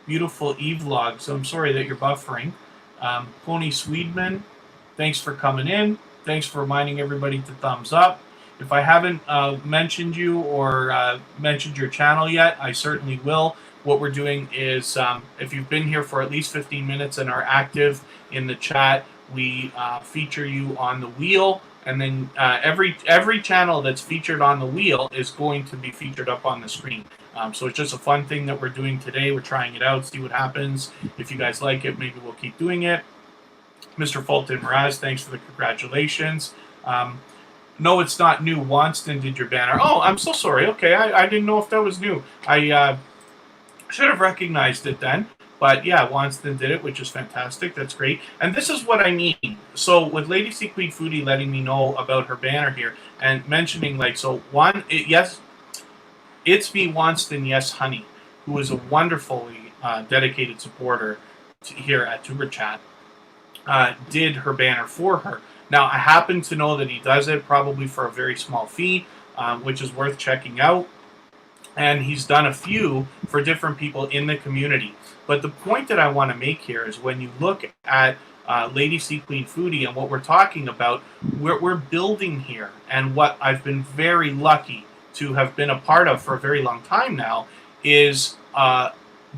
beautiful e-vlog. So I'm sorry that you're buffering. Pony Swedman, thanks for coming in. Thanks for reminding everybody to thumbs up. If I haven't mentioned you or mentioned your channel yet, I certainly will. What we're doing is, if you've been here for at least 15 minutes and are active in the chat, we feature you on the wheel. And then every channel that's featured on the wheel is going to be featured up on the screen. So it's just a fun thing that we're doing today. We're trying it out, see what happens. If you guys like it, maybe we'll keep doing it. Mr. Fulton Mraz, thanks for the congratulations. No, it's not new. Wanston did your banner. Oh, I'm so sorry. Okay, I didn't know if that was new. I should have recognized it then. But yeah, Wanston did it, which is fantastic. That's great. And this is what I mean. So with Lady Sea Queen Foodie letting me know about her banner here and mentioning, like, so yes, It's Me Wanston Yes Honey, who is a wonderfully dedicated supporter here at Tuber Chat did her banner for her. Now, I happen to know that he does it probably for a very small fee, which is worth checking out. And he's done a few for different people in the community. But the point that I want to make here is when you look at Lady C Queen Foodie and what we're talking about, we're building here. And what I've been very lucky to have been a part of for a very long time now is a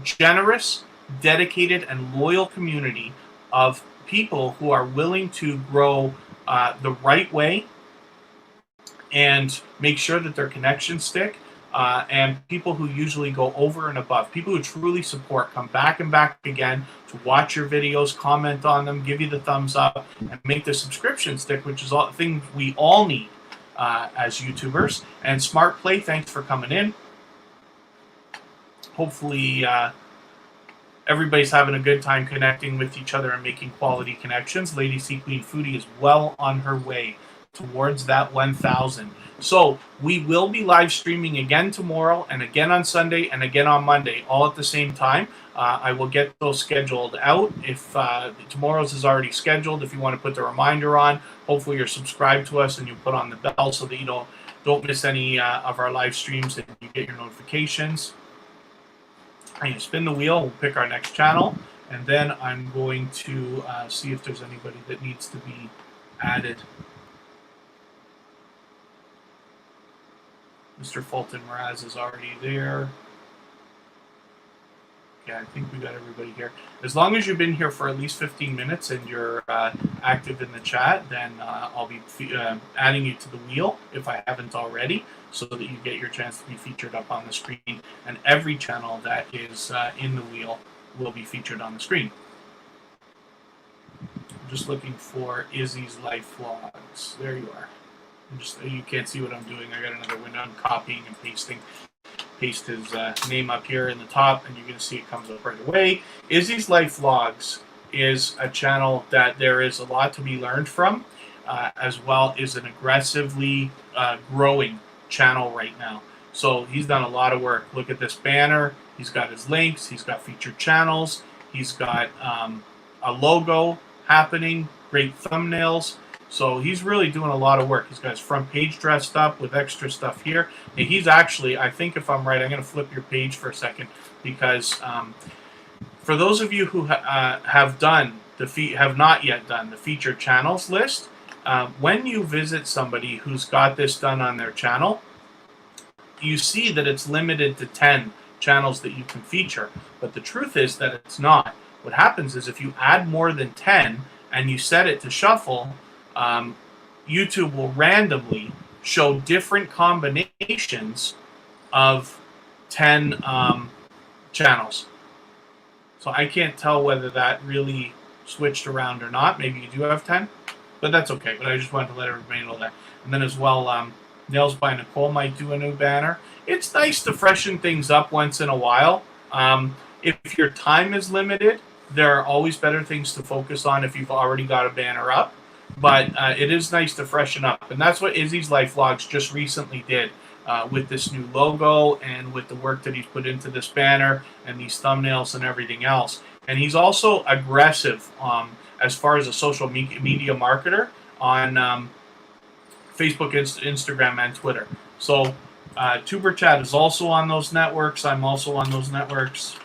generous, dedicated, and loyal community of people who are willing to grow the right way and make sure that their connections stick. And people who usually go over and above, people who truly support, come back and back again to watch your videos, comment on them, give you the thumbs up, and make the subscription stick, which is all the things we all need as YouTubers. And Smart Play, thanks for coming in. Hopefully everybody's having a good time connecting with each other and making quality connections. Lady C Queen Foodie is well on her way towards that 1,000. So we will be live streaming again tomorrow and again on Sunday and again on Monday, all at the same time. I will get those scheduled out. If tomorrow's is already scheduled, if you want to put the reminder on, hopefully you're subscribed to us and you put on the bell so that you don't miss any of our live streams and you get your notifications. And you spin the wheel, we'll pick our next channel, and then I'm going to see if there's anybody that needs to be added. Mr. Fulton Mraz is already there. Yeah, I think we got everybody here. As long as you've been here for at least 15 minutes and you're active in the chat, then I'll be adding you to the wheel if I haven't already, so that you get your chance to be featured up on the screen. And every channel that is in the wheel will be featured on the screen. I'm just looking for Izzy's Life Vlogs. There you are. You can't see what I'm doing. I got another window. I'm copying and pasting. Paste his name up here in the top, and you're going to see it comes up right away. Izzy's Life Vlogs is a channel that there is a lot to be learned from, as well as an aggressively growing channel right now. So he's done a lot of work. Look at this banner. He's got his links. He's got featured channels. He's got a logo happening, great thumbnails. So he's really doing a lot of work. He's got his front page dressed up with extra stuff here. And he's actually, I think if I'm right, I'm going to flip your page for a second, because for those of you who have not yet done the featured channels list, when you visit somebody who's got this done on their channel, you see that it's limited to 10 channels that you can feature. But the truth is that it's not. What happens is if you add more than 10 and you set it to shuffle, YouTube will randomly show different combinations of 10 channels. So I can't tell whether that really switched around or not. Maybe you do have 10, but that's okay. But I just wanted to let everybody know that. And then as well, Nails by Nicole might do a new banner. It's nice to freshen things up once in a while. If your time is limited, there are always better things to focus on if you've already got a banner up. But it is nice to freshen up. And that's what Izzy's Life Vlogs just recently did with this new logo and with the work that he's put into this banner and these thumbnails and everything else. And he's also aggressive as far as a social media marketer on Facebook, Instagram, and Twitter. So Tuber Chat is also on those networks. I'm also on those networks.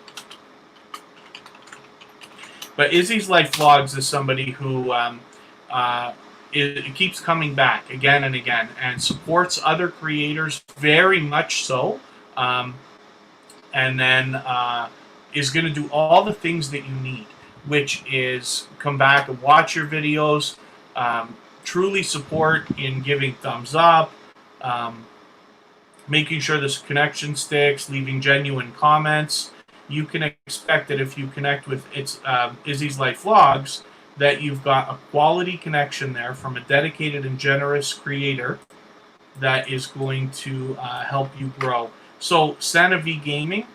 But Izzy's Life Vlogs is somebody who it keeps coming back again and again and supports other creators very much so, and then is going to do all the things that you need, which is come back and watch your videos, truly support in giving thumbs up, making sure this connection sticks, leaving genuine comments. You can expect that if you connect with Izzy's Life Vlogs, that you've got a quality connection there from a dedicated and generous creator that is going to help you grow. So, Santa V Gaming,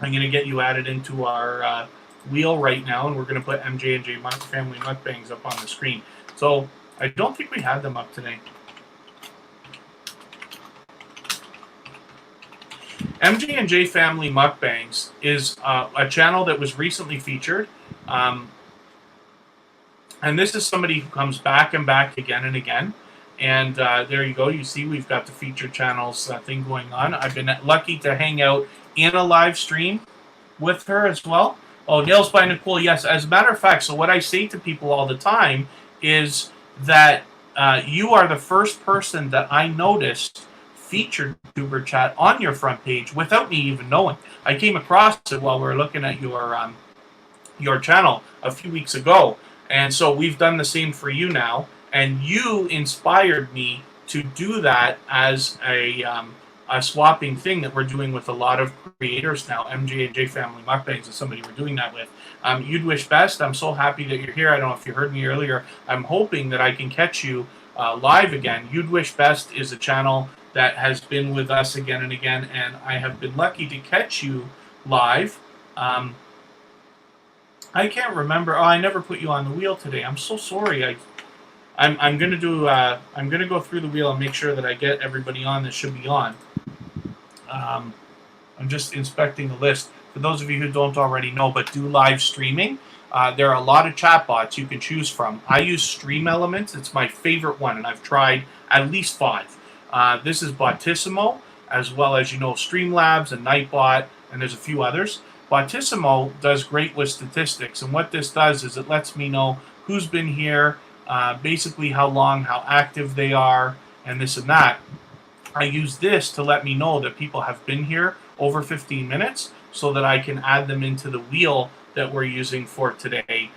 I'm going to get you added into our wheel right now, and we're going to put MJ&J Family Mukbangs up on the screen. So, I don't think we had them up today. MJ&J Family Mukbangs is a channel that was recently featured. And this is somebody who comes back and back again and again. And there you go. You see we've got the featured channels thing going on. I've been lucky to hang out in a live stream with her as well. Oh, Nails by Nicole. Yes, as a matter of fact, so what I say to people all the time is that you are the first person that I noticed featured YouTuber chat on your front page without me even knowing. I came across it while we were looking at your channel a few weeks ago. And so we've done the same for you now. And you inspired me to do that as a swapping thing that we're doing with a lot of creators now. MJ&J Family Mukbangs is somebody we're doing that with. You'd Wish Best, I'm so happy that you're here. I don't know if you heard me earlier. I'm hoping that I can catch you live again. You'd Wish Best is a channel that has been with us again and again, and I have been lucky to catch you live. I can't remember. Oh, I never put you on the wheel today. I'm so sorry. I'm gonna do. I'm gonna go through the wheel and make sure that I get everybody on that should be on. I'm just inspecting the list. For those of you who don't already know, but do live streaming, there are a lot of chatbots you can choose from. I use Stream Elements. It's my favorite one, and I've tried at least 5. This is Bottissimo, as well as, you know, Streamlabs and Nightbot, and there's a few others. Bottissimo does great with statistics, and what this does is it lets me know who's been here, basically how long, how active they are, and this and that. I use this to let me know that people have been here over 15 minutes so that I can add them into the wheel that we're using for today.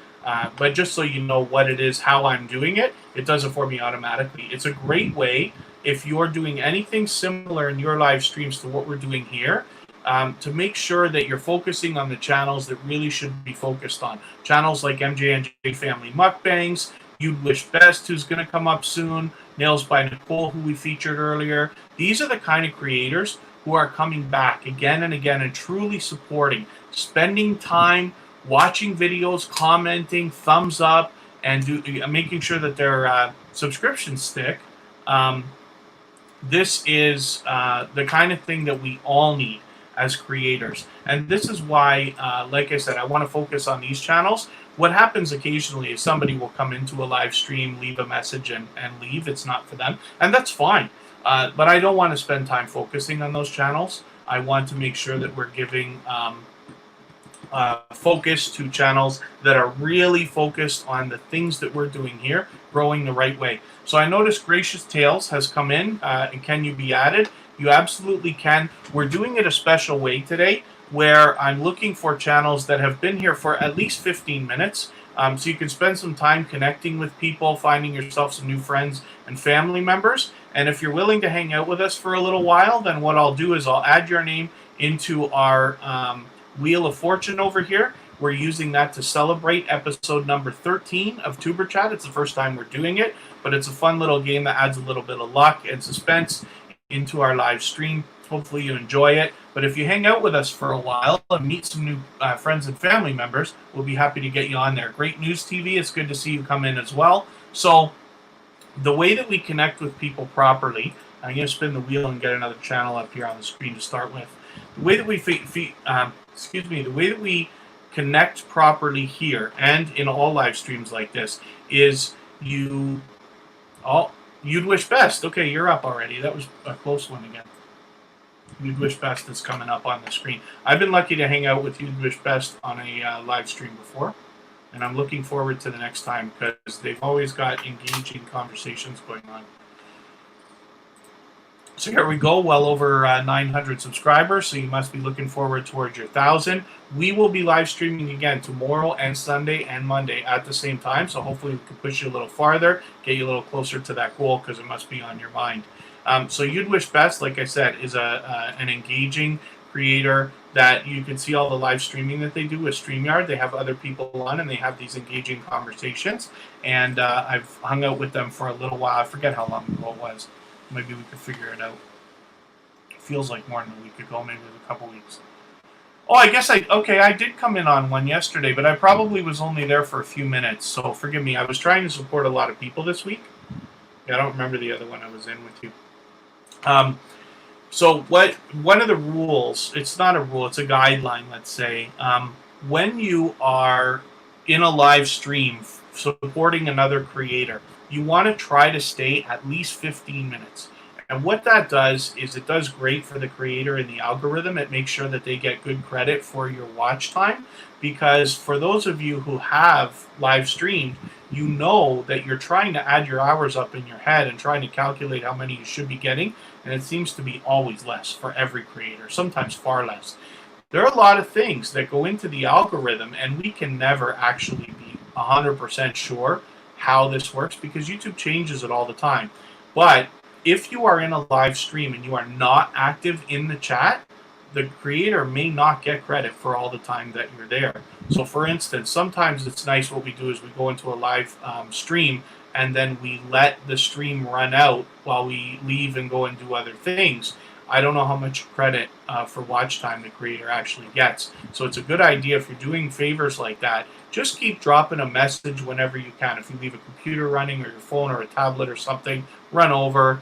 But just so you know what it is, how I'm doing it, it does it for me automatically. It's a great way, if you're doing anything similar in your live streams to what we're doing here, to make sure that you're focusing on the channels that really should be focused on. Channels like MJ&J Family Mukbangs, You'd Wish Best, who's going to come up soon, Nails by Nicole, who we featured earlier. These are the kind of creators who are coming back again and again and truly supporting, spending time watching videos, commenting, thumbs up, and making sure that their subscriptions stick. This is the kind of thing that we all need as creators. And this is why, like I said, I want to focus on these channels. What happens occasionally is somebody will come into a live stream, leave a message, and leave. It's not for them. And that's fine. But I don't want to spend time focusing on those channels. I want to make sure that we're giving focus to channels that are really focused on the things that we're doing here, growing the right way. So I noticed Gracious Tales has come in, and can you be added? You absolutely can. We're doing it a special way today, where I'm looking for channels that have been here for at least 15 minutes, so you can spend some time connecting with people, finding yourself some new friends and family members. And if you're willing to hang out with us for a little while, then what I'll do is I'll add your name into our Wheel of Fortune over here. We're using that to celebrate episode number 13 of Tuber Chat. It's the first time we're doing it, but it's a fun little game that adds a little bit of luck and suspense into our live stream. Hopefully you enjoy it. But if you hang out with us for a while and meet some new friends and family members, we'll be happy to get you on there. Great News TV, it's good to see you come in as well. So the way that we connect with people properly, I'm going to spin the wheel and get another channel up here on the screen to start with. The way that we the way that we connect properly here and in all live streams like this is You'd Wish Best. Okay, you're up already. That was a close one again. You'd Wish Best is coming up on the screen. I've been lucky to hang out with You'd Wish Best on a live stream before, and I'm looking forward to the next time because they've always got engaging conversations going on. So here we go, well over 900 subscribers, so you must be looking forward towards your 1,000. We will be live streaming again tomorrow and Sunday and Monday at the same time, so hopefully we can push you a little farther, get you a little closer to that goal because it must be on your mind. So You'd Wish Best, like I said, is an engaging creator that you can see all the live streaming that they do with StreamYard. They have other people on and they have these engaging conversations, and I've hung out with them for a little while. I forget how long ago it was. Maybe we could figure it out. It feels like more than a week ago, maybe a couple weeks. Oh, I guess I did come in on one yesterday, but I probably was only there for a few minutes, so forgive me. I was trying to support a lot of people this week. Yeah, I don't remember the other one I was in with you. So one of the rules, it's not a rule, it's a guideline, let's say, when you are in a live stream supporting another creator, you want to try to stay at least 15 minutes. And what that does is it does great for the creator in the algorithm. It makes sure that they get good credit for your watch time, because for those of you who have live streamed, you know that you're trying to add your hours up in your head and trying to calculate how many you should be getting, and it seems to be always less for every creator, sometimes far less. There are a lot of things that go into the algorithm, and we can never actually be 100% sure how this works because YouTube changes it all the time. But if you are in a live stream and you are not active in the chat, the creator may not get credit for all the time that you're there. So for instance, sometimes it's nice, what we do is we go into a live stream and then we let the stream run out while we leave and go and do other things. I don't know how much credit for watch time the creator actually gets. So it's a good idea if you're doing favors like that, just keep dropping a message whenever you can. If you leave a computer running or your phone or a tablet or something, run over,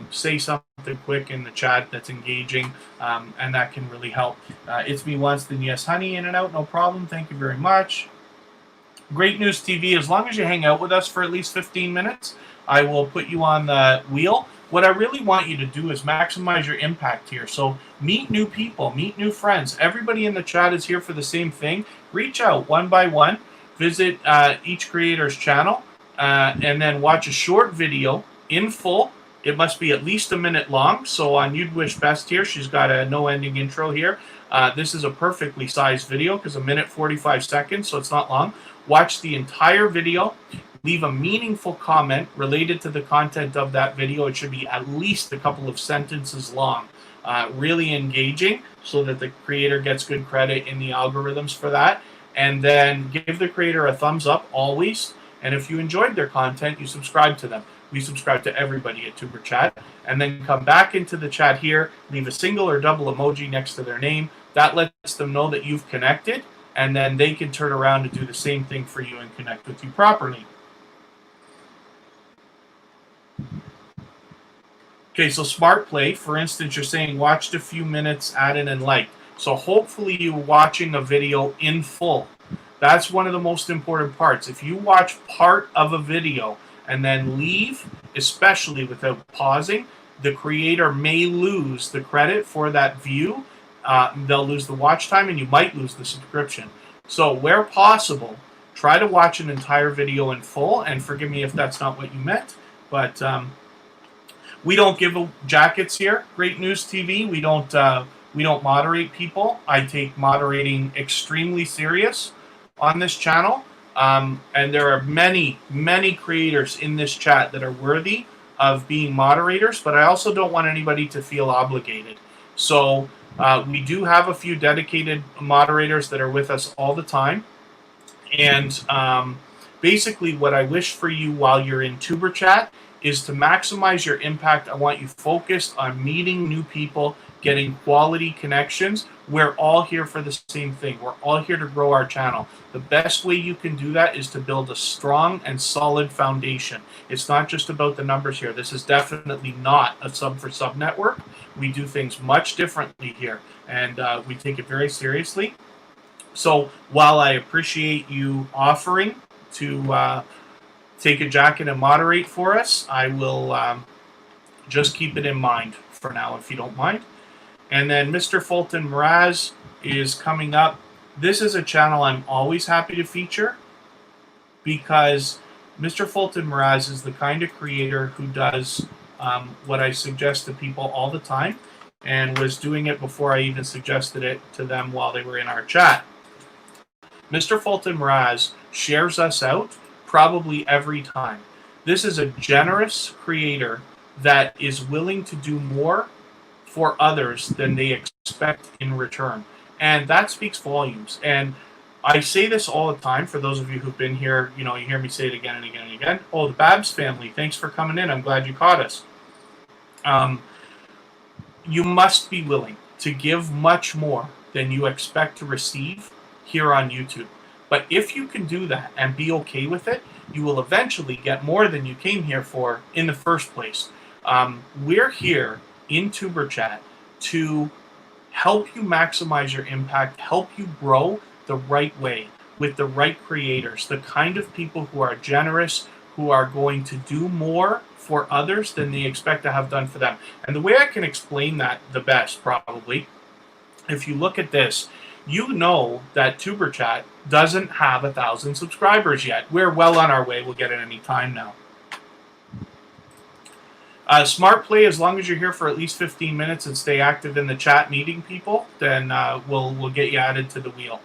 say something quick in the chat that's engaging, and that can really help. It's me once, then yes, honey, in and out, no problem. Thank you very much. Great News TV, as long as you hang out with us for at least 15 minutes, I will put you on the wheel. What I really want you to do is maximize your impact here. So meet new people, meet new friends. Everybody in the chat is here for the same thing. Reach out one by one, visit each creator's channel, and then watch a short video in full. It must be at least a minute long. So on You'd Wish Best here, she's got a no-ending intro here. This is a perfectly sized video because a minute 45 seconds, so it's not long. Watch the entire video. Leave a meaningful comment related to the content of that video. It should be at least a couple of sentences long. Really engaging so that the creator gets good credit in the algorithms for that. And then give the creator a thumbs up always. And if you enjoyed their content, you subscribe to them. We subscribe to everybody at Tuber Chat. And then come back into the chat here, leave a single or double emoji next to their name. That lets them know that you've connected, and then they can turn around and do the same thing for you and connect with you properly. Okay, so smart play, for instance, you're saying watched a few minutes, added and liked. So hopefully you're watching a video in full. That's one of the most important parts. If you watch part of a video and then leave, especially without pausing, the creator may lose the credit for that view. They'll lose the watch time and you might lose the subscription. So where possible, try to watch an entire video in full, and forgive me if that's not what you meant, but we don't give jackets here. Great News TV. We don't moderate people. I take moderating extremely serious on this channel, and there are many creators in this chat that are worthy of being moderators. But I also don't want anybody to feel obligated. So we do have a few dedicated moderators that are with us all the time, and basically what I wish for you while you're in Tuber Chat is to maximize your impact. I want you focused on meeting new people, getting quality connections. We're all here for the same thing. We're all here to grow our channel. The best way you can do that is to build a strong and solid foundation. It's not just about the numbers here. This is definitely not a sub-for-sub network. We do things much differently here, and we take it very seriously. So while I appreciate you offering to take a jacket and moderate for us, I will just keep it in mind for now, if you don't mind. And then Mr. Fulton Mraz is coming up. This is a channel I'm always happy to feature because Mr. Fulton Mraz is the kind of creator who does what I suggest to people all the time, and was doing it before I even suggested it to them while they were in our chat. Mr. Fulton Mraz shares us out probably every time. This is a generous creator that is willing to do more for others than they expect in return. And that speaks volumes. And I say this all the time for those of you who've been here, you hear me say it again and again and again. Oh, the Babs family, thanks for coming in. I'm glad you caught us. You must be willing to give much more than you expect to receive here on YouTube. But if you can do that and be okay with it, you will eventually get more than you came here for in the first place. We're here in Tuber Chat to help you maximize your impact, help you grow the right way with the right creators, the kind of people who are generous, who are going to do more for others than they expect to have done for them. And the way I can explain that the best, probably, if you look at this, you know that Tuber Chat doesn't have 1,000 subscribers yet. We're well on our way. We'll get it any time now. Smart play, as long as you're here for at least 15 minutes and stay active in the chat meeting people, then we'll get you added to the wheel.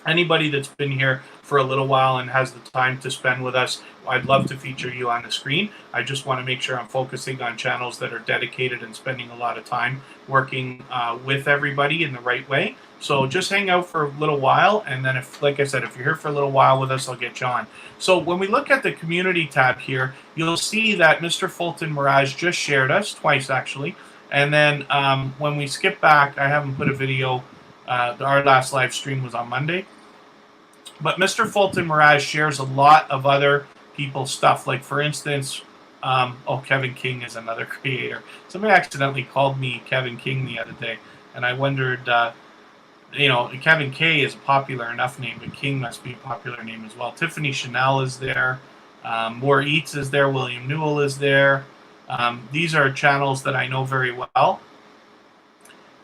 Anybody that's been here for a little while and has the time to spend with us, I'd love to feature you on the screen. I just want to make sure I'm focusing on channels that are dedicated and spending a lot of time working with everybody in the right way. So just hang out for a little while, and then if, like I said, if you're here for a little while with us, I'll get you on. So when we look at the community tab here, you'll see that Mr. Fulton Mirage just shared us, twice actually. And then when we skip back, I haven't put a video, our last live stream was on Monday. But Mr. Fulton Mirage shares a lot of other people's stuff. Like, for instance, Kevin King is another creator. Somebody accidentally called me Kevin King the other day, and I wondered, Kevin K is a popular enough name, but King must be a popular name as well. Tiffany Chanel is there. More Eats is there. William Newell is there. These are channels that I know very well.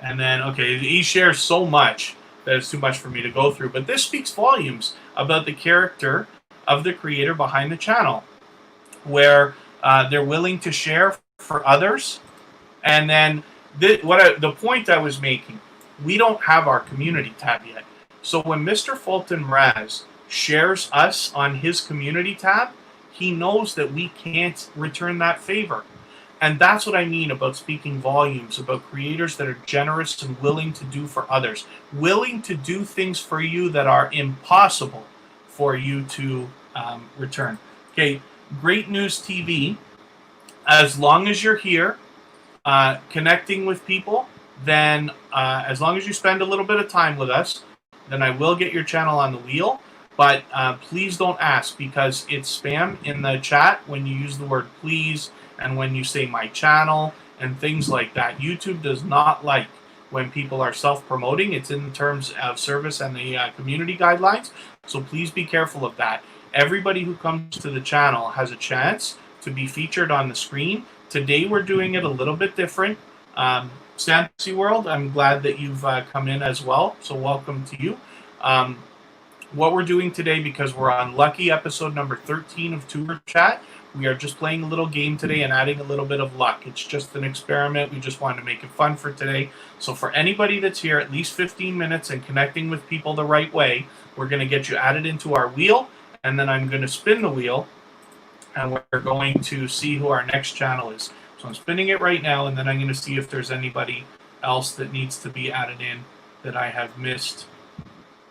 And then, okay, he shares so much that it's too much for me to go through. But this speaks volumes about the character of the creator behind the channel, where they're willing to share for others. And then the point I was making, we don't have our community tab yet. So when Mr. Fulton Raz shares us on his community tab, he knows that we can't return that favor. And that's what I mean about speaking volumes, about creators that are generous and willing to do for others, willing to do things for you that are impossible for you to return. Okay, Great News TV, as long as you're here connecting with people, then as long as you spend a little bit of time with us, then I will get your channel on the wheel. But please don't ask, because it's spam in the chat when you use the word please and when you say my channel and things like that. YouTube does not like when people are self-promoting. It's in terms of service and the community guidelines. So please be careful of that. Everybody who comes to the channel has a chance to be featured on the screen. Today we're doing it a little bit different. Fantasy World, I'm glad that you've come in as well. So welcome to you. What we're doing today, because we're on lucky episode number 13 of Tuber Chat, we are just playing a little game today and adding a little bit of luck. It's just an experiment. We just wanted to make it fun for today. So for anybody that's here at least 15 minutes and connecting with people the right way, we're going to get you added into our wheel, and then I'm going to spin the wheel, and we're going to see who our next channel is. So I'm spinning it right now, and then I'm going to see if there's anybody else that needs to be added in that I have missed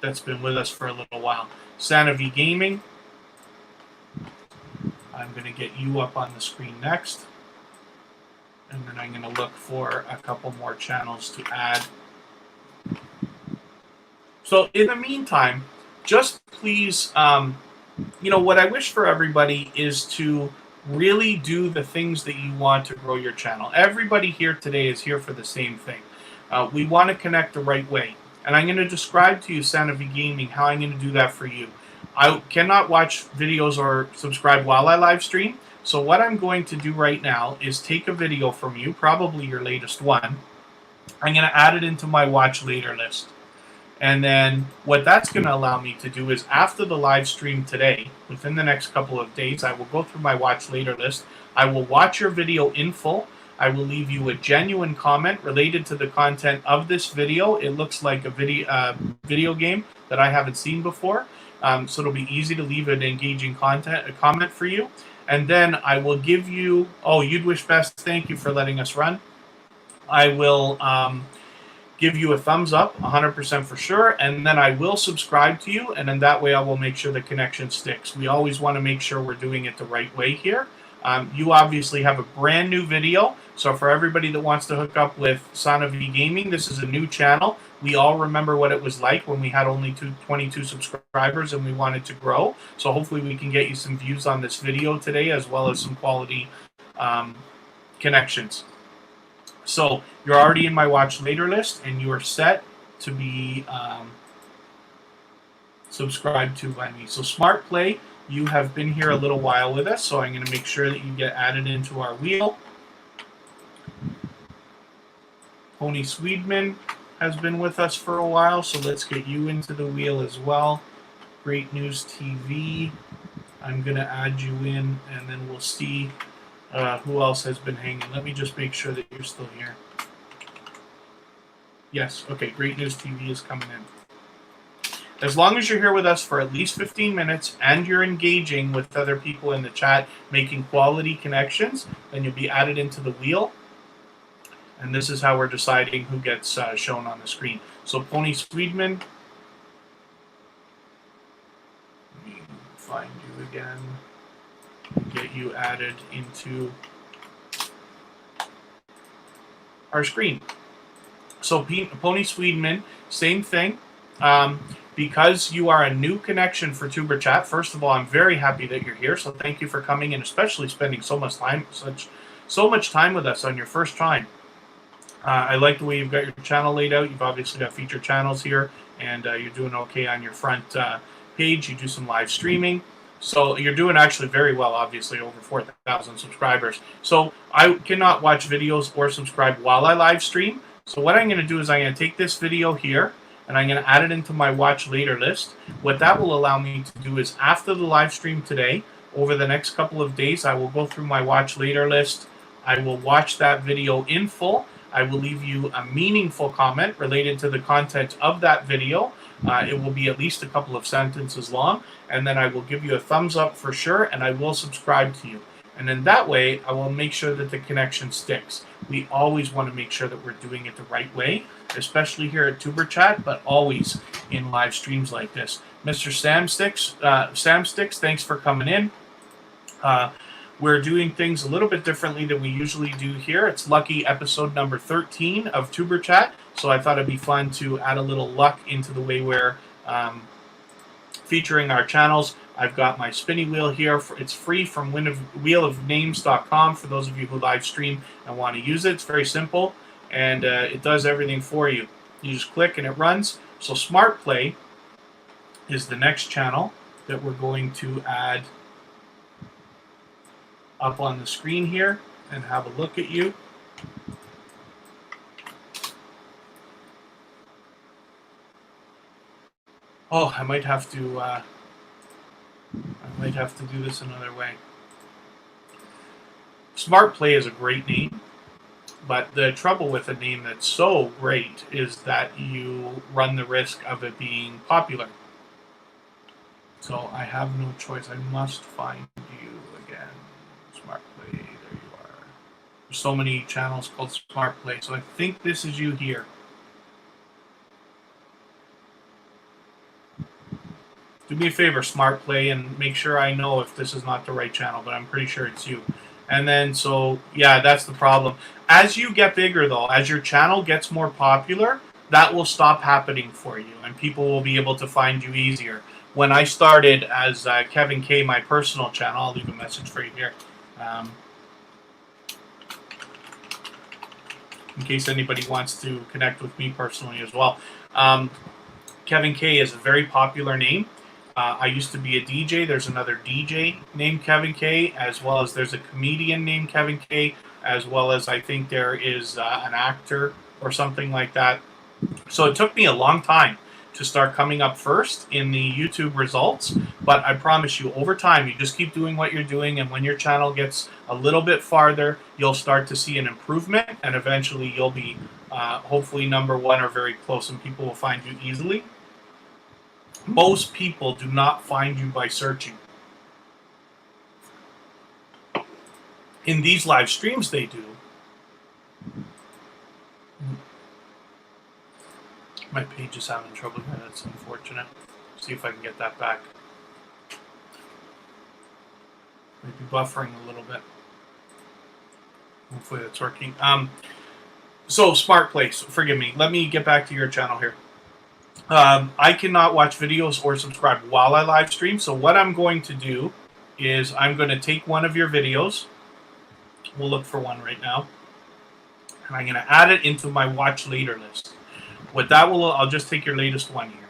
that's been with us for a little while. Santa V Gaming, I'm going to get you up on the screen next. And then I'm going to look for a couple more channels to add. So in the meantime, just please, what I wish for everybody is to really do the things that you want to grow your channel. Everybody here today is here for the same thing. We want to connect the right way. And I'm going to describe to you, Santa V Gaming, how I'm going to do that for you. I cannot watch videos or subscribe while I live stream. So what I'm going to do right now is take a video from you, probably your latest one. I'm going to add it into my watch later list. And then what that's going to allow me to do is, after the live stream today, within the next couple of days, I will go through my watch later list. I will watch your video in full. I will leave you a genuine comment related to the content of this video. It looks like a video game that I haven't seen before. So it'll be easy to leave an engaging comment for you. And then I will give you, You'd Wish Best, thank you for letting us run. I will give you a thumbs up, 100% for sure. And then I will subscribe to you. And then that way I will make sure the connection sticks. We always want to make sure we're doing it the right way here. You obviously have a brand new video. So for everybody that wants to hook up with Santa V Gaming, this is a new channel. We all remember what it was like when we had only 22 subscribers and we wanted to grow. So hopefully we can get you some views on this video today, as well as some quality connections. So you're already in my watch later list, and you are set to be subscribed to by me. So Smart Play, you have been here a little while with us, so I'm going to make sure that you get added into our wheel. Pony Swedman has been with us for a while, so let's get you into the wheel as well. Great News TV, I'm going to add you in, and then we'll see who else has been hanging. Let me just make sure that you're still here. Yes, okay, Great News TV is coming in. As long as you're here with us for at least 15 minutes and you're engaging with other people in the chat, making quality connections, then you'll be added into the wheel. And this is how we're deciding who gets shown on the screen. So Pony Swedman, let me find you again, get you added into our screen. So Pony Swedman, same thing. Because you are a new connection for Tuber Chat, first of all, I'm very happy that you're here. So thank you for coming and especially spending so much time with us on your first time. I like the way you've got your channel laid out. You've obviously got featured channels here, and you're doing okay on your front page. You do some live streaming. So you're doing actually very well, obviously, over 4,000 subscribers. So I cannot watch videos or subscribe while I live stream. So what I'm going to do is I'm going to take this video here, and I'm going to add it into my watch later list. What that will allow me to do is after the live stream today, over the next couple of days, I will go through my watch later list. I will watch that video in full. I will leave you a meaningful comment related to the content of that video. It will be at least a couple of sentences long, and then I will give you a thumbs up for sure, and I will subscribe to you. And then that way, I will make sure that the connection sticks. We always want to make sure that we're doing it the right way, especially here at Tuber Chat, but always in live streams like this. Mr. Sam Sticks, thanks for coming in. We're doing things a little bit differently than we usually do here. It's lucky episode number 13 of Tuber Chat, so I thought it'd be fun to add a little luck into the way we're featuring our channels. I've got my spinny wheel here. It's free from wheelofnames.com for those of you who live stream and want to use it. It's very simple, and it does everything for you. You just click and it runs. So Smart Play is the next channel that we're going to add up on the screen here and have a look at you. Oh, I might have to do this another way. Smart Play is a great name, but the trouble with a name that's so great is that you run the risk of it being popular. So I have no choice. I must find you again. Smart Play, there you are. There's so many channels called Smart Play, so I think this is you here. Do me a favor, Smart Play, and make sure I know if this is not the right channel, but I'm pretty sure it's you. And then, so, yeah, that's the problem. As you get bigger, though, as your channel gets more popular, that will stop happening for you, and people will be able to find you easier. When I started as Kevin K, my personal channel, I'll leave a message for you here, in case anybody wants to connect with me personally as well. Kevin K is a very popular name. I used to be a DJ. There's another DJ named Kevin K, as well as there's a comedian named Kevin K, as well as I think there is an actor or something like that. So it took me a long time to start coming up first in the YouTube results, but I promise you, over time, you just keep doing what you're doing, and when your channel gets a little bit farther, you'll start to see an improvement, and eventually you'll be hopefully #1 or very close, and people will find you easily. Most people do not find you by searching. In these live streams, they do. My page is having trouble here. That's unfortunate. See if I can get that back. Maybe buffering a little bit. Hopefully that's working. So Smart Place, forgive me. Let me get back to your channel here. I cannot watch videos or subscribe while I live stream. So what I'm going to do is I'm going to take one of your videos. We'll look for one right now. and I'm going to add it into my watch later list. What that will, I'll just take your latest one here.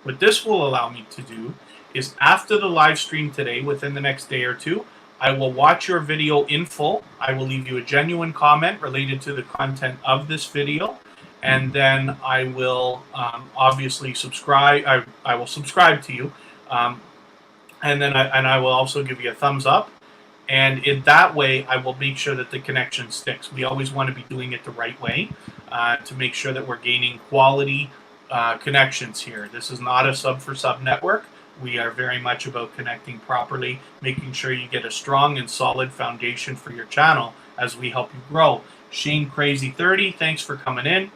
What this will allow me to do is after the live stream today, within the next day or two, I will watch your video in full. I will leave you a genuine comment related to the content of this video. And then I will obviously subscribe. I will subscribe to you. And then I will also give you a thumbs up. And in that way, I will make sure that the connection sticks. We always want to be doing it the right way to make sure that we're gaining quality connections here. This is not a sub for sub network. We are very much about connecting properly, making sure you get a strong and solid foundation for your channel as we help you grow. Shane Crazy 30, thanks for coming in.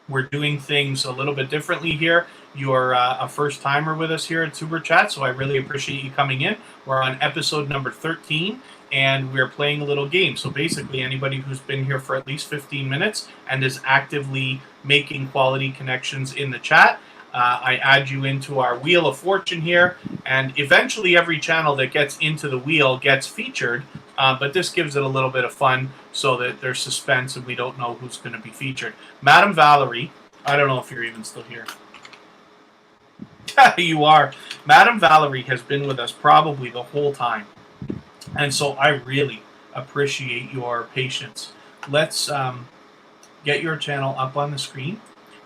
We're doing things a little bit differently here. You're a first timer with us here at Tuber Chat, so I really appreciate you coming in. We're on episode number 13, and we're playing a little game. So basically, anybody who's been here for at least 15 minutes and is actively making quality connections in the chat, I add you into our Wheel of Fortune here, and eventually every channel that gets into the wheel gets featured, but this gives it a little bit of fun so that there's suspense and we don't know who's going to be featured. Madam Valerie, I don't know if you're even still here. You are. Madam Valerie has been with us probably the whole time, and so I really appreciate your patience. Let's get your channel up on the screen,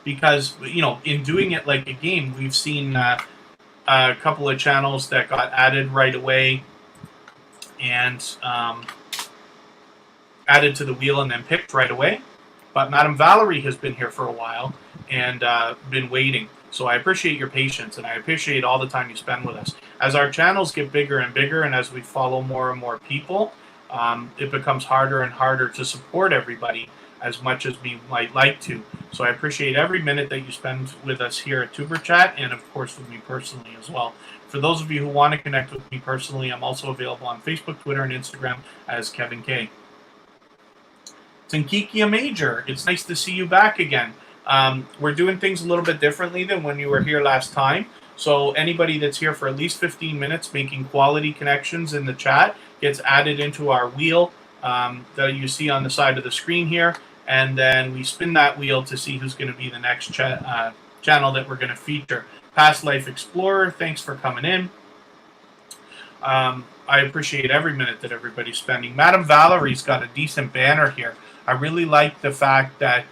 because you know, in doing it like a game, we've seen a couple of channels that got added right away and added to the wheel and then picked right away. But Madam Valerie has been here for a while and been waiting. So I appreciate your patience, and I appreciate all the time you spend with us. As our channels get bigger and bigger, and as we follow more and more people, it becomes harder and harder to support everybody as much as we might like to. So I appreciate every minute that you spend with us here at Tuber Chat, and of course with me personally as well. For those of you who want to connect with me personally, I'm also available on Facebook, Twitter, and Instagram as Kevin K. Tankikia Major, it's nice to see you back again. We're doing things a little bit differently than when you were here last time. So anybody that's here for at least 15 minutes making quality connections in the chat gets added into our wheel that you see on the side of the screen here. And then we spin that wheel to see who's going to be the next channel that we're going to feature. Past Life Explorer, thanks for coming in. I appreciate every minute that everybody's spending. Madam Valerie's got a decent banner here. I really like the fact that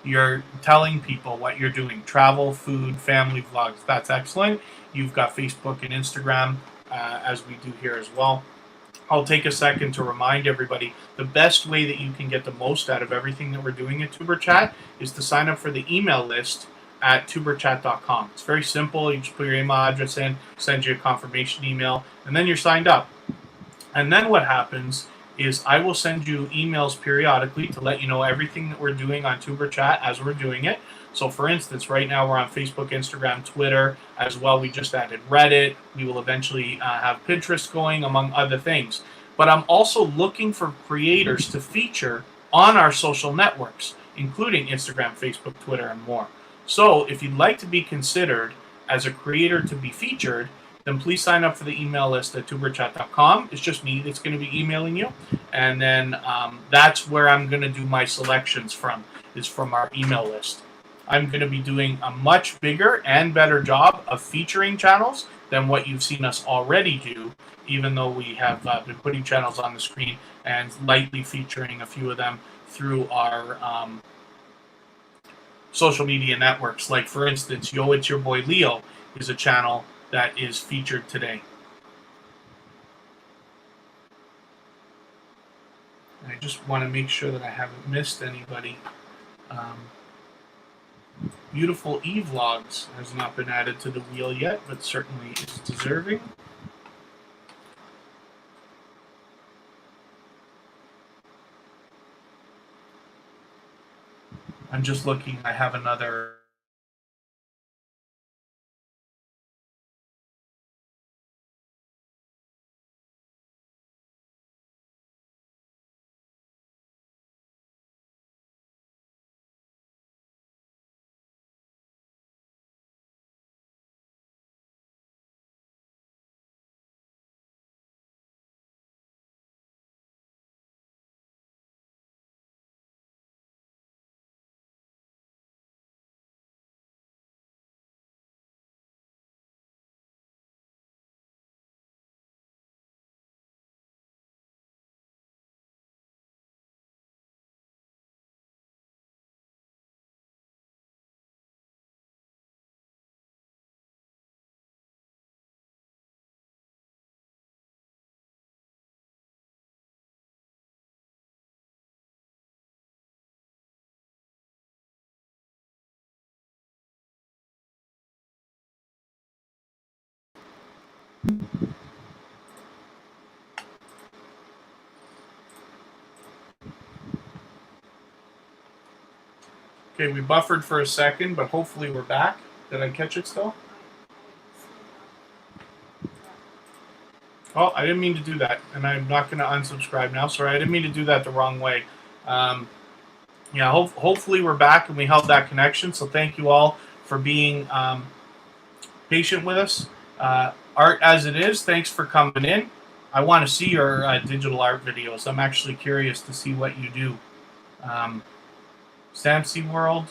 you're telling people what you're doing. Travel, food, family vlogs. That's excellent. You've got Facebook and Instagram, as we do here as well. I'll take a second to remind everybody, the best way that you can get the most out of everything that we're doing at Tuber Chat is to sign up for the email list at tuberchat.com. It's very simple. You just put your email address in, send you a confirmation email, and then you're signed up. And then what happens is I will send you emails periodically to let you know everything that we're doing on Tuber Chat as we're doing it. So for instance, right now we're on Facebook, Instagram, Twitter as well. We just added Reddit. We will eventually have Pinterest going, among other things. But I'm also looking for creators to feature on our social networks, including Instagram, Facebook, Twitter, and more. So if you'd like to be considered as a creator to be featured, then please sign up for the email list at tuberchat.com. It's just me that's going to be emailing you. And then that's where I'm going to do my selections from, is from our email list. I'm going to be doing a much bigger and better job of featuring channels than what you've seen us already do, even though we have been putting channels on the screen and lightly featuring a few of them through our social media networks. Like, for instance, Yo, It's Your Boy Leo is a channel that is featured today. And I just want to make sure that I haven't missed anybody. Beautiful E-Vlogs has not been added to the wheel yet, but certainly is deserving. I'm just looking. I have another Okay, we buffered for a second, but hopefully we're back. Did I catch it still? Oh, I didn't mean to do that, and I'm not going to unsubscribe now. Sorry, I didn't mean to do that the wrong way. Yeah, hopefully we're back and we held that connection. So thank you all for being patient with us. Art as it is, thanks for coming in. I want to see your digital art videos. I'm actually curious to see what you do. Samsy World,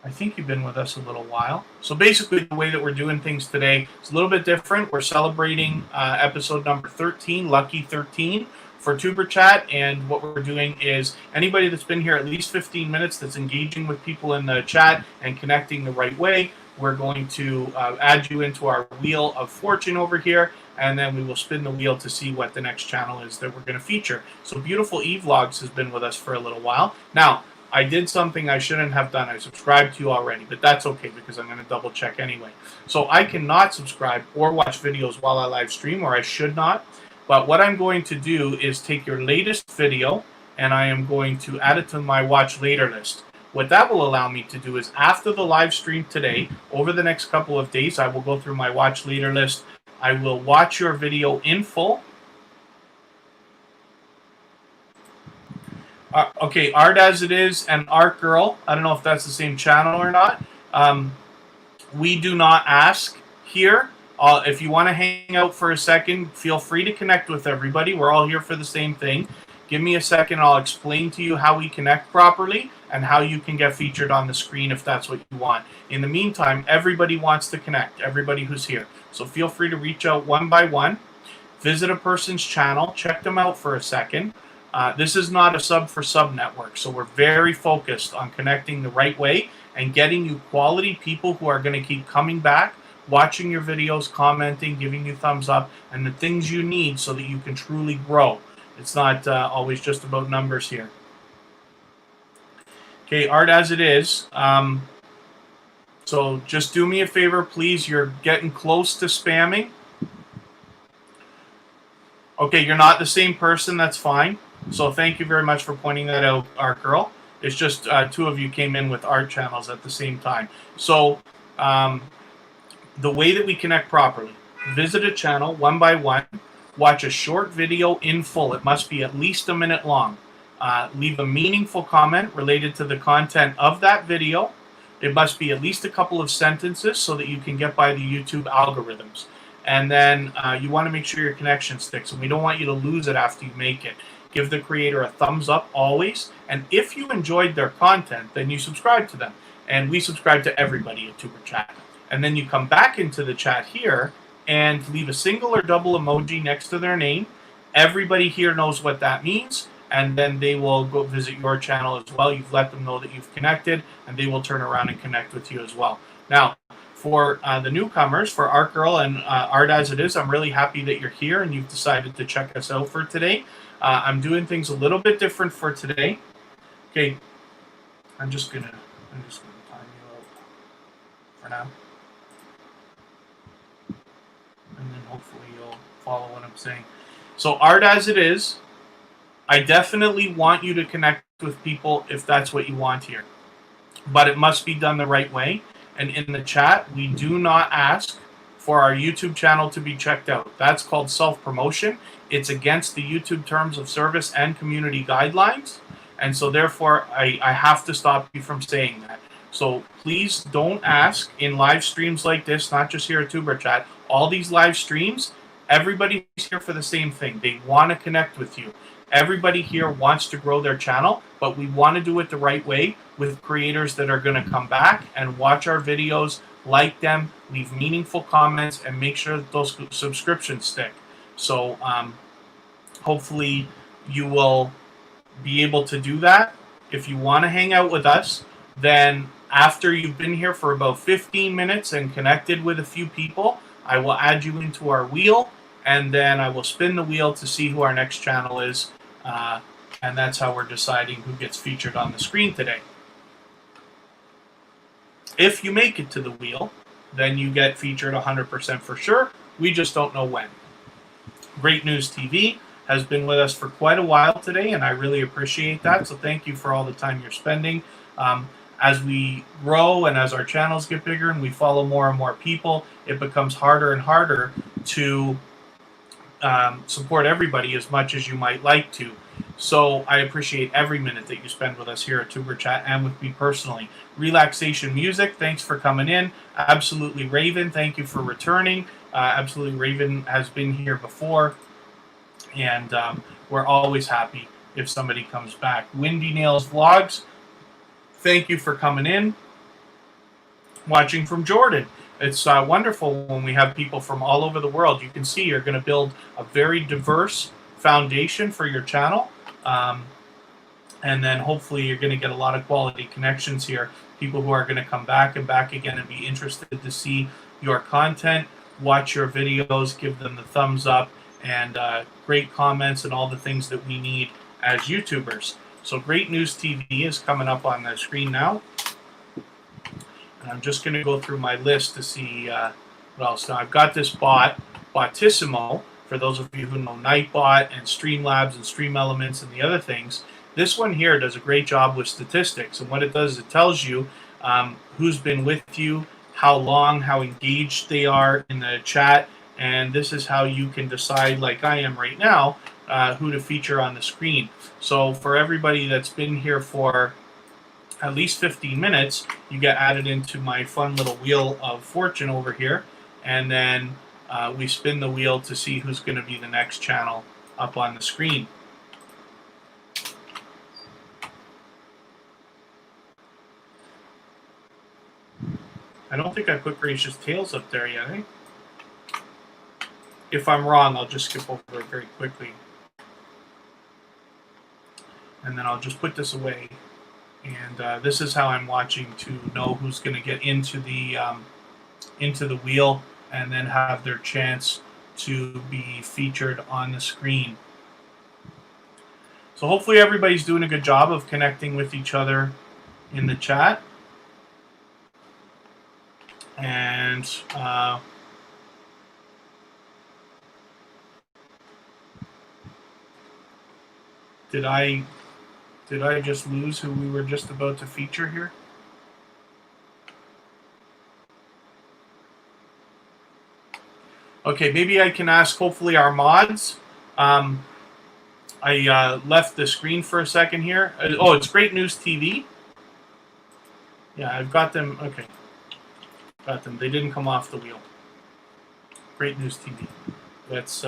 I think you've been with us a little while. So basically the way that we're doing things today is a little bit different. We're celebrating episode number 13, Lucky 13, for Tuber Chat. And what we're doing is anybody that's been here at least 15 minutes that's engaging with people in the chat and connecting the right way, we're going to add you into our Wheel of Fortune over here, and then we will spin the wheel to see what the next channel is that we're going to feature. So Beautiful E-Vlogs has been with us for a little while. Now, I did something I shouldn't have done. I subscribed to you already, but that's okay because I'm going to double check anyway. So I cannot subscribe or watch videos while I live stream, or I should not. But what I'm going to do is take your latest video and I am going to add it to my watch later list. What that will allow me to do is after the live stream today, over the next couple of days, I will go through my watch later list. I will watch your video in full. Okay, Art as it is and Art Girl. I don't know if that's the same channel or not. We do not ask here. If you want to hang out for a second, feel free to connect with everybody. We're all here for the same thing. Give me a second. I'll explain to you how we connect properly and how you can get featured on the screen if that's what you want. In the meantime, everybody wants to connect, everybody who's here. So feel free to reach out one by one. Visit a person's channel. Check them out for a second. This is not a sub for sub network, so we're very focused on connecting the right way and getting you quality people who are going to keep coming back, watching your videos, commenting, giving you thumbs up, and the things you need so that you can truly grow. It's not always just about numbers here. Okay, Art as it is. So just do me a favor, please. You're getting close to spamming. Okay, you're not the same person. That's fine. So thank you very much for pointing that out, Art Girl. It's just two of you came in with art channels at the same time. So the way that we connect properly, visit a channel one by one, watch a short video in full. It must be at least a minute long. Leave a meaningful comment related to the content of that video. It must be at least a couple of sentences so that you can get by the YouTube algorithms. And then you want to make sure your connection sticks, and we don't want you to lose it after you make it. Give the creator a thumbs up always, and if you enjoyed their content, then you subscribe to them. And we subscribe to everybody at Tuber Chat. And then you come back into the chat here and leave a single or double emoji next to their name. Everybody here knows what that means, and then they will go visit your channel as well. You've let them know that you've connected, and they will turn around and connect with you as well. Now, for the newcomers, for Art Girl and Art as it is, I'm really happy that you're here and you've decided to check us out for today. I'm doing things a little bit different for today. Okay, I'm just gonna time you out for now, and then hopefully you'll follow what I'm saying. So Art as it is, I definitely want you to connect with people if that's what you want here, but it must be done the right way. And in the chat, we do not ask for our YouTube channel to be checked out. That's called self-promotion. It's against the YouTube terms of service and community guidelines. And so therefore, I have to stop you from saying that. So please don't ask in live streams like this, not just here at Tuber Chat. All these live streams, everybody's here for the same thing. They want to connect with you. Everybody here wants to grow their channel, but we want to do it the right way with creators that are going to come back and watch our videos, like them, leave meaningful comments, and make sure that those subscriptions stick. So hopefully you will be able to do that. If you want to hang out with us, then after you've been here for about 15 minutes and connected with a few people, I will add you into our wheel, and then I will spin the wheel to see who our next channel is. And that's how we're deciding who gets featured on the screen today. If you make it to the wheel, then you get featured 100% for sure. We just don't know when. Great News TV has been with us for quite a while today, and I really appreciate that. So thank you for all the time you're spending. As we grow and as our channels get bigger and we follow more and more people, it becomes harder and harder to support everybody as much as you might like to. So I appreciate every minute that you spend with us here at Tuber Chat and with me personally. Relaxation Music, thanks for coming in. Absolutely Raven, thank you for returning. Absolutely Raven has been here before, and we're always happy if somebody comes back. Windy Nails Vlogs, thank you for coming in. Watching from Jordan. It's wonderful when we have people from all over the world. You can see you're going to build a very diverse foundation for your channel. And then hopefully you're going to get a lot of quality connections here. People who are going to come back and back again and be interested to see your content, watch your videos, give them the thumbs up, and great comments and all the things that we need as YouTubers. So Great News TV is coming up on the screen now. And I'm just going to go through my list to see what else. Now, I've got this bot, Botissimo, for those of you who know Nightbot and Streamlabs and Stream Elements and the other things. This one here does a great job with statistics. And what it does is it tells you who's been with you, how long, how engaged they are in the chat. And this is how you can decide, like I am right now, who to feature on the screen. So for everybody that's been here for at least 15 minutes, you get added into my fun little wheel of fortune over here, and then we spin the wheel to see who's going to be the next channel up on the screen. I don't think I put Gracious Tales up there yet, eh? If I'm wrong, I'll just skip over it very quickly. And then I'll just put this away. And this is how I'm watching to know who's going to get into the wheel and then have their chance to be featured on the screen. So hopefully everybody's doing a good job of connecting with each other in the chat. And did I just lose who we were just about to feature here? Okay, maybe I can ask, hopefully, our mods. I left the screen for a second here. Oh, it's Great News TV. Yeah, I've got them. Okay. Got them. They didn't come off the wheel. Great News TV. Let's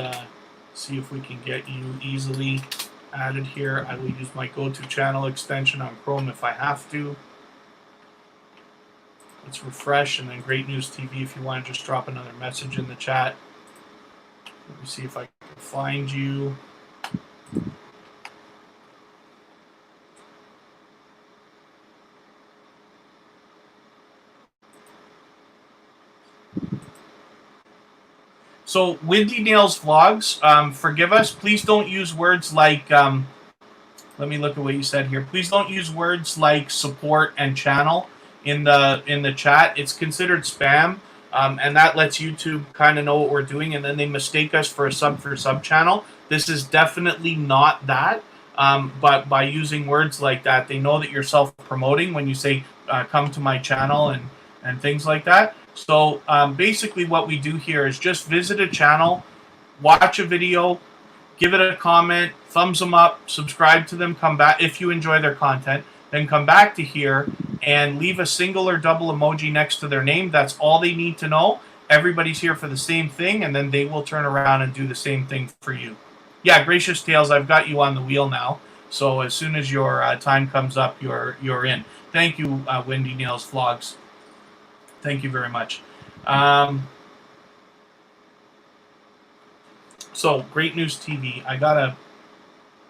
see if we can get you easily added here. I will use my go-to channel extension on Chrome if I have to. Let's refresh, and then Great News TV, if you want to just drop another message in the chat. Let me see if I can find you. So, Windy Nails Vlogs, forgive us. Please don't use words like, let me look at what you said here. Please don't use words like support and channel in the chat. It's considered spam, and that lets YouTube kind of know what we're doing, and then they mistake us for a sub channel. This is definitely not that, but by using words like that, they know that you're self-promoting when you say, come to my channel and things like that. So basically what we do here is just visit a channel, watch a video, give it a comment, thumbs them up, subscribe to them, come back if you enjoy their content, then come back to here and leave a single or double emoji next to their name. That's all they need to know. Everybody's here for the same thing, and then they will turn around and do the same thing for you. Yeah, Gracious Tales, I've got you on the wheel now. So as soon as your time comes up, you're in. Thank you, Windy Nails Vlogs. Thank you very much. So, Great News TV. I gotta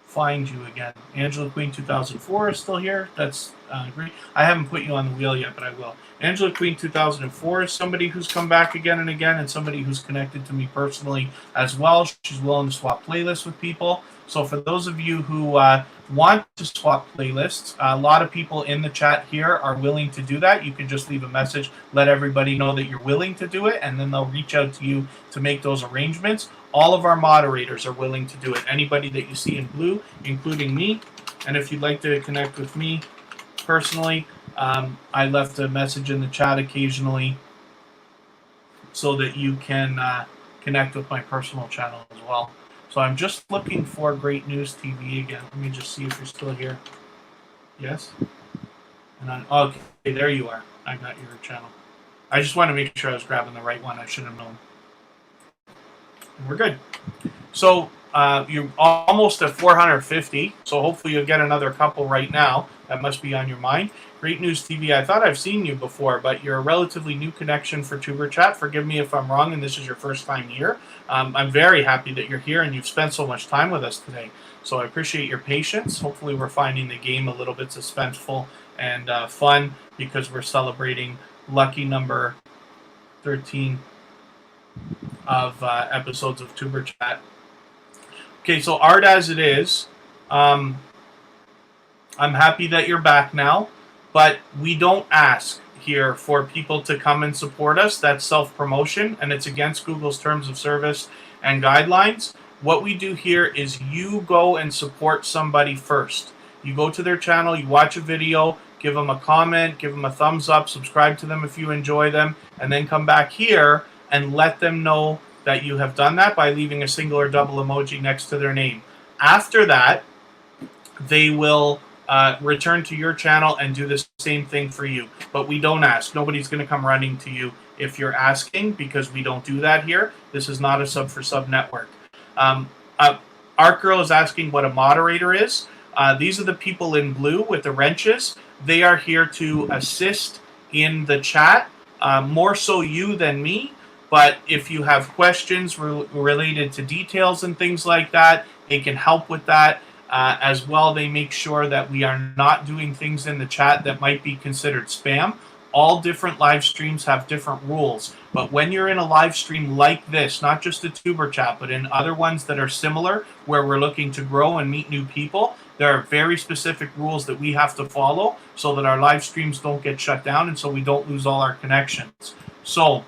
find you again. Angela Queen 2004 is still here. That's great. I haven't put you on the wheel yet, but I will. Angela Queen 2004 is somebody who's come back again and again, and somebody who's connected to me personally as well. She's willing to swap playlists with people. So for those of you who want to swap playlists, a lot of people in the chat here are willing to do that. You can just leave a message, let everybody know that you're willing to do it, and then they'll reach out to you to make those arrangements. All of our moderators are willing to do it. Anybody that you see in blue, including me. And if you'd like to connect with me personally, I left a message in the chat occasionally so that you can connect with my personal channel as well. So I'm just looking for Great News TV again. Let me just see if you're still here. Yes? And okay, there you are. I got your channel. I just want to make sure I was grabbing the right one. I should have known. We're good. So you're almost at 450. So hopefully you'll get another couple right now. That must be on your mind. Great News TV, I thought I've seen you before, but you're a relatively new connection for Tuber Chat. Forgive me if I'm wrong and this is your first time here. I'm very happy that you're here and you've spent so much time with us today. So I appreciate your patience. Hopefully we're finding the game a little bit suspenseful and fun because we're celebrating lucky number 13 of episodes of Tuber Chat. Okay, so art as it is. I'm happy that you're back now. But we don't ask here for people to come and support us. That's self-promotion, and it's against Google's terms of service and guidelines. What we do here is you go and support somebody first. You go to their channel, you watch a video, give them a comment, give them a thumbs up, subscribe to them if you enjoy them, and then come back here and let them know that you have done that by leaving a single or double emoji next to their name. After that, they will return to your channel and do the same thing for you. But we don't ask. Nobody's going to come running to you if you're asking, because we don't do that here. This is not a sub for sub network. Art Girl is asking what a moderator is. These are the people in blue with the wrenches. They are here to assist in the chat, more so you than me. But if you have questions related to details and things like that, they can help with that. As well, they make sure that we are not doing things in the chat that might be considered spam. All different live streams have different rules. But when you're in a live stream like this, not just a Tuber Chat, but in other ones that are similar, where we're looking to grow and meet new people, there are very specific rules that we have to follow so that our live streams don't get shut down and so we don't lose all our connections. So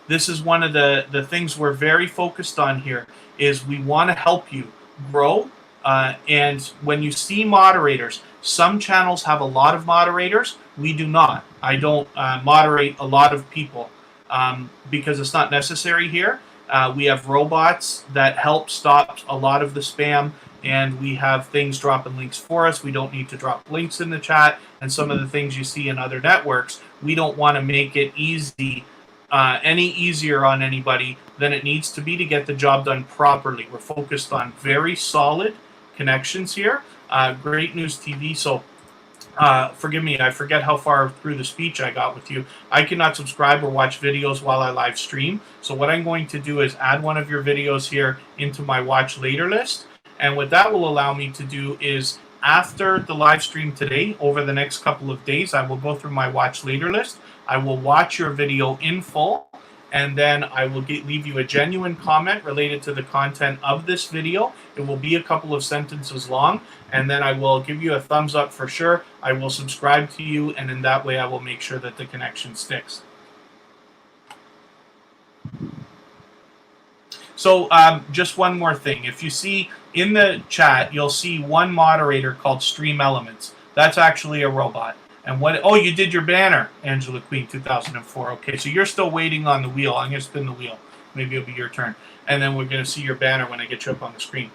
this is one of the things we're very focused on here, is we want to help you grow. And when you see moderators, some channels have a lot of moderators. We do not. I don't moderate a lot of people because it's not necessary here. We have robots that help stop a lot of the spam, and we have things dropping links for us. We don't need to drop links in the chat, and some of the things you see in other networks, we don't want to make it easy, any easier on anybody than it needs to be to get the job done properly. We're focused on very solid connections here. Great News TV. So forgive me, I forget how far through the speech I got with you. I cannot subscribe or watch videos while I live stream. So what I'm going to do is add one of your videos here into my watch later list. And what that will allow me to do is, after the live stream today, over the next couple of days, I will go through my watch later list. I will watch your video in full, and then I will leave you a genuine comment related to the content of this video. It will be a couple of sentences long, and then I will give you a thumbs up for sure. I will subscribe to you, and in that way I will make sure that the connection sticks. So just one more thing. If you see in the chat, you'll see one moderator called Stream Elements. That's actually a robot. And what? Oh, you did your banner, Angela Queen 2004. Okay, so you're still waiting on the wheel. I'm going to spin the wheel. Maybe it'll be your turn. And then we're going to see your banner when I get you up on the screen.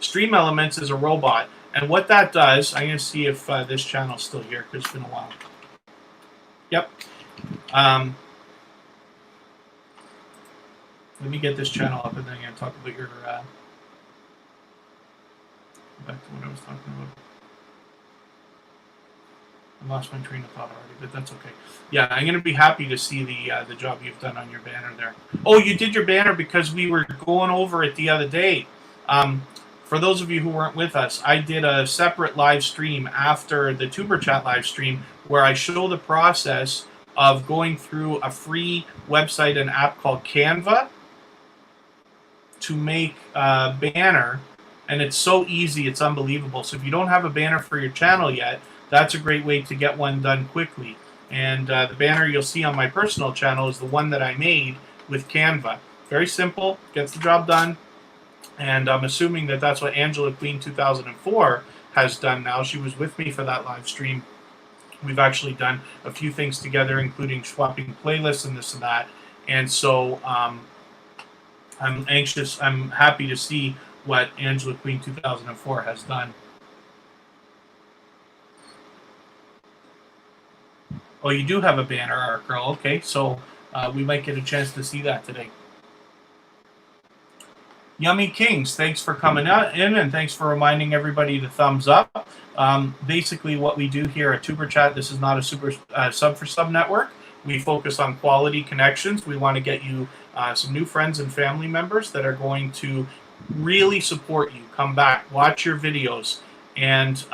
Stream Elements is a robot. And what that does, I'm going to see if this channel's still here, because it's been a while. Yep. Let me get this channel up, and then I'm going to talk about your... back to what I was talking about. I lost my train of thought already, but that's okay. Yeah, I'm going to be happy to see the job you've done on your banner there. Oh, you did your banner because we were going over it the other day. For those of you who weren't with us, I did a separate live stream after the Tuber Chat live stream where I show the process of going through a free website and app called Canva to make a banner, and it's so easy, it's unbelievable. So if you don't have a banner for your channel yet, that's a great way to get one done quickly. And the banner you'll see on my personal channel is the one that I made with Canva. Very simple, gets the job done. And I'm assuming that that's what Angela Queen 2004 has done now. She was with me for that live stream. We've actually done a few things together, including swapping playlists and this and that. And so I'm happy to see what Angela Queen 2004 has done. Oh, you do have a banner art, girl. Okay, so we might get a chance to see that today. Yummy Kings, thanks for coming in, and thanks for reminding everybody to thumbs up. Basically, what we do here at Tuber Chat, this is not a sub for sub network. We focus on quality connections. We want to get you some new friends and family members that are going to really support you. Come back, watch your videos, and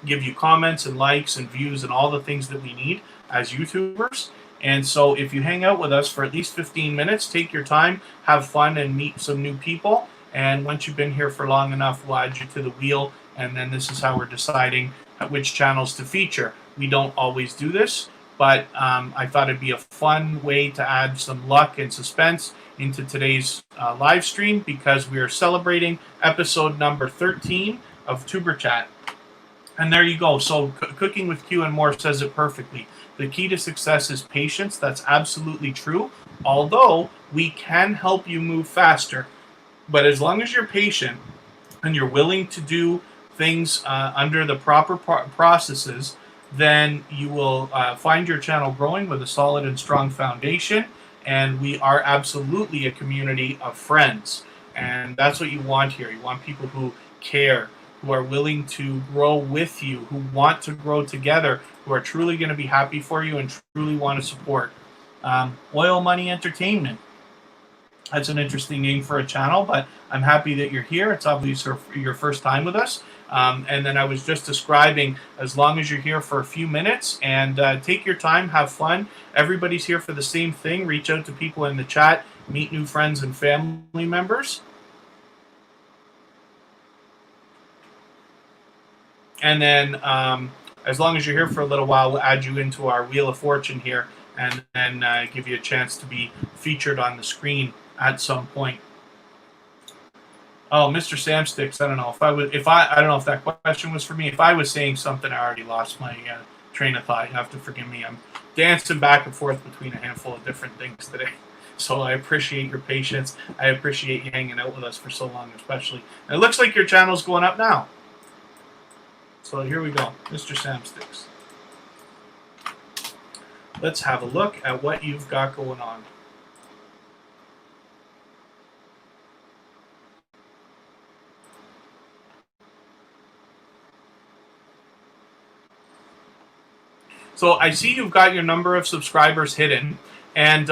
give you comments and likes and views and all the things that we need as YouTubers. And so if you hang out with us for at least 15 minutes, take your time, have fun, and meet some new people. And once you've been here for long enough, we'll add you to the wheel. And then this is how we're deciding which channels to feature. We don't always do this, but I thought it'd be a fun way to add some luck and suspense into today's live stream, because we are celebrating episode number 13 of Tuber Chat. And there you go. So Cooking with Q and More says it perfectly. The key to success is patience. That's absolutely true. Although we can help you move faster. But as long as you're patient and you're willing to do things under the proper processes, then you will find your channel growing with a solid and strong foundation. And we are absolutely a community of friends. And that's what you want here. You want people who care, who are willing to grow with you, who want to grow together, who are truly going to be happy for you and truly want to support. Oil Money Entertainment. That's an interesting name for a channel, but I'm happy that you're here. It's obviously your first time with us. And then I was just describing, as long as you're here for a few minutes and take your time, have fun. Everybody's here for the same thing. Reach out to people in the chat, meet new friends and family members. And then as long as you're here for a little while, we'll add you into our Wheel of Fortune here, and then give you a chance to be featured on the screen at some point. Oh, Mr. Samsticks, I don't know I don't know if that question was for me. If I was saying something, I already lost my train of thought. You have to forgive me. I'm dancing back and forth between a handful of different things today. So I appreciate your patience. I appreciate you hanging out with us for so long, especially. And it looks like your channel's going up now. So here we go, Mr. Samsticks. Let's have a look at what you've got going on. So I see you've got your number of subscribers hidden. And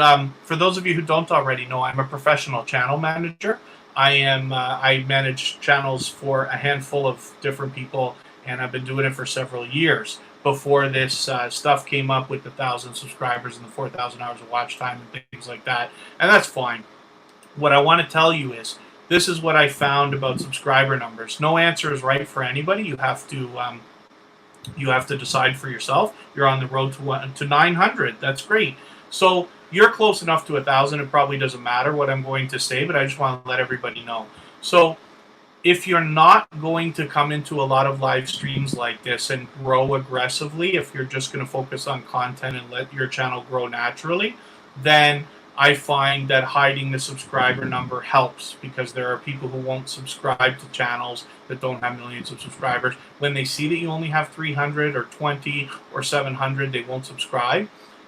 for those of you who don't already know, I'm a professional channel manager. I manage channels for a handful of different people, and I've been doing it for several years before this stuff came up with the 1,000 subscribers and the 4,000 hours of watch time and things like that. And that's fine. What I want to tell you is, this is what I found about subscriber numbers. No answer is right for anybody. You have to decide for yourself. You're on the road to 900. That's great. So you're close enough to 1,000. It probably doesn't matter what I'm going to say, but I just want to let everybody know. So if you're not going to come into a lot of live streams like this and grow aggressively, if you're just going to focus on content and let your channel grow naturally, then I find that hiding the subscriber number helps, because there are people who won't subscribe to channels that don't have millions of subscribers. When they see that you only have 300 or 20 or 700, they won't subscribe.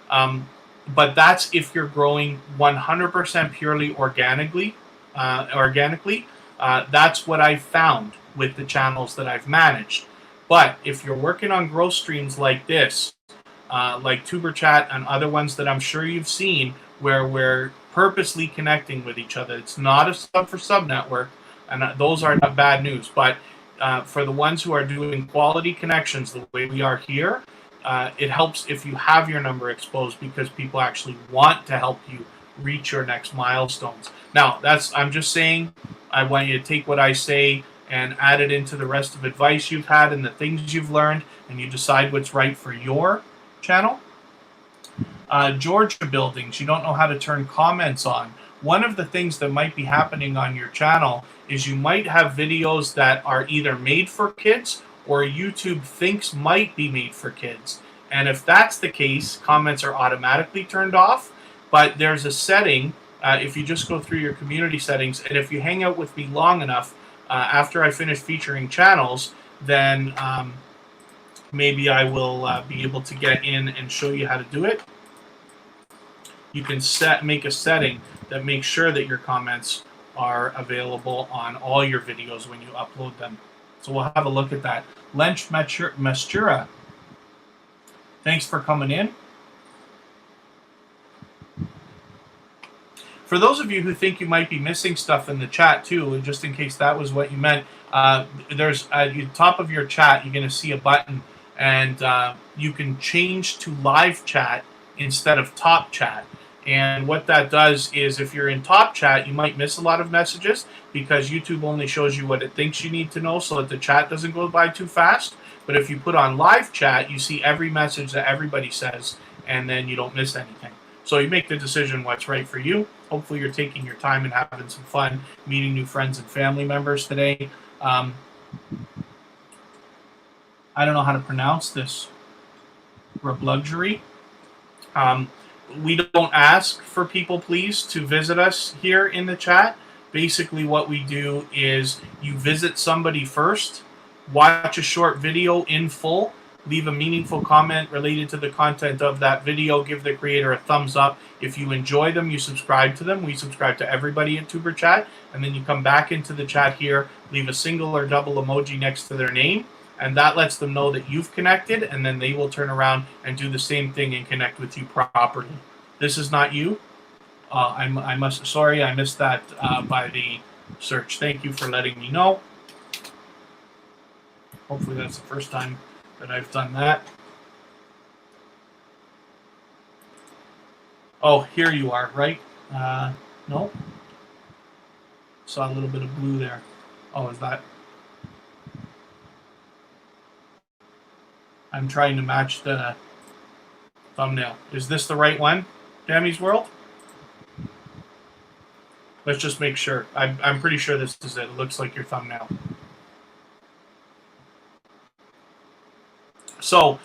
But that's if you're growing 100% purely organically. That's what I've found with the channels that I've managed. But if you're working on growth streams like this, like Tuber Chat and other ones that I'm sure you've seen, where we're purposely connecting with each other, it's not a sub for sub network, and those are not bad news. But for the ones who are doing quality connections the way we are here, it helps if you have your number exposed, because people actually want to help you reach your next milestones. Now, I'm just saying, I want you to take what I say and add it into the rest of advice you've had and the things you've learned, and you decide what's right for your channel. Georgia buildings, you don't know how to turn comments on. One of the things that might be happening on your channel is you might have videos that are either made for kids or YouTube thinks might be made for kids. And if that's the case, comments are automatically turned off. But there's a setting, if you just go through your community settings, and if you hang out with me long enough, after I finish featuring channels, then maybe I will be able to get in and show you how to do it. You can make a setting that makes sure that your comments are available on all your videos when you upload them. So we'll have a look at that. Lench Mastura, thanks for coming in. For those of you who think you might be missing stuff in the chat too, and just in case that was what you meant, there's at the top of your chat, you're going to see a button, and you can change to live chat instead of top chat. And what that does is, if you're in top chat, you might miss a lot of messages because YouTube only shows you what it thinks you need to know so that the chat doesn't go by too fast. But if you put on live chat, you see every message that everybody says, and then you don't miss anything. So you make the decision what's right for you. Hopefully you're taking your time and having some fun, meeting new friends and family members today. I don't know how to pronounce this. Luxury. We don't ask for people, please, to visit us here in the chat. Basically, what we do is you visit somebody first, watch a short video in full, leave a meaningful comment related to the content of that video, give the creator a thumbs up. If you enjoy them, you subscribe to them. We subscribe to everybody at Tuber Chat, and then you come back into the chat here, leave a single or double emoji next to their name, and that lets them know that you've connected, and then they will turn around and do the same thing and connect with you properly. This is not you. Sorry, I missed that by the search. Thank you for letting me know. Hopefully that's the first time that I've done that. Oh, here you are, right? No. Saw a little bit of blue there. Oh, is that? I'm trying to match the thumbnail. Is this the right one, Dammy's World? Let's just make sure. I'm pretty sure this is it. It looks like your thumbnail. So,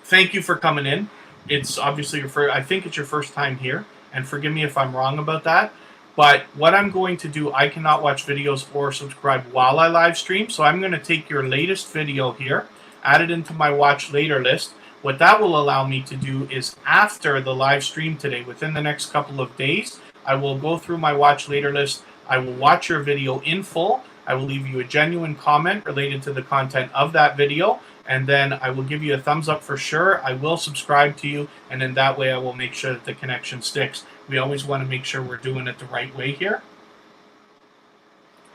thank you for coming in. It's obviously I think it's your first time here, and forgive me if I'm wrong about that. But what I'm going to do, I cannot watch videos or subscribe while I live stream, so I'm going to take your latest video here, add it into my watch later list. What that will allow me to do is, after the live stream today, within the next couple of days, I will go through my watch later list. I will watch your video in full. I will leave you a genuine comment related to the content of that video, and then I will give you a thumbs up for sure. I will subscribe to you, and in that way I will make sure that the connection sticks. We always want to make sure we're doing it the right way here,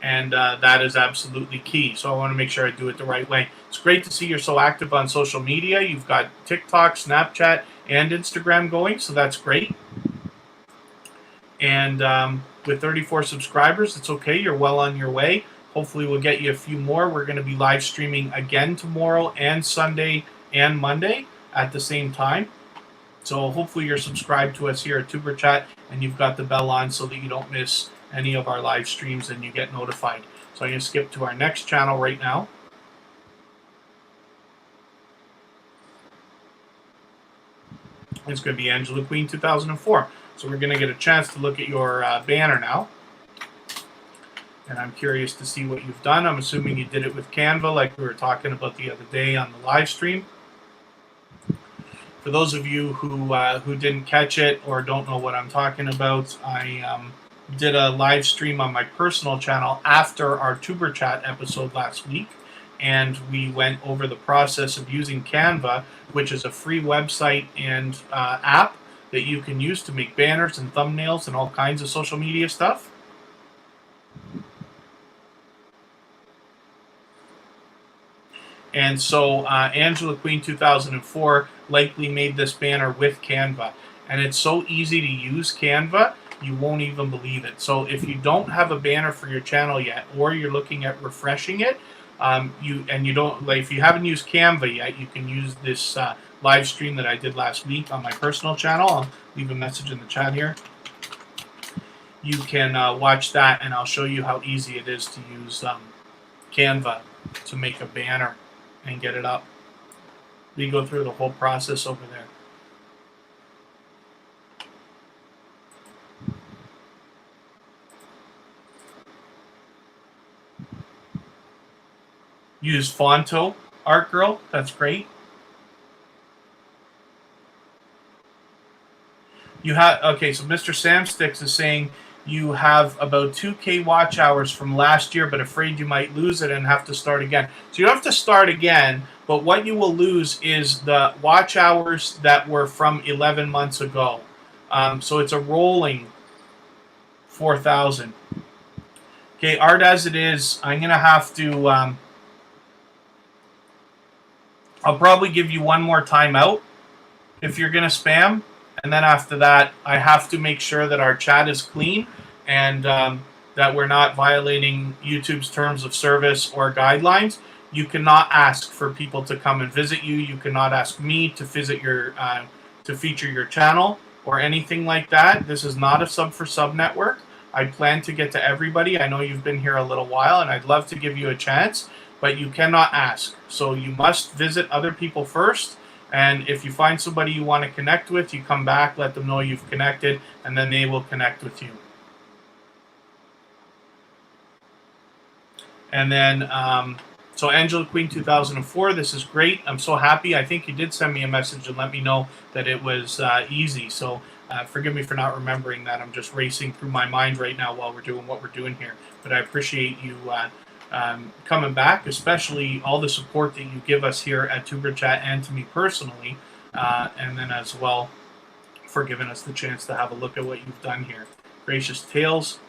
and that is absolutely key. So I want to make sure I do it the right way. It's great to see you're so active on social media. You've got TikTok, Snapchat, and Instagram going, so that's great. And with 34 subscribers, it's okay. You're well on your way. Hopefully we'll get you a few more. We're going to be live streaming again tomorrow and Sunday and Monday at the same time. So hopefully you're subscribed to us here at Tuber Chat and you've got the bell on so that you don't miss any of our live streams and you get notified. So I'm going to skip to our next channel right now. It's going to be Angela Queen 2004. So we're going to get a chance to look at your banner now. And I'm curious to see what you've done. I'm assuming you did it with Canva like we were talking about the other day on the live stream. For those of you who didn't catch it or don't know what I'm talking about, I did a live stream on my personal channel after our Tuber Chat episode last week. And we went over the process of using Canva, which is a free website and app that you can use to make banners and thumbnails and all kinds of social media stuff. And so Angela Queen 2004 likely made this banner with Canva. and it's so easy to use Canva, you won't even believe it. So if you don't have a banner for your channel yet, or you're looking at refreshing it, you don't, like, if you haven't used Canva yet, you can use this live stream that I did last week on my personal channel. I'll leave a message in the chat here. You can watch that, and I'll show you how easy it is to use Canva to make a banner and get it up. We go through the whole process over there. Use Fonto, Art Girl. That's great. You have, okay, so Mr. Samsticks is saying you have about 2K watch hours from last year, but afraid you might lose it and have to start again. So you don't have to start again, but what you will lose is the watch hours that were from 11 months ago. So it's a rolling 4,000. Okay, Art As It Is, I'm going to have to... I'll probably give you one more time out if you're going to spam. And then after that, I have to make sure that our chat is clean and that we're not violating YouTube's terms of service or guidelines. You cannot ask for people to come and visit you. You cannot ask me to visit your to feature your channel or anything like that. This is not a sub for sub network. I plan to get to everybody. I know you've been here a little while, and I'd love to give you a chance, but you cannot ask. So you must visit other people first. And if you find somebody you want to connect with, you come back, let them know you've connected, and then they will connect with you. And then, so Angela Queen 2004, this is great. I'm so happy. I think you did send me a message and let me know that it was easy. So forgive me for not remembering that. I'm just racing through my mind right now while we're doing what we're doing here. But I appreciate you coming back, especially all the support that you give us here at Tuber Chat and to me personally, and then as well for giving us the chance to have a look at what you've done here. Gracious Tales,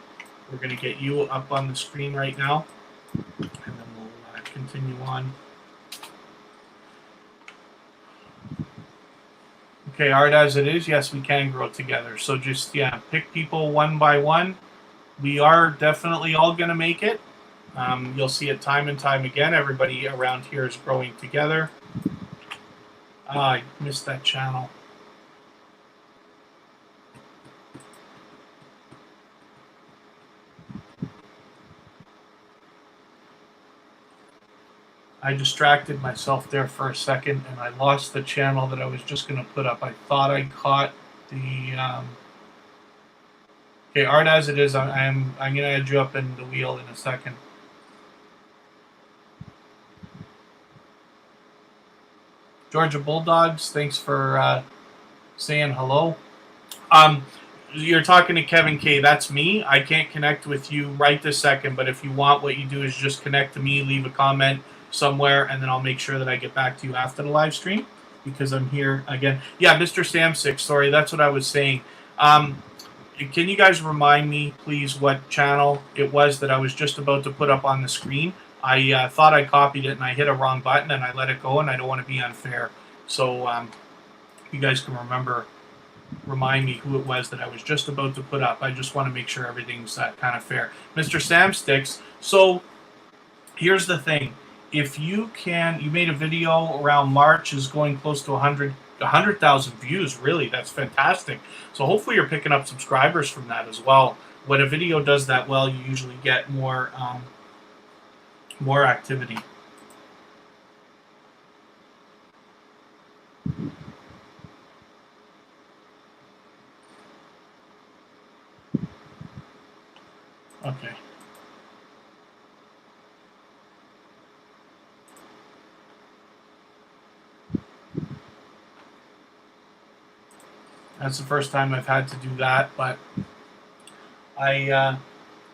we're going to get you up on the screen right now, and then we'll continue on. Okay, Art As It Is, yes, we can grow together. So just, yeah, pick people one by one. We are definitely all going to make it. You'll see it time and time again. Everybody around here is growing together. I missed that channel. I distracted myself there for a second, and I lost the channel that I was just going to put up. I thought I caught the... Okay, Art As It Is, I'm going to add you up in the wheel in a second. Georgia Bulldogs, thanks for saying hello. You're talking to Kevin K. That's me. I can't connect with you right this second, but if you want, what you do is just connect to me, leave a comment somewhere, and then I'll make sure that I get back to you after the live stream because I'm here again. Yeah, Mr. Sam6, sorry, that's what I was saying. Can you guys remind me, please, what channel it was that I was just about to put up on the screen? I thought I copied it and I hit a wrong button and I let it go, and I don't want to be unfair. So you guys can remind me who it was that I was just about to put up. I just want to make sure everything's kind of fair. Mr. Sam Sticks, so here's the thing. If you made a video around March, is going close to 100,000 views, really, that's fantastic. So hopefully you're picking up subscribers from that as well. When a video does that well, you usually get more activity. Okay. That's the first time I've had to do that, but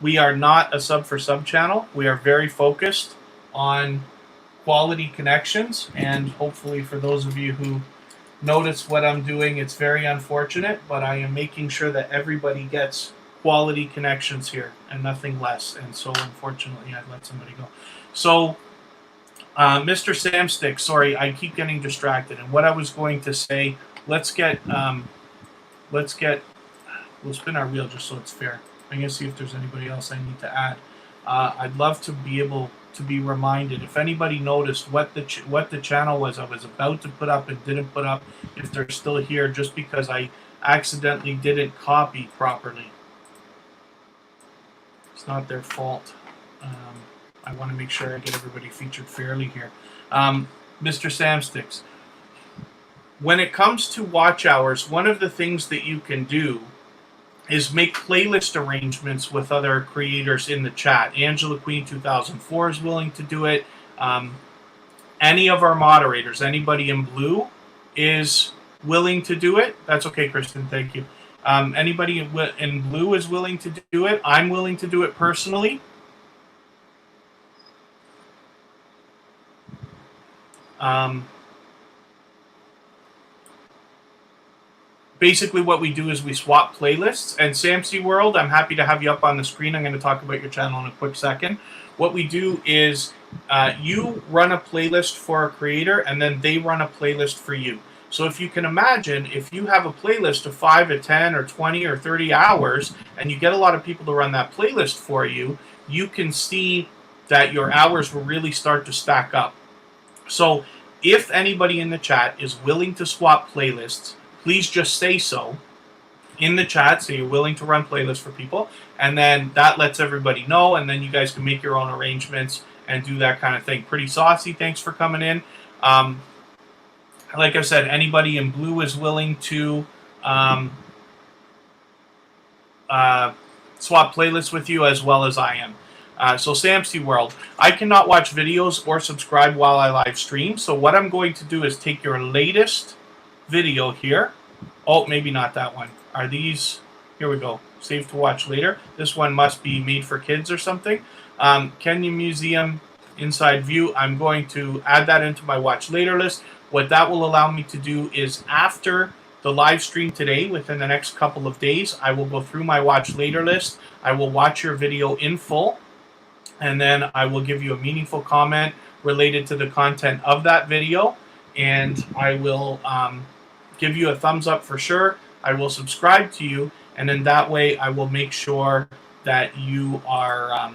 we are not a sub for sub channel. We are very focused on quality connections, and hopefully for those of you who notice what I'm doing, it's very unfortunate, but I am making sure that everybody gets quality connections here and nothing less. And so unfortunately I'd let somebody go. So Mr. Samstick, sorry, I keep getting distracted. And what I was going to say, let's get we'll spin our wheel just so it's fair. I'm going to see if there's anybody else I need to add. I'd love to be able to be reminded if anybody noticed what the channel was I was about to put up and didn't put up, if they're still here, just because I accidentally didn't copy properly. It's not their fault. I want to make sure I get everybody featured fairly here. Mr. Samsticks, when it comes to watch hours, one of the things that you can do is make playlist arrangements with other creators in the chat. Angela Queen 2004 is willing to do it. Any of our moderators, anybody in blue, is willing to do it. That's okay, Kristen. Thank you. Anybody in blue is willing to do it. I'm willing to do it personally. Basically, what we do is we swap playlists. And Samsy World, I'm happy to have you up on the screen. I'm going to talk about your channel in a quick second. What we do is you run a playlist for a creator, and then they run a playlist for you. So if you can imagine, if you have a playlist of 5 or 10 or 20 or 30 hours, and you get a lot of people to run that playlist for you, you can see that your hours will really start to stack up. So if anybody in the chat is willing to swap playlists, please just say so in the chat, so you're willing to run playlists for people, and then that lets everybody know, and then you guys can make your own arrangements and do that kind of thing. Pretty Saucy, thanks for coming in. Like I said, anybody in blue is willing to swap playlists with you, as well as I am. So Samsy World, I cannot watch videos or subscribe while I live stream, so what I'm going to do is take your latest video here. Oh, maybe not that one. Are these? Here we go. Save to watch later. This one must be made for kids or something. Kenya Museum Inside View. I'm going to add that into my watch later list. What that will allow me to do is after the live stream today, within the next couple of days, I will go through my watch later list. I will watch your video in full, and then I will give you a meaningful comment related to the content of that video, and I will give you a thumbs up for sure. I will subscribe to you, and then that way I will make sure that you are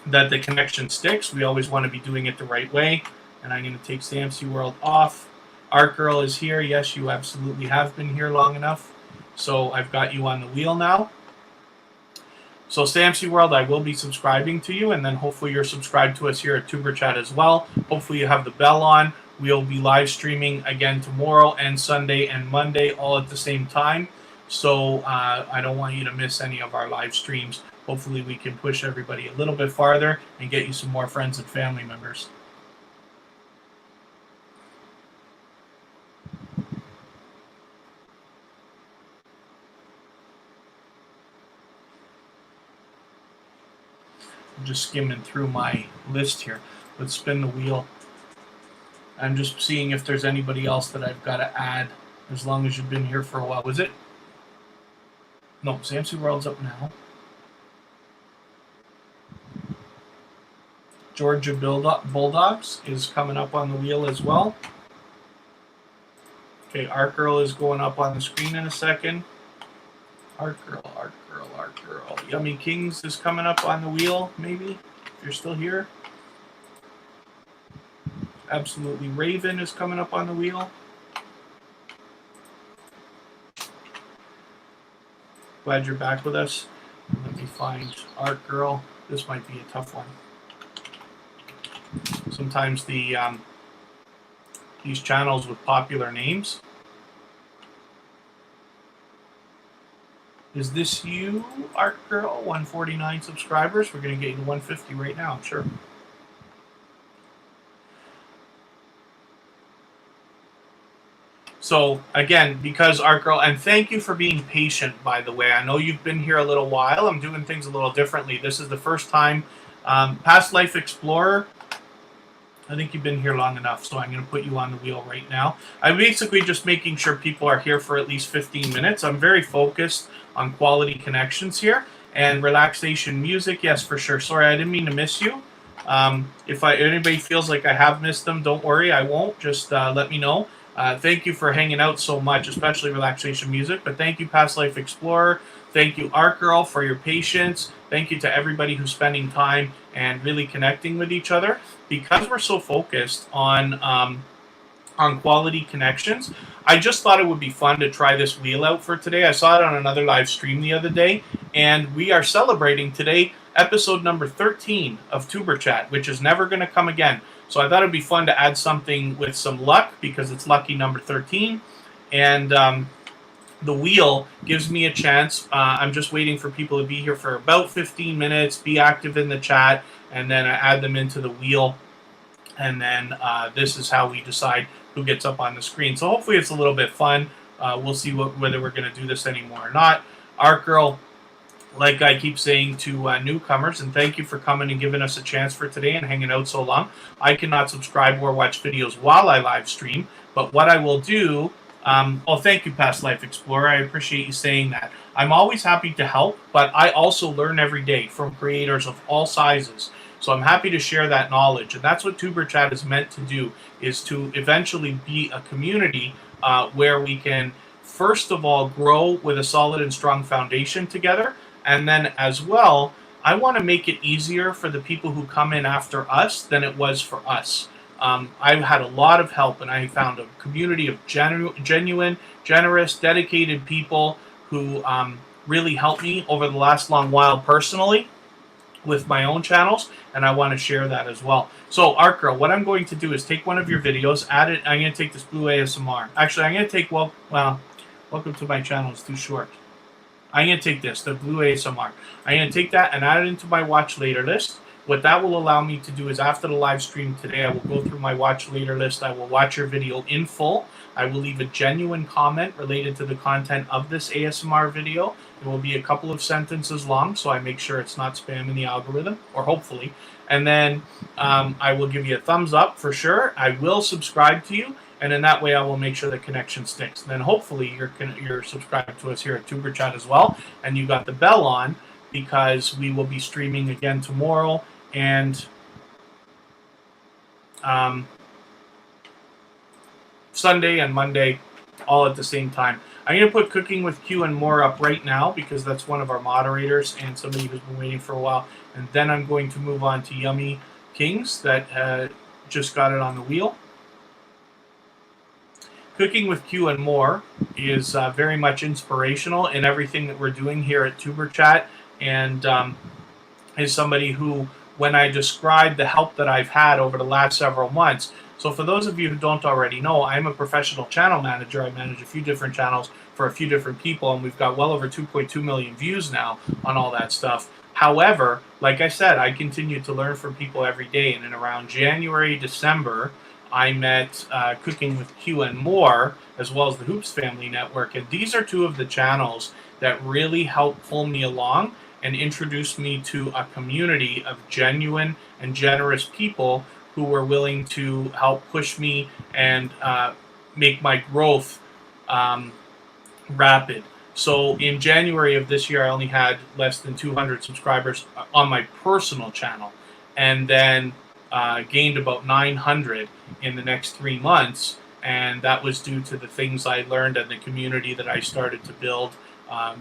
that the connection sticks. We always want to be doing it the right way. And I'm going to take Samsy World off. Art Girl is here. Yes, you absolutely have been here long enough. So I've got you on the wheel now. So Samsy World, I will be subscribing to you, and then hopefully you're subscribed to us here at Tuber Chat as well. Hopefully you have the bell on. We'll be live streaming again tomorrow and Sunday and Monday all at the same time. So I don't want you to miss any of our live streams. Hopefully we can push everybody a little bit farther and get you some more friends and family members. I'm just skimming through my list here. Let's spin the wheel. I'm just seeing if there's anybody else that I've got to add, as long as you've been here for a while. Was it? No, Samsy World's up now. Georgia Bulldogs is coming up on the wheel as well. Okay, Art Girl is going up on the screen in a second. Art Girl, Art Girl, Art Girl. Yummy Kings is coming up on the wheel, maybe, if you're still here. Absolutely Raven is coming up on the wheel. Glad you're back with us. Let me find Art Girl. This might be a tough one. Sometimes the these channels with popular names. Is this you, Art Girl? 149 subscribers. We're going to get you to 150 right now, I'm sure. So, again, because Art Girl, and thank you for being patient, by the way. I know you've been here a little while. I'm doing things a little differently. This is the first time. Past Life Explorer, I think you've been here long enough, so I'm going to put you on the wheel right now. I'm basically just making sure people are here for at least 15 minutes. I'm very focused on quality connections here. And relaxation music, yes, for sure. Sorry, I didn't mean to miss you. If anybody feels like I have missed them, don't worry, I won't. Just let me know. Thank you for hanging out so much, especially relaxation music. But thank you, Past Life Explorer. Thank you, Art Girl, for your patience. Thank you to everybody who's spending time and really connecting with each other. Because we're so focused on quality connections, I just thought it would be fun to try this wheel out for today. I saw it on another live stream the other day, and we are celebrating today episode number 13 of Tuber Chat, which is never going to come again. So I thought it'd be fun to add something with some luck because it's lucky number 13. And the wheel gives me a chance. I'm just waiting for people to be here for about 15 minutes, be active in the chat, and then I add them into the wheel. And then this is how we decide who gets up on the screen. So hopefully it's a little bit fun. We'll see whether we're going to do this anymore or not. Art Girl, like I keep saying to newcomers, and thank you for coming and giving us a chance for today and hanging out so long. I cannot subscribe or watch videos while I live stream, but what I will do, thank you, Past Life Explorer. I appreciate you saying that. I'm always happy to help, but I also learn every day from creators of all sizes. So I'm happy to share that knowledge, and that's what Tuber Chat is meant to do, is to eventually be a community where we can, first of all, grow with a solid and strong foundation together. And then as well, I want to make it easier for the people who come in after us than it was for us. I've had a lot of help, and I found a community of genuine, generous, dedicated people who really helped me over the last long while personally with my own channels, and I want to share that as well. So, Art Girl, what I'm going to do is take one of your videos, add it. I'm going to take this blue ASMR. Actually, I'm going to take, welcome to my channel. It's too short. I'm going to take this, the blue ASMR. I'm going to take that and add it into my watch later list. What that will allow me to do is after the live stream today, I will go through my watch later list. I will watch your video in full. I will leave a genuine comment related to the content of this ASMR video. It will be a couple of sentences long, so I make sure it's not spam in the algorithm, or hopefully. And then I will give you a thumbs up for sure. I will subscribe to you, and in that way I will make sure the connection sticks. And then hopefully you're subscribed to us here at Tuber Chat as well, and you got the bell on, because we will be streaming again tomorrow and Sunday and Monday, all at the same time. I'm going to put Cooking with Q and More up right now because that's one of our moderators and somebody who's been waiting for a while. And then I'm going to move on to Yummy Kings that just got it on the wheel. Cooking with Q and More is very much inspirational in everything that we're doing here at Tuber Chat, and is somebody who, when I describe the help that I've had over the last several months. So for those of you who don't already know, I'm a professional channel manager. I manage a few different channels for a few different people, and we've got well over 2.2 million views now on all that stuff. However, like I said, I continue to learn from people every day, and in around January, December, I met Cooking with Q and More, as well as the Hoops Family Network, and these are two of the channels that really help pull me along and introduce me to a community of genuine and generous people who were willing to help push me and make my growth rapid. So in January of this year, I only had less than 200 subscribers on my personal channel, and then gained about 900 in the next 3 months, and that was due to the things I learned and the community that I started to build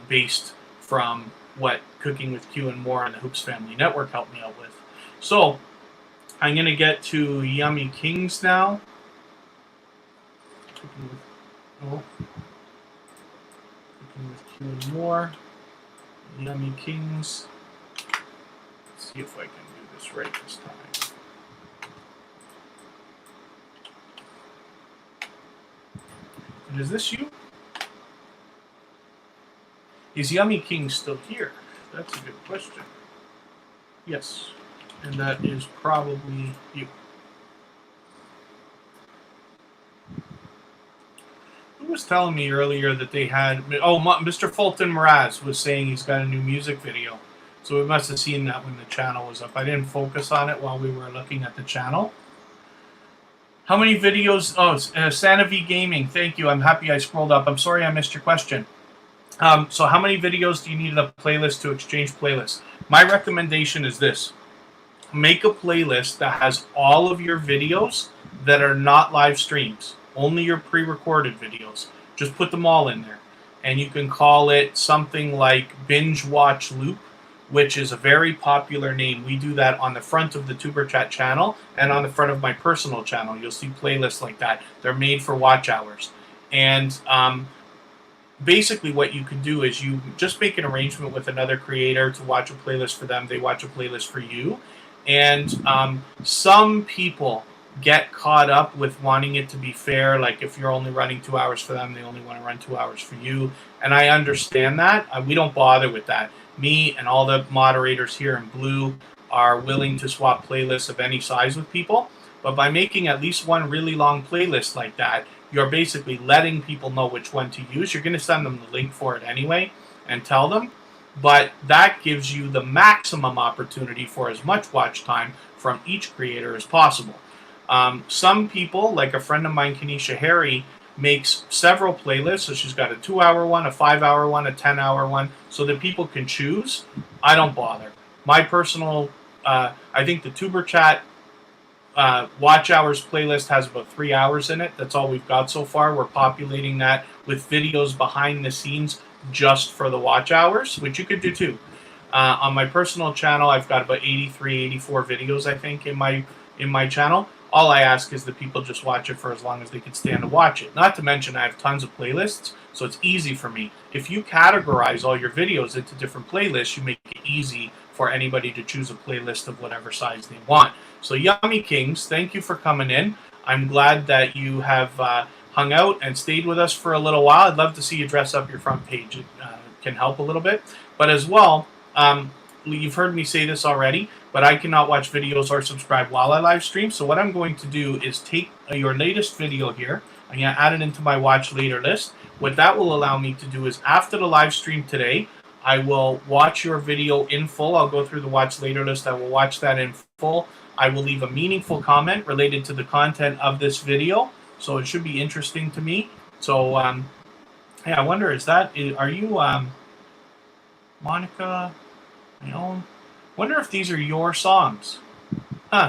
based from what Cooking with Q and More and the Hoops Family Network helped me out with. So I'm going to get to Yummy Kings now. Cooking with Q and More. Yummy Kings. Let's see if I can do this right this time. And is this you? Is Yummy King still here? That's a good question. Yes, and that is probably you. Who was telling me earlier that they had... Oh, Mr. Fulton Mraz was saying he's got a new music video. So we must have seen that when the channel was up. I didn't focus on it while we were looking at the channel. How many videos... Oh, Santa V Gaming, thank you. I'm happy I scrolled up. I'm sorry I missed your question. So how many videos do you need in a playlist to exchange playlists? My recommendation is this. Make a playlist that has all of your videos that are not live streams. only your pre-recorded videos. Just put them all in there. And you can call it something like Binge Watch Loop, which is a very popular name. We do that on the front of the Tuber Chat channel and on the front of my personal channel. You'll see playlists like that. They're made for watch hours. And basically what you can do is you just make an arrangement with another creator to watch a playlist for them. They watch a playlist for you. And some people get caught up with wanting it to be fair. Like if you're only running 2 hours for them, they only want to run 2 hours for you. And I understand that. We don't bother with that. Me and all the moderators here in blue are willing to swap playlists of any size with people. But by making at least one really long playlist like that, you're basically letting people know which one to use. You're going to send them the link for it anyway and tell them. But that gives you the maximum opportunity for as much watch time from each creator as possible. Some people, like a friend of mine, Kanisha Harry, makes several playlists. So she's got a 2-hour one, a 5-hour one, a 10-hour one, so that people can choose. I don't bother. My personal, I think the Tuber Chat watch hours playlist has about 3 hours in it. That's all we've got so far. We're populating that with videos behind the scenes just for the watch hours, which you could do too. On my personal channel, I've got about 83, 84 videos, I think, in my channel. All I ask is that people just watch it for as long as they can stand to watch it. Not to mention I have tons of playlists, so it's easy for me. If you categorize all your videos into different playlists, you make it easy for anybody to choose a playlist of whatever size they want. So Yummy Kings, thank you for coming in. I'm glad that you have hung out and stayed with us for a little while. I'd love to see you dress up your front page. It can help a little bit. But as well, you've heard me say this already, but I cannot watch videos or subscribe while I live stream. So what I'm going to do is take your latest video here. I'm going to add it into my watch later list. What that will allow me to do is after the live stream today, I will watch your video in full. I'll go through the watch later list. I will watch that in full. I will leave a meaningful comment related to the content of this video. So it should be interesting to me. So, hey, I wonder, are you Monica? Wonder if these are your songs.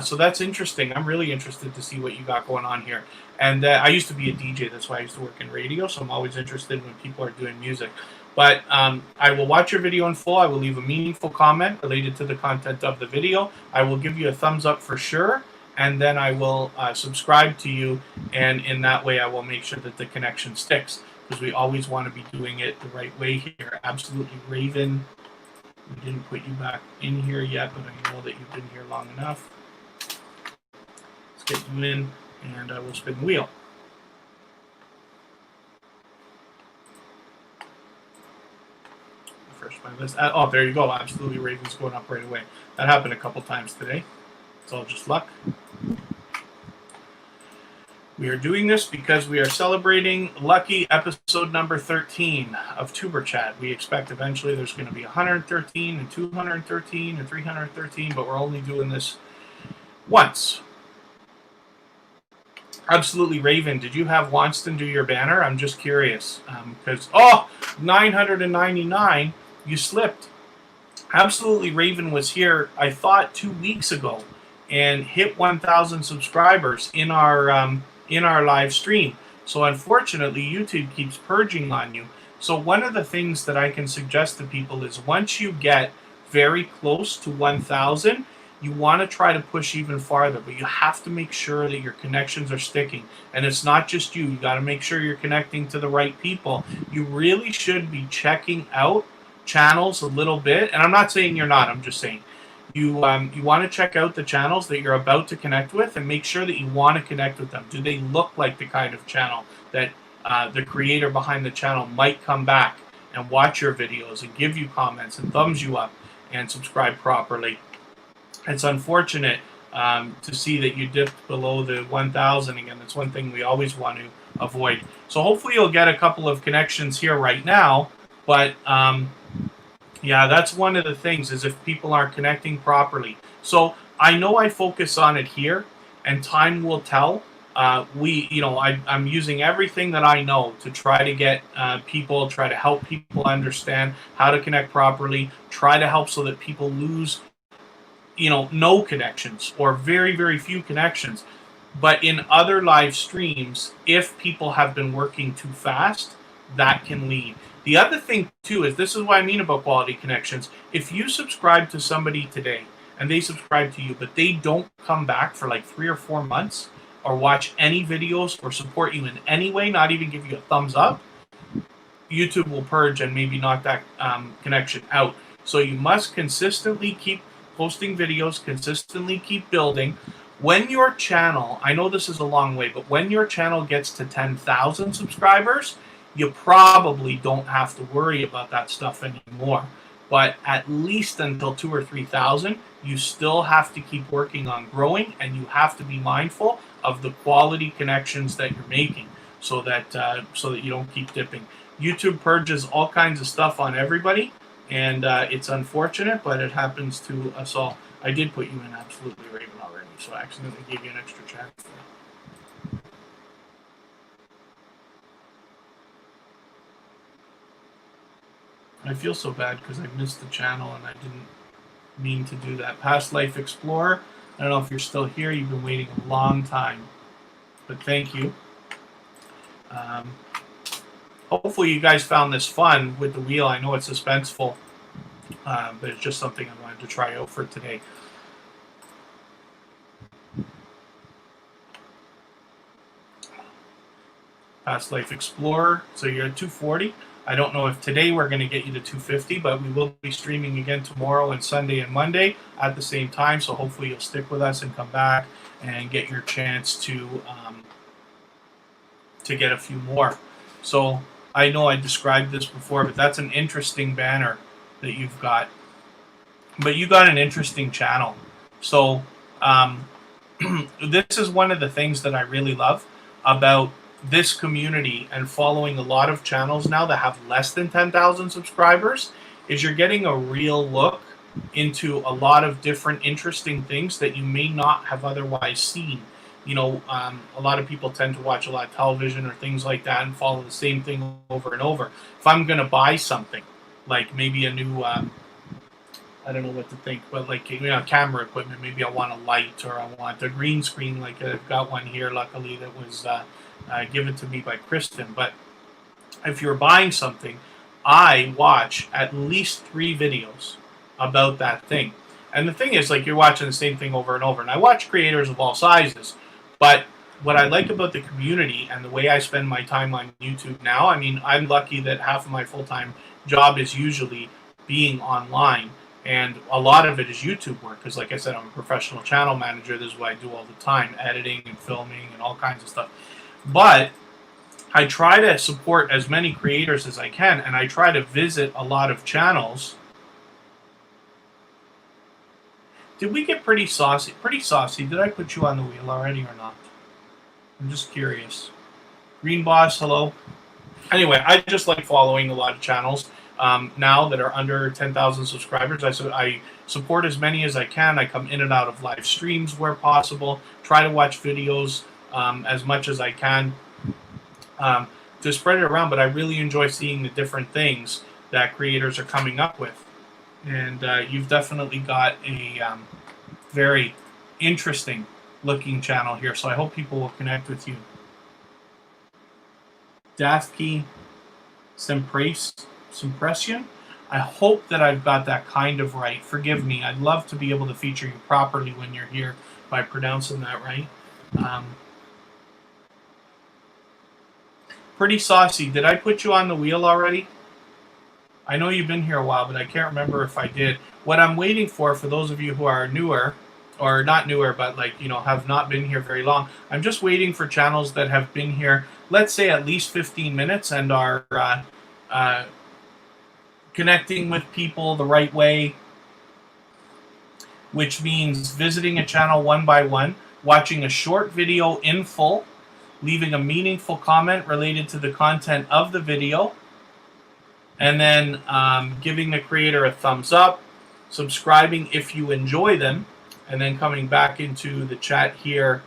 So that's interesting. I'm really interested to see what you got going on here. And I used to be a DJ. That's why I used to work in radio. So I'm always interested when people are doing music. But I will watch your video in full. I will leave a meaningful comment related to the content of the video. I will give you a thumbs up for sure. And then I will subscribe to you. And in that way, I will make sure that the connection sticks. Because we always want to be doing it the right way here. Absolutely, Raven. We didn't put you back in here yet, but I know that you've been here long enough. Let's get you in, and I will spin the wheel. Refresh my list. Oh, there you go. Absolutely, Raven's going up right away. That happened a couple times today. It's all just luck. We are doing this because we are celebrating lucky episode number 13 of Tuber Chat. We expect eventually there's going to be 113 and 213 and 313, but we're only doing this once. Absolutely, Raven. Did you have Wonston do your banner? I'm just curious. Because, 999, you slipped. Absolutely, Raven was here, I thought, 2 weeks ago and hit 1,000 subscribers in our live stream. So unfortunately, YouTube keeps purging on you. So one of the things that I can suggest to people is once you get very close to 1,000, you want to try to push even farther, but you have to make sure that your connections are sticking. And it's not just you. You got to make sure you're connecting to the right people. You really should be checking out channels a little bit. And I'm not saying you're not. I'm just saying you want to check out the channels that you're about to connect with and make sure that you want to connect with them. Do they look like the kind of channel that the creator behind the channel might come back and watch your videos and give you comments and thumbs you up and subscribe properly? It's unfortunate to see that you dipped below the 1,000 again. That's one thing we always want to avoid. So hopefully you'll get a couple of connections here right now. But yeah, that's one of the things is if people aren't connecting properly. So I know I focus on it here, and time will tell. I'm using everything that I know to try to get people, try to help people understand how to connect properly, try to help so that people lose no connections or very, very few connections. But in other live streams, if people have been working too fast, that can lead. The other thing too is, this is what I mean about quality connections. If you subscribe to somebody today and they subscribe to you, but they don't come back for like 3 or 4 months or watch any videos or support you in any way, not even give you a thumbs up, YouTube will purge and maybe knock that connection out. So you must consistently keep posting videos, consistently keep building. When your channel, I know this is a long way, but when your channel gets to 10,000 subscribers, you probably don't have to worry about that stuff anymore. But at least until 2 or 3,000, you still have to keep working on growing, and you have to be mindful of the quality connections that you're making, so that you don't keep dipping. YouTube purges all kinds of stuff on everybody, and it's unfortunate, but it happens to us all. I did put you in Absolutely Raven already, so I accidentally gave you an extra chance there. I feel so bad because I missed the channel and I didn't mean to do that. Past Life Explorer, I don't know if you're still here. You've been waiting a long time, but thank you. Hopefully you guys found this fun with the wheel. I know it's suspenseful, but it's just something I wanted to try out for today. Past Life Explorer, so you're at 240. I don't know if today we're going to get you to 250, but we will be streaming again tomorrow and Sunday and Monday at the same time, so hopefully you'll stick with us and come back and get your chance to get a few more. So I know I described this before, but that's an interesting banner that you've got. But you got an interesting channel. So this is one of the things that I really love about this community and following a lot of channels now that have less than 10,000 subscribers, is you're getting a real look into a lot of different interesting things that you may not have otherwise seen. You know, a lot of people tend to watch a lot of television or things like that and follow the same thing over and over. If I'm going to buy something, like maybe a new, I don't know what to think, but like, you know, camera equipment, maybe I want a light or I want a green screen, like I've got one here, luckily, that was given to me by Kristen. But if you're buying something, I watch at least 3 videos about that thing. And the thing is, like, you're watching the same thing over and over. And I watch creators of all sizes. But what I like about the community and the way I spend my time on YouTube now, I mean, I'm lucky that half of my full-time job is usually being online. And a lot of it is YouTube work. Because, like I said, I'm a professional channel manager. This is what I do all the time, editing and filming and all kinds of stuff. But I try to support as many creators as I can. And I try to visit a lot of channels. Did we get pretty saucy? Pretty saucy. Did I put you on the wheel already or not? I'm just curious. Green Boss, hello. Anyway, I just like following a lot of channels now that are under 10,000 subscribers. I support as many as I can. I come in and out of live streams where possible. Try to watch videos as much as I can to spread it around. But I really enjoy seeing the different things that creators are coming up with. And you've definitely got a very interesting looking channel here, so I hope people will connect with you. Daphne Simpression. I hope that I've got that kind of right. Forgive me. I'd love to be able to feature you properly when you're here by pronouncing that right. Pretty saucy. Did I put you on the wheel already? I know you've been here a while, but I can't remember if I did. What I'm waiting for those of you who are newer, or not newer, but like, you know, have not been here very long, I'm just waiting for channels that have been here, let's say at least 15 minutes and are connecting with people the right way, which means visiting a channel one by one, watching a short video in full, leaving a meaningful comment related to the content of the video, and then giving the creator a thumbs up, subscribing if you enjoy them, and then coming back into the chat here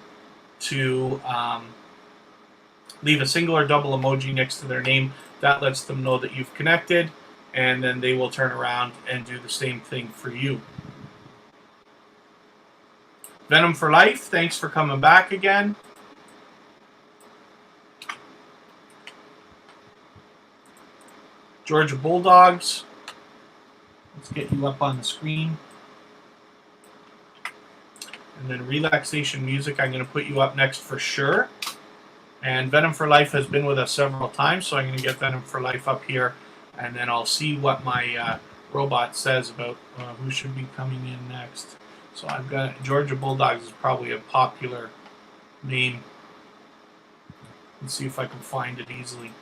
to leave a single or double emoji next to their name. That lets them know that you've connected, and then they will turn around and do the same thing for you. Venom for Life, thanks for coming back again. Georgia Bulldogs, let's get you up on the screen. And then Relaxation Music, I'm going to put you up next for sure. And Venom for Life has been with us several times, so I'm going to get Venom for Life up here, and then I'll see what my robot says about who should be coming in next. So I've got Georgia Bulldogs is probably a popular name. Let's see if I can find it easily.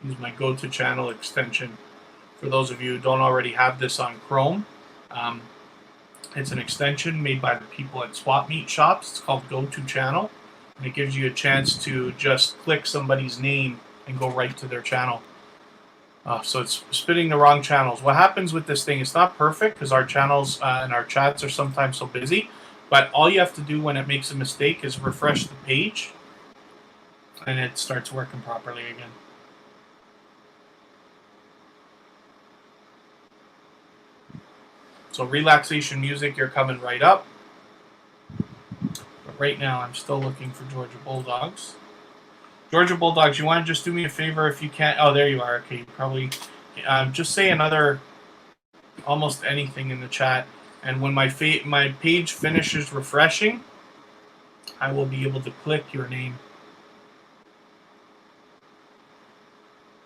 Use my go-to channel extension. For those of you who don't already have this on Chrome, it's an extension made by the people at Swap Meet Shops. It's called Go-To Channel, and it gives you a chance to just click somebody's name and go right to their channel. So it's spitting the wrong channels. What happens with this thing, it's not perfect because our channels and our chats are sometimes so busy, but all you have to do when it makes a mistake is refresh the page, and it starts working properly again. So Relaxation Music, you're coming right up. But right now, I'm still looking for Georgia Bulldogs. Georgia Bulldogs, you want to just do me a favor if you can't? Oh, there you are. Okay, probably just say another, almost anything in the chat. And when my page finishes refreshing, I will be able to click your name.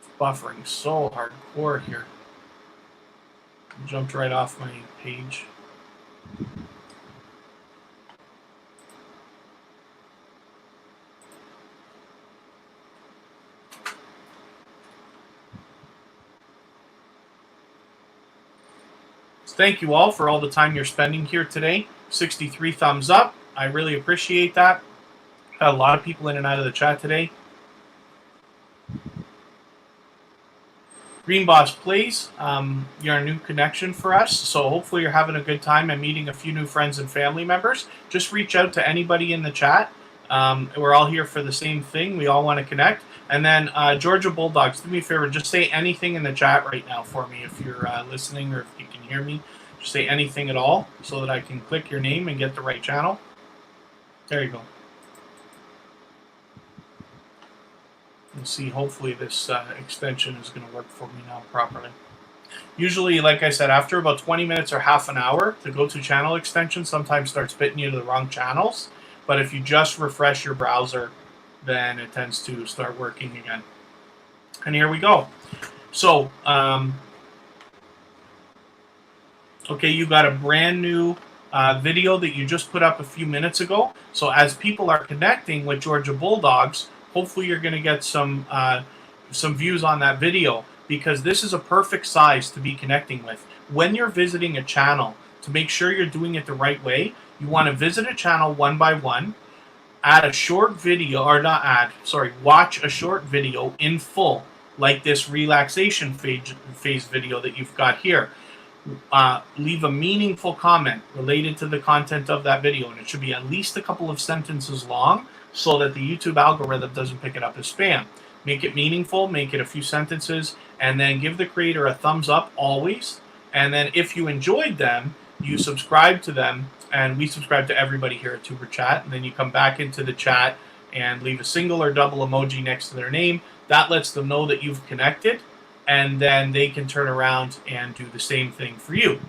It's buffering so hardcore here. Jumped right off my page. Thank you all for all the time you're spending here today. 63 thumbs up. I really appreciate that. Had a lot of people in and out of the chat today. Green Boss Plays, you're a new connection for us, so hopefully you're having a good time and meeting a few new friends and family members. Just reach out to anybody in the chat. We're all here for the same thing. We all want to connect. And then Georgia Bulldogs, do me a favor, just say anything in the chat right now for me if you're listening or if you can hear me. Just say anything at all so that I can click your name and get the right channel. There you go. And see, hopefully this extension is going to work for me now properly. Usually, like I said, after about 20 minutes or half an hour, the go-to channel extension sometimes starts spitting you to the wrong channels. But if you just refresh your browser, then it tends to start working again. And here we go. So, okay, you got a brand new video that you just put up a few minutes ago. So as people are connecting with Georgia Bulldogs, hopefully you're going to get some views on that video, because this is a perfect size to be connecting with. When you're visiting a channel, to make sure you're doing it the right way, you want to visit a channel one by one, add a short video, or not add, sorry, watch a short video in full, like this relaxation phase video that you've got here. Leave a meaningful comment related to the content of that video, and it should be at least a couple of sentences long so that the YouTube algorithm doesn't pick it up as spam. Make it meaningful, make it a few sentences, and then give the creator a thumbs up always. And then if you enjoyed them, you subscribe to them, and we subscribe to everybody here at Tuber Chat, and then you come back into the chat and leave a single or double emoji next to their name. That lets them know that you've connected, and then they can turn around and do the same thing for you.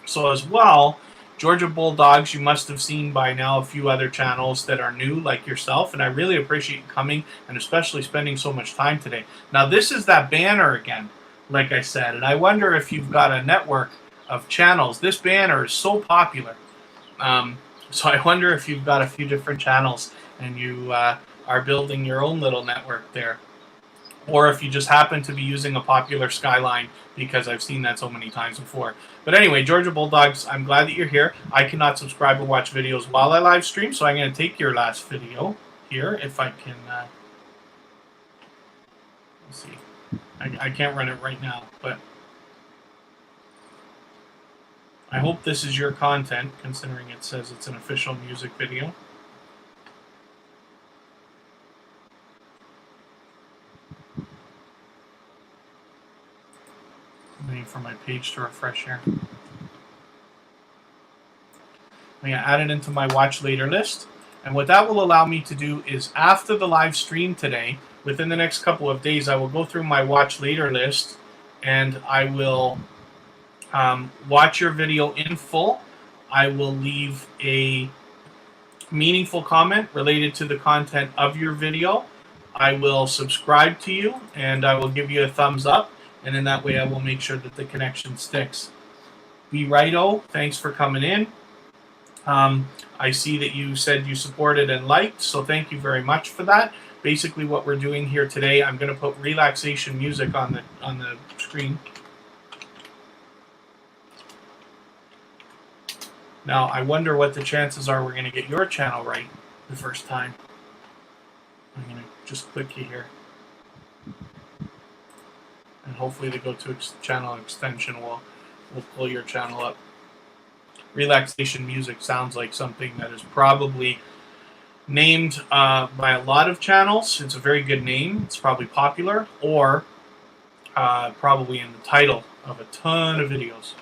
So as well, Georgia Bulldogs, you must have seen by now a few other channels that are new like yourself, and I really appreciate you coming and especially spending so much time today. Now this is that banner again, like I said, and I wonder if you've got a network of channels. This banner is so popular. So I wonder if you've got a few different channels and you are building your own little network there. Or if you just happen to be using a popular skyline, because I've seen that so many times before. But anyway, Georgia Bulldogs, I'm glad that you're here. I cannot subscribe or watch videos while I live stream, so I'm going to take your last video here, if I can. Let's see. I can't run it right now, but I hope this is your content, considering it says it's an official music video. Waiting for my page to refresh here. I'm going to add it into my watch later list. And what that will allow me to do is after the live stream today, within the next couple of days, I will go through my watch later list and I will watch your video in full. I will leave a meaningful comment related to the content of your video. I will subscribe to you and I will give you a thumbs up. And in that way, I will make sure that the connection sticks. Be righto, thanks for coming in. I see that you said you supported and liked, so thank you very much for that. Basically, what we're doing here today, I'm going to put relaxation music on the screen. Now, I wonder what the chances are we're going to get your channel right the first time. I'm going to just click here. And hopefully the go to channel extension will pull your channel up. Relaxation music sounds like something that is probably named by a lot of channels. It's a very good name. It's probably popular, or probably in the title of a ton of videos.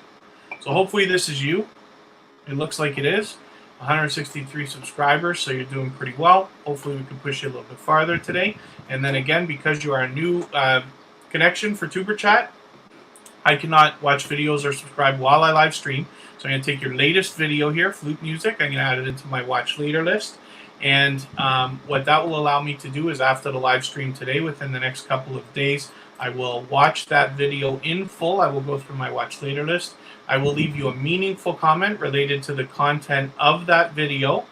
So hopefully this is you. It looks like it is. 163 subscribers, so you're doing pretty well. Hopefully we can push you a little bit farther today. And then again, because you are a new connection for Tuber Chat, I cannot watch videos or subscribe while I live stream. So I'm going to take your latest video here, flute music. I'm going to add it into my watch later list. And what that will allow me to do is after the live stream today, within the next couple of days, I will watch that video in full. I will go through my watch later list. I will leave you a meaningful comment related to the content of that video.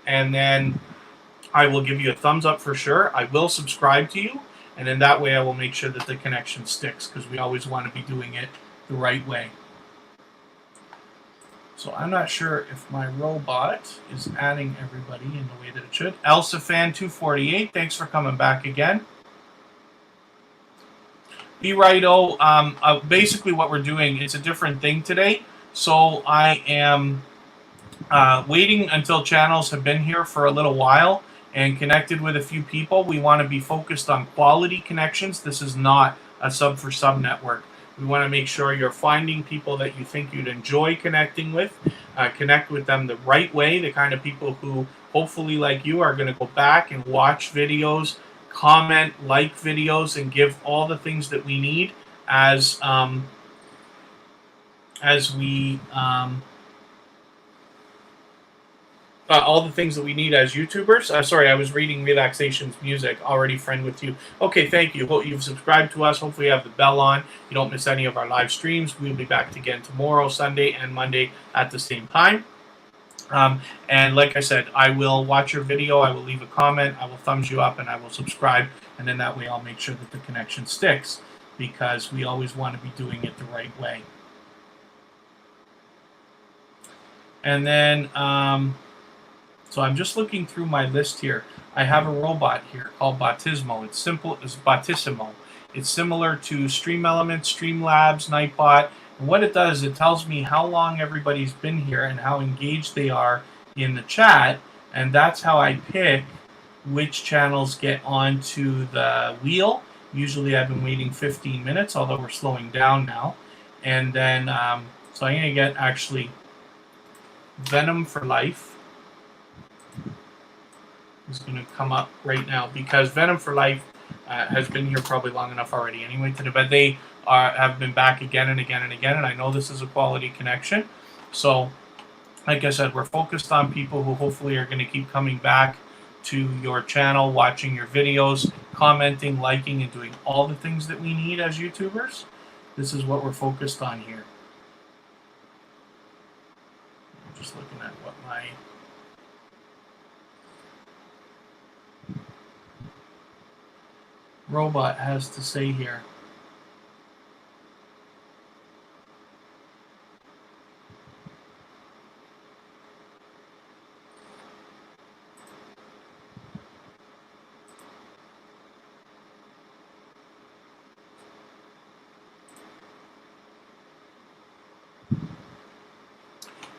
And then I will give you a thumbs up for sure. I will subscribe to you. And in that way, I will make sure that the connection sticks, because we always want to be doing it the right way. So I'm not sure if my robot is adding everybody in the way that it should. Elsa Fan 248, thanks for coming back again. Be righto. Basically what we're doing, it's a different thing today. So I am waiting until channels have been here for a little while and connected with a few people. We want to be focused on quality connections. This is not a sub for sub network. We want to make sure you're finding people that you think you'd enjoy connecting with. Connect with them the right way, the kind of people who, hopefully like you, are going to go back and watch videos, comment, like videos, and give all the things that we need as we all the things that we need as YouTubers. Sorry, I was reading Relaxation's music. Already friend with you. Okay, thank you. Hope you've subscribed to us. Hopefully you have the bell on. You don't miss any of our live streams. We'll be back again tomorrow, Sunday, and Monday at the same time. And like I said, I will watch your video. I will leave a comment. I will thumbs you up, and I will subscribe. And then that way I'll make sure that the connection sticks, because we always want to be doing it the right way. And then... so I'm just looking through my list here. I have a robot here called Batismo. It's simple as Batissimo. It's similar to Stream Elements, Streamlabs, Nightbot. And what it does, it tells me how long everybody's been here and how engaged they are in the chat. And that's how I pick which channels get onto the wheel. Usually I've been waiting 15 minutes, although we're slowing down now. And then, so I'm going to get actually Venom for Life. Is going to come up right now, because Venom for Life has been here probably long enough already anyway today, but they have been back again and again and again, and I know this is a quality connection. So like I said, we're focused on people who hopefully are going to keep coming back to your channel, watching your videos, commenting, liking, and doing all the things that we need as YouTubers. This is what we're focused on here. I'm just looking at what my robot has to say here.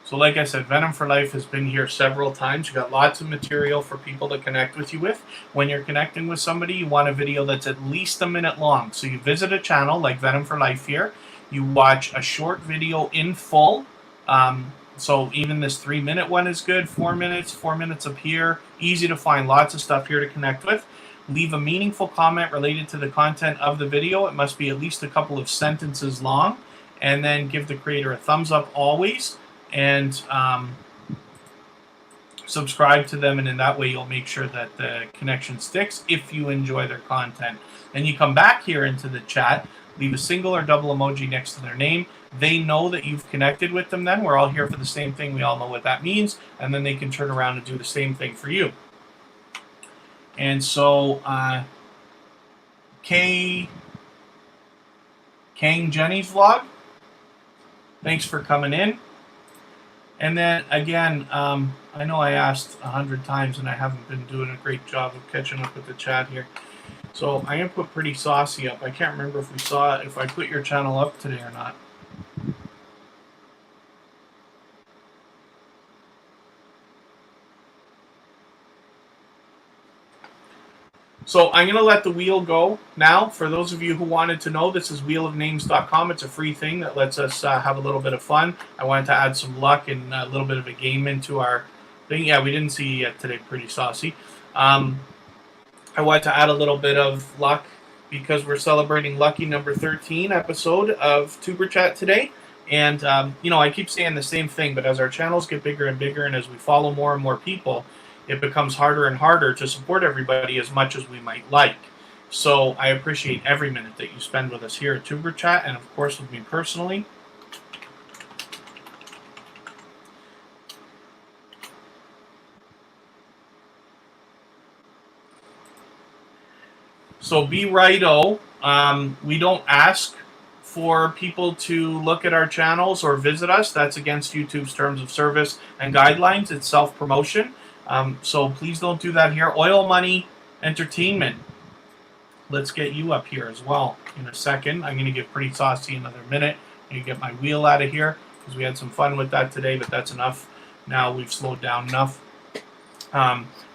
So like I said, Venom for Life has been here several times. You've got lots of material for people to connect with you with. When you're connecting with somebody, you want a video that's at least a minute long. So you visit a channel like Venom for Life here. You watch a short video in full. So even this 3-minute one is good. 4 minutes, 4 minutes up here. Easy to find, lots of stuff here to connect with. Leave a meaningful comment related to the content of the video. It must be at least a couple of sentences long. And then give the creator a thumbs up always. And subscribe to them, and in that way you'll make sure that the connection sticks if you enjoy their content. Then you come back here into the chat, leave a single or double emoji next to their name. They know that you've connected with them then. We're all here for the same thing. We all know what that means. And then they can turn around and do the same thing for you. And so, Kang Jenny's vlog, thanks for coming in. And then again, I know I asked 100 times and I haven't been doing a great job of catching up with the chat here. So I'm going to put Pretty Saucy up. I can't remember if I put your channel up today or not. So I'm going to let the wheel go now. For those of you who wanted to know, this is wheelofnames.com. It's a free thing that lets us have a little bit of fun. I wanted to add some luck and a little bit of a game into our thing. Yeah, we didn't see you yet today, Pretty Saucy. I wanted to add a little bit of luck because we're celebrating lucky number 13 episode of Tuber Chat today. And, you know, I keep saying the same thing, but as our channels get bigger and bigger and as we follow more and more people, it becomes harder and harder to support everybody as much as we might like. So I appreciate every minute that you spend with us here at Tuber Chat, and of course with me personally. So be righto. We don't ask for people to look at our channels or visit us. That's against YouTube's terms of service and guidelines. It's self-promotion. So please don't do that here. Oil Money Entertainment. Let's get you up here as well in a second. I'm going to give Pretty Saucy another minute. I'm going to get my wheel out of here because we had some fun with that today, but that's enough. Now we've slowed down enough.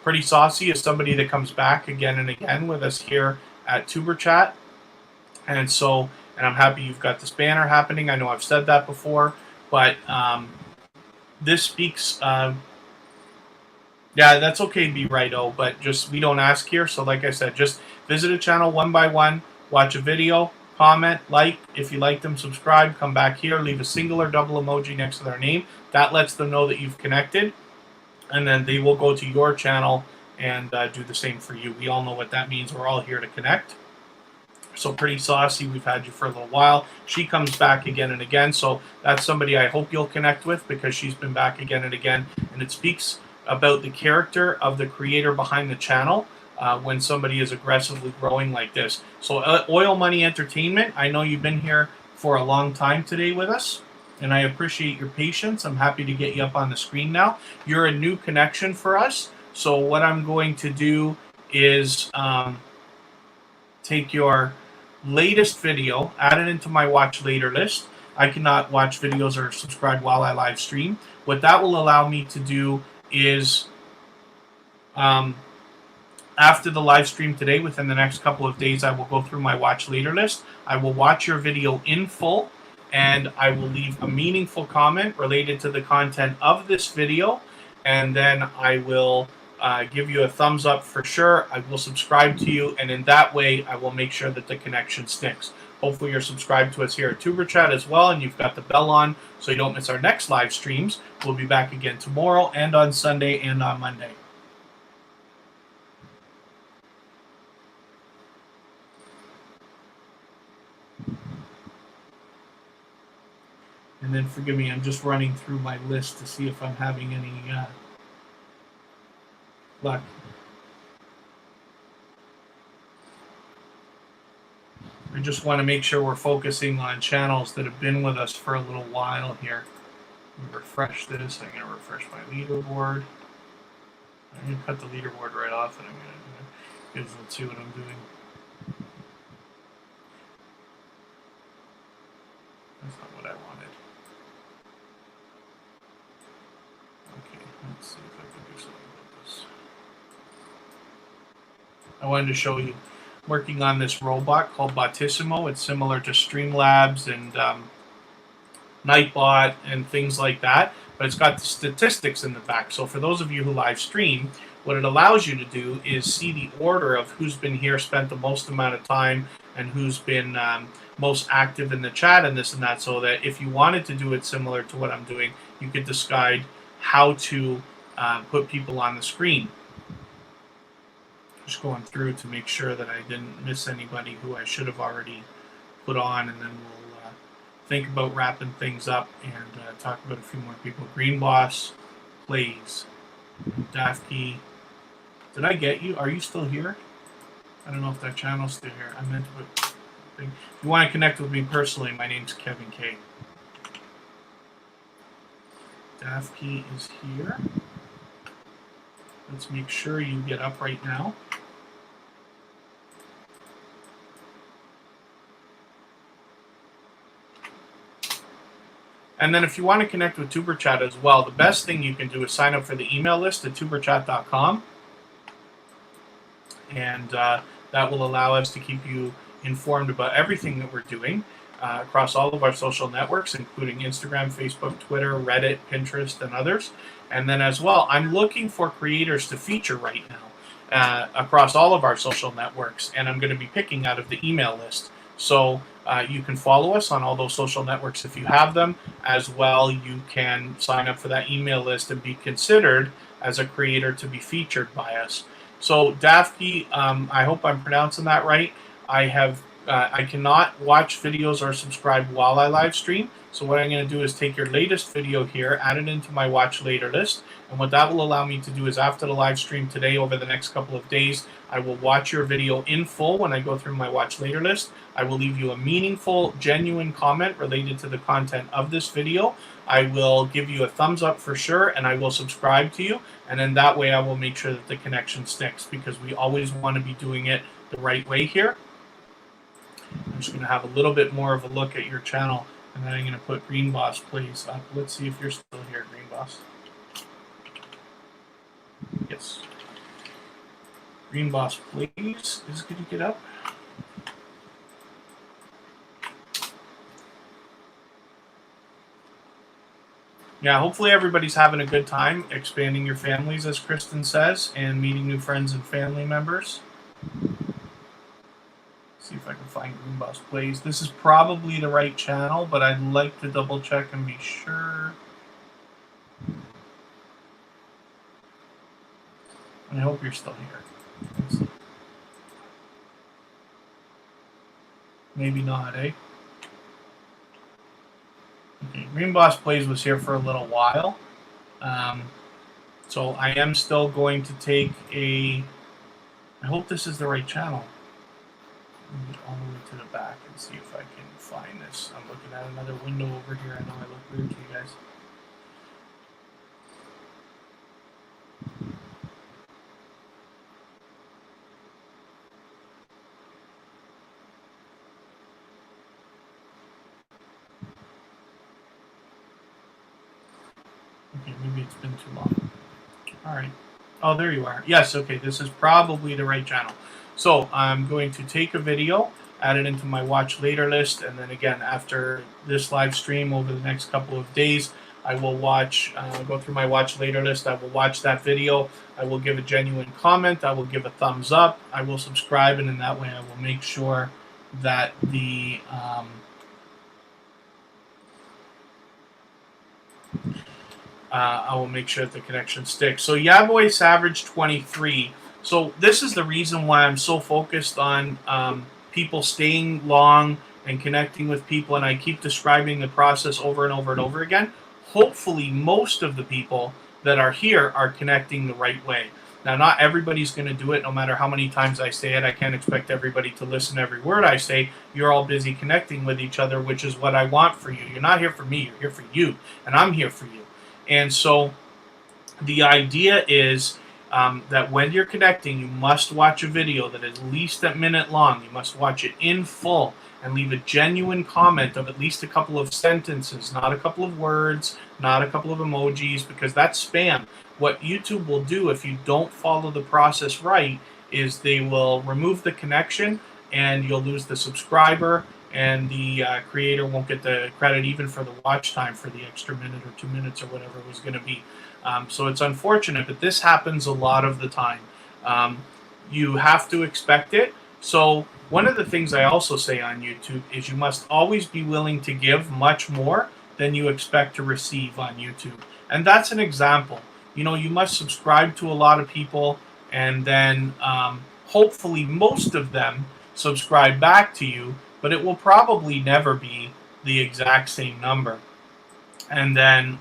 Pretty Saucy is somebody that comes back again and again with us here at Tuber Chat. And so, and I'm happy you've got this banner happening. I know I've said that before, but this speaks... yeah, that's okay, be righto, but just we don't ask here. So like I said, just visit a channel one by one, watch a video, comment, like. If you like them, subscribe, come back here, leave a single or double emoji next to their name. That lets them know that you've connected. And then they will go to your channel and do the same for you. We all know what that means. We're all here to connect. So Pretty Saucy, we've had you for a little while. She comes back again and again. So that's somebody I hope you'll connect with because she's been back again and again. And it speaks about the character of the creator behind the channel when somebody is aggressively growing like this. So Oil Money Entertainment, I know you've been here for a long time today with us, and I appreciate your patience. I'm happy to get you up on the screen now. You're a new connection for us, so what I'm going to do is take your latest video, add it into my watch later list. I cannot watch videos or subscribe while I live stream. What that will allow me to do is after the live stream today, within the next couple of days, I will go through my watch later list. I will watch your video in full, and I will leave a meaningful comment related to the content of this video, and then I will give you a thumbs up for sure. I will subscribe to you, and in that way, I will make sure that the connection sticks. Hopefully you're subscribed to us here at Tuber Chat as well, and you've got the bell on so you don't miss our next live streams. We'll be back again tomorrow and on Sunday and on Monday. And then forgive me, I'm just running through my list to see if I'm having any luck. I just want to make sure we're focusing on channels that have been with us for a little while here. Refresh this. I'm going to refresh my leaderboard. I'm going to cut the leaderboard right off, and I'm going to because let's see what I'm doing. That's not what I wanted. Okay, let's see if I can do something about this. I wanted to show you. working on this robot called Bottissimo. It's similar to Streamlabs and Nightbot and things like that, but it's got the statistics in the back. So for those of you who live stream, what it allows you to do is see the order of who's been here, spent the most amount of time, and who's been most active in the chat and this and that, so that if you wanted to do it similar to what I'm doing, you could decide how to put people on the screen. Just going through to make sure that I didn't miss anybody who I should have already put on, and then we'll think about wrapping things up and talk about a few more people. Green Boss Plays. Dafkey. Did I get you? Are you still here? I don't know if that channel's still here. I meant to put. If you want to connect with me personally, my name's Kevin K. Dafkey is here. Let's make sure you get up right now. And then if you want to connect with TuberChat as well, the best thing you can do is sign up for the email list at tuberchat.com. And that will allow us to keep you informed about everything that we're doing across all of our social networks, including Instagram, Facebook, Twitter, Reddit, Pinterest, and others. And then as well, I'm looking for creators to feature right now across all of our social networks, and I'm going to be picking out of the email list. So you can follow us on all those social networks if you have them. As well, you can sign up for that email list and be considered as a creator to be featured by us. So Dafkey, I hope I'm pronouncing that right. I cannot watch videos or subscribe while I live stream. So what I'm going to do is take your latest video here, add it into my watch later list. And what that will allow me to do is after the live stream today, over the next couple of days, I will watch your video in full when I go through my watch later list. I will leave you a meaningful, genuine comment related to the content of this video. I will give you a thumbs up for sure, and I will subscribe to you. And then that way I will make sure that the connection sticks, because we always want to be doing it the right way here. I'm just going to have a little bit more of a look at your channel, and then I'm going to put Green Boss Plays up. Let's see if you're still here, Green Boss. Yes. Green Boss Plays is going to get up. Yeah, hopefully everybody's having a good time expanding your families, as Kristen says, and meeting new friends and family members. See if I can find Green Boss Plays. This is probably the right channel, but I'd like to double check and be sure. I hope you're still here. Maybe not, eh? Okay, Green Boss Plays was here for a little while. So I am still going to take a... I hope this is the right channel. Get all the way to the back and see if I can find this. I'm looking at another window over here. I know I look weird to you guys. Okay, maybe it's been too long. All right. Oh, there you are. Yes, okay, this is probably the right channel. So I'm going to take a video, add it into my watch later list, and then again, after this live stream over the next couple of days, I will watch, go through my watch later list. I will watch that video. I will give a genuine comment. I will give a thumbs up. I will subscribe, and in that way I will make sure that the I will make sure that the connection sticks. So Yaboy Savage 23. So this is the reason why I'm so focused on people staying long and connecting with people, and I keep describing the process over and over and over again. Hopefully most of the people that are here are connecting the right way. Now, not everybody's going to do it, no matter how many times I say it. I can't expect everybody to listen to every word I say. You're all busy connecting with each other, which is what I want for you. You're not here for me. You're here for you, and I'm here for you. And so the idea is that when you're connecting, you must watch a video that is at least a minute long. You must watch it in full and leave a genuine comment of at least a couple of sentences, not a couple of words, not a couple of emojis, because that's spam. What YouTube will do if you don't follow the process right is they will remove the connection and you'll lose the subscriber, and the creator won't get the credit even for the watch time for the extra minute or 2 minutes or whatever it was going to be. So it's unfortunate, but this happens a lot of the time. You have to expect it. So one of the things I also say on YouTube is you must always be willing to give much more than you expect to receive on YouTube. And that's an example. You know, you must subscribe to a lot of people, and then hopefully most of them subscribe back to you, but it will probably never be the exact same number. And then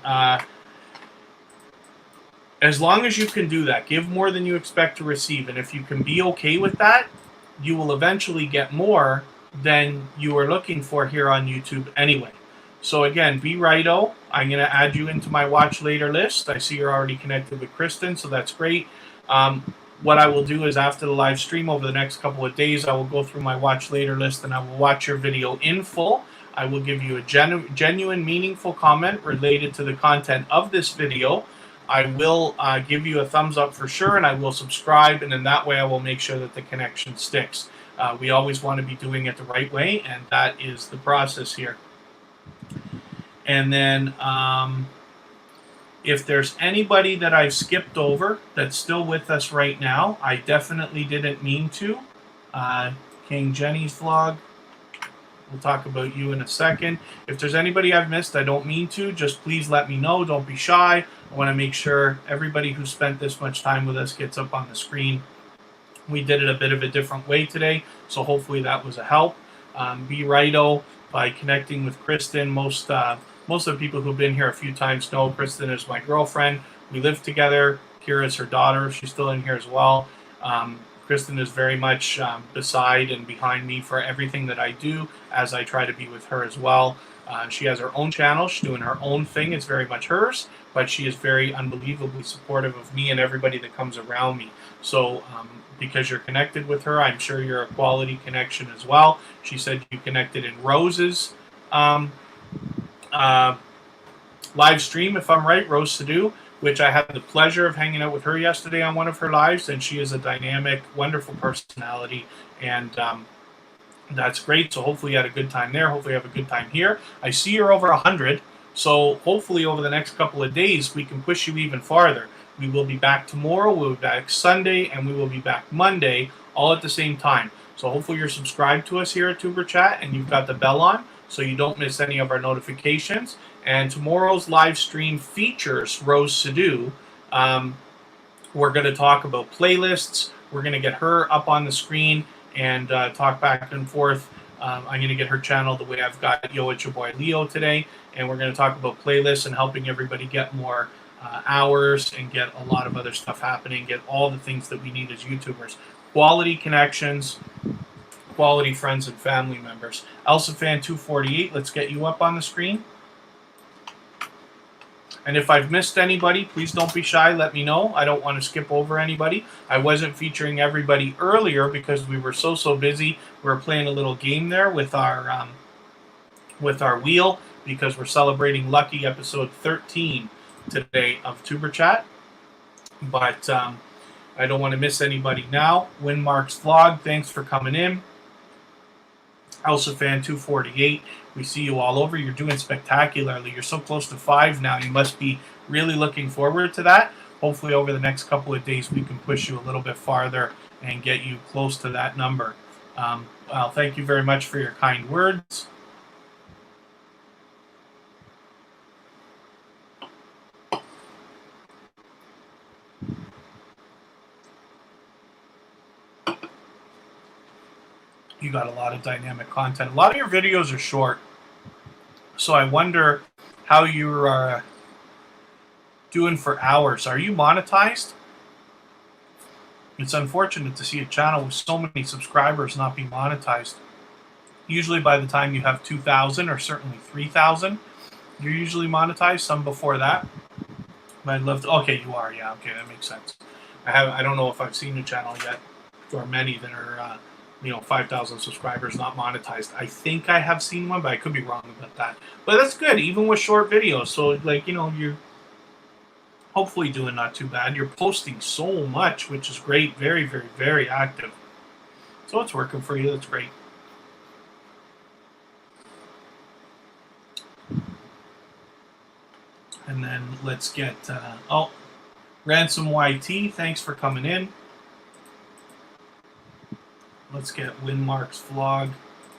as long as you can do that, give more than you expect to receive, and if you can be okay with that, you will eventually get more than you are looking for here on YouTube anyway. So again, be righto. I'm going to add you into my watch later list. I see you're already connected with Kristen, so that's great. What I will do is after the live stream over the next couple of days, I will go through my watch later list and I will watch your video in full. I will give you a genuine, meaningful comment related to the content of this video. I will give you a thumbs up for sure, and I will subscribe, and in that way I will make sure that the connection sticks. We always want to be doing it the right way, and that is the process here. And then if there's anybody that I've skipped over that's still with us right now, I definitely didn't mean to. King Jenny's vlog, we'll talk about you in a second. If there's anybody I've missed, I don't mean to. Just please let me know. Don't be shy. I want to make sure everybody who spent this much time with us gets up on the screen. We did it a bit of a different way today, so hopefully that was a help. Be righto by connecting with Kristen. Most of the people who've been here a few times know Kristen is my girlfriend. We live together. Kira's her daughter. She's still in here as well. Kristen is very much beside and behind me for everything that I do, as I try to be with her as well. She has her own channel. She's doing her own thing. It's very much hers, but she is very unbelievably supportive of me and everybody that comes around me. So because you're connected with her, I'm sure you're a quality connection as well. She said you connected in Rose's live stream, if I'm right, Rose Sadu, which I had the pleasure of hanging out with her yesterday on one of her lives, and she is a dynamic, wonderful personality, and that's great. So hopefully you had a good time there. Hopefully you have a good time here. I see you're over 100, so hopefully over the next couple of days we can push you even farther. We will be back tomorrow, we'll be back Sunday, and we will be back Monday, all at the same time. So hopefully you're subscribed to us here at Tuber Chat, and you've got the bell on, so you don't miss any of our notifications. And tomorrow's live stream features Rose Sadu. We're going to talk about playlists. We're going to get her up on the screen and talk back and forth. I'm going to get her channel the way I've got Yo, It's Your Boy Leo today. And we're going to talk about playlists and helping everybody get more hours and get a lot of other stuff happening, get all the things that we need as YouTubers. Quality connections, quality friends and family members. ElsaFan248, let's get you up on the screen. And if I've missed anybody, please don't be shy. Let me know. I don't want to skip over anybody. I wasn't featuring everybody earlier because we were so busy. We were playing a little game there with our wheel because we're celebrating Lucky episode 13 today of Tuber Chat. But I don't want to miss anybody now. Winmark's vlog, thanks for coming in. ElsaFan248, we see you all over. You're doing spectacularly. You're so close to 5 now. You must be really looking forward to that. Hopefully over the next couple of days we can push you a little bit farther and get you close to that number. Well, thank you very much for your kind words. You got a lot of dynamic content. A lot of your videos are short. So I wonder how you're doing for hours. Are you monetized? It's unfortunate to see a channel with so many subscribers not be monetized. Usually by the time you have 2,000 or certainly 3,000, you're usually monetized. Some before that. But I'd love to. Okay, you are. Yeah, okay, that makes sense. I don't know if I've seen a channel yet or many that are 5,000 subscribers not monetized. I think I have seen one, but I could be wrong about that. But that's good, even with short videos. So like, Hopefully doing not too bad. You're posting so much, which is great. Very, very, very active. So it's working for you. That's great. And then let's get, Ransom YT, thanks for coming in. Let's get Winmark's vlog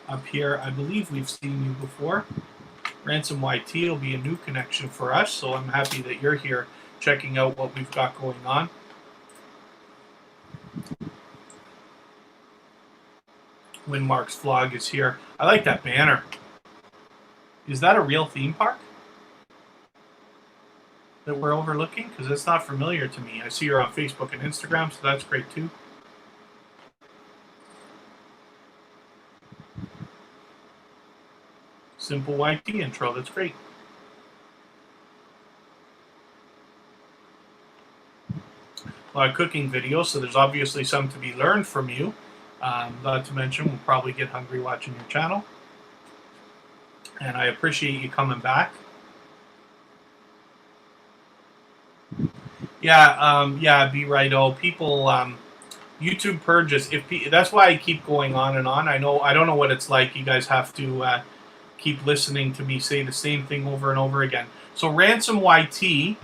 up here. I believe we've seen you before. Ransom YT will be a new connection for us, so I'm happy that you're here checking out what we've got going on. Winmark's vlog is here. I like that banner. Is that a real theme park that we're overlooking? Because it's not familiar to me. I see you're on Facebook and Instagram, so that's great too. Simple YT intro, that's great. A lot of cooking videos, so there's obviously some to be learned from you. Not to mention, we'll probably get hungry watching your channel. And I appreciate you coming back. Yeah, be right. Oh, people, YouTube purges. That's why I keep going on and on. I don't know what it's like. You guys have to keep listening to me say the same thing over and over again. So Ransom YT,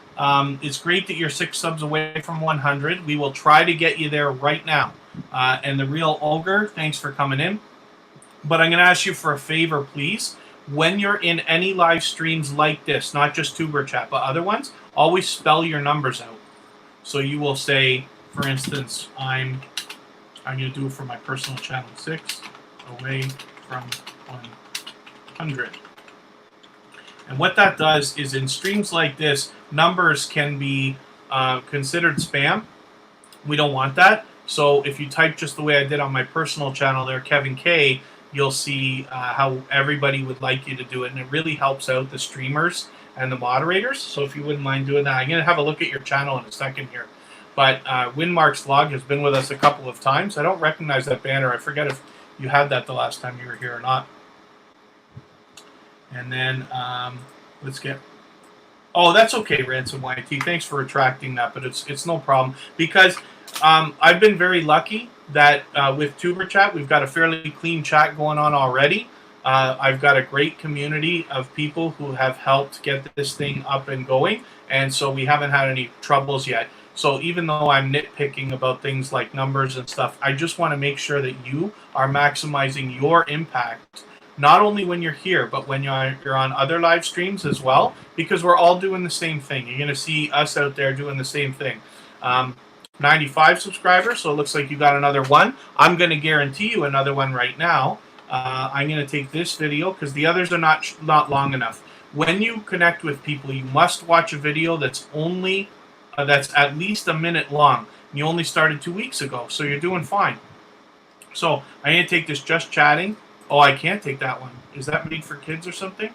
it's great that you're 6 subs away from 100. We will try to get you there right now. And the Real Ogre, thanks for coming in. But I'm going to ask you for a favor, please. When you're in any live streams like this, not just Tuber Chat, but other ones, always spell your numbers out. So you will say, for instance, I'm going to do it for my personal channel, 6 away from 100. And what that does is in streams like this, numbers can be considered spam. We don't want that. So if you type just the way I did on my personal channel there, Kevin K, you'll see how everybody would like you to do it. And it really helps out the streamers and the moderators. So if you wouldn't mind doing that, I'm going to have a look at your channel in a second here. But Winmark's vlog has been with us a couple of times. I don't recognize that banner. I forget if you had that the last time you were here or not. And then let's get... Oh, that's okay, Ransom YT. Thanks for retracting that, but it's no problem. Because I've been very lucky that with Tuber Chat, we've got a fairly clean chat going on already. I've got a great community of people who have helped get this thing up and going, and so we haven't had any troubles yet. So even though I'm nitpicking about things like numbers and stuff, I just want to make sure that you are maximizing your impact, not only when you're here, but when you're on other live streams as well, because we're all doing the same thing. You're going to see us out there doing the same thing. 95 subscribers, so it looks like you got another one. I'm going to guarantee you another one right now. I'm going to take this video because the others are not long enough. When you connect with people, you must watch a video that's only that's at least a minute long. You only started 2 weeks ago, so you're doing fine. So I'm going to take this just chatting. Oh, I can't take that one. Is that made for kids or something?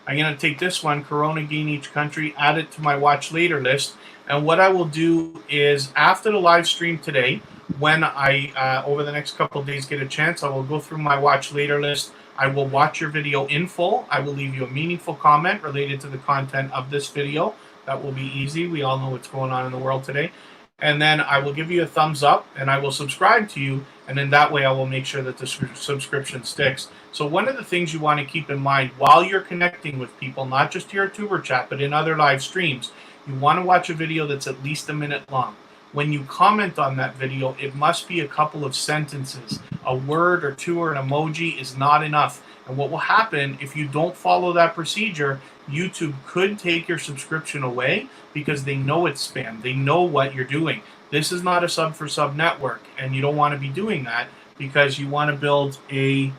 I'm going to take this one, Corona Gain Each Country, add it to my watch later list. And what I will do is after the live stream today, when I, over the next couple of days, get a chance, I will go through my watch later list. I will watch your video in full. I will leave you a meaningful comment related to the content of this video. That will be easy. We all know what's going on in the world today. And then I will give you a thumbs up and I will subscribe to you. And then that way I will make sure that the subscription sticks. So one of the things you want to keep in mind while you're connecting with people, not just here at Tuber Chat, but in other live streams, you want to watch a video that's at least a minute long. When you comment on that video, it must be a couple of sentences. A word or two or an emoji is not enough. And what will happen if you don't follow that procedure, YouTube could take your subscription away because they know it's spam. They know what you're doing. This is not a sub for sub network, and you don't want to be doing that because you want to build a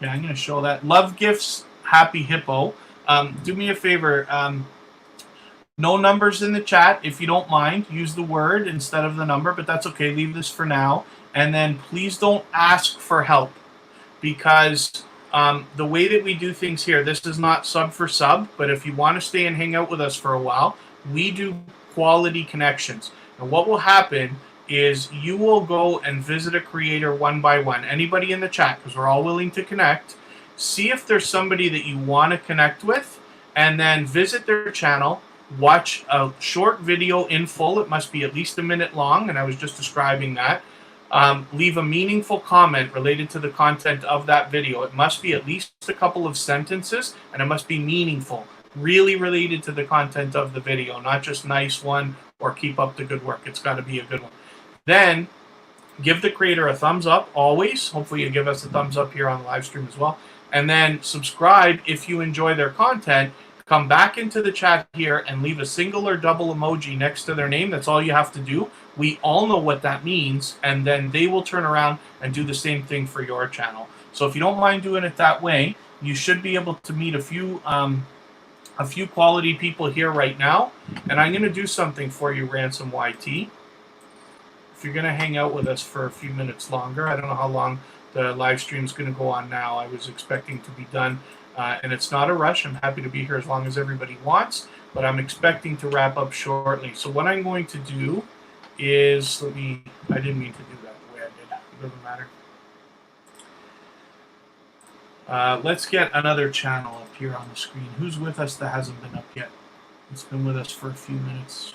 I'm going to show that. Love Gifts, Happy Hippo. Do me a favor. No numbers in the chat, if you don't mind. Use the word instead of the number, but that's okay. Leave this for now. And then please don't ask for help because the way that we do things here, this is not sub for sub, but if you want to stay and hang out with us for a while, we do quality connections. And what will happen is you will go and visit a creator one by one, anybody in the chat, because we're all willing to connect, see if there's somebody that you want to connect with, and then visit their channel, watch a short video in full. It must be at least a minute long, and I was just describing that. Leave a meaningful comment related to the content of that video. It must be at least a couple of sentences, and it must be meaningful, really related to the content of the video, not just nice one or keep up the good work. It's got to be a good one. Then give the creator a thumbs up always. Hopefully you give us a thumbs up here on the live stream as well. And then subscribe if you enjoy their content. Come back into the chat here and leave a single or double emoji next to their name. That's all you have to do. We all know what that means, and then they will turn around and do the same thing for your channel. So if you don't mind doing it that way, you should be able to meet a few quality people here right now. And I'm going to do something for you, Ransom YT. If you're going to hang out with us for a few minutes longer, I don't know how long the live stream is going to go on now. I was expecting to be done, and it's not a rush. I'm happy to be here as long as everybody wants, but I'm expecting to wrap up shortly. So what I'm going to do is, I didn't mean to do that the way I did. It doesn't matter. Let's get another channel up here on the screen. Who's with us that hasn't been up yet? It's been with us for a few minutes.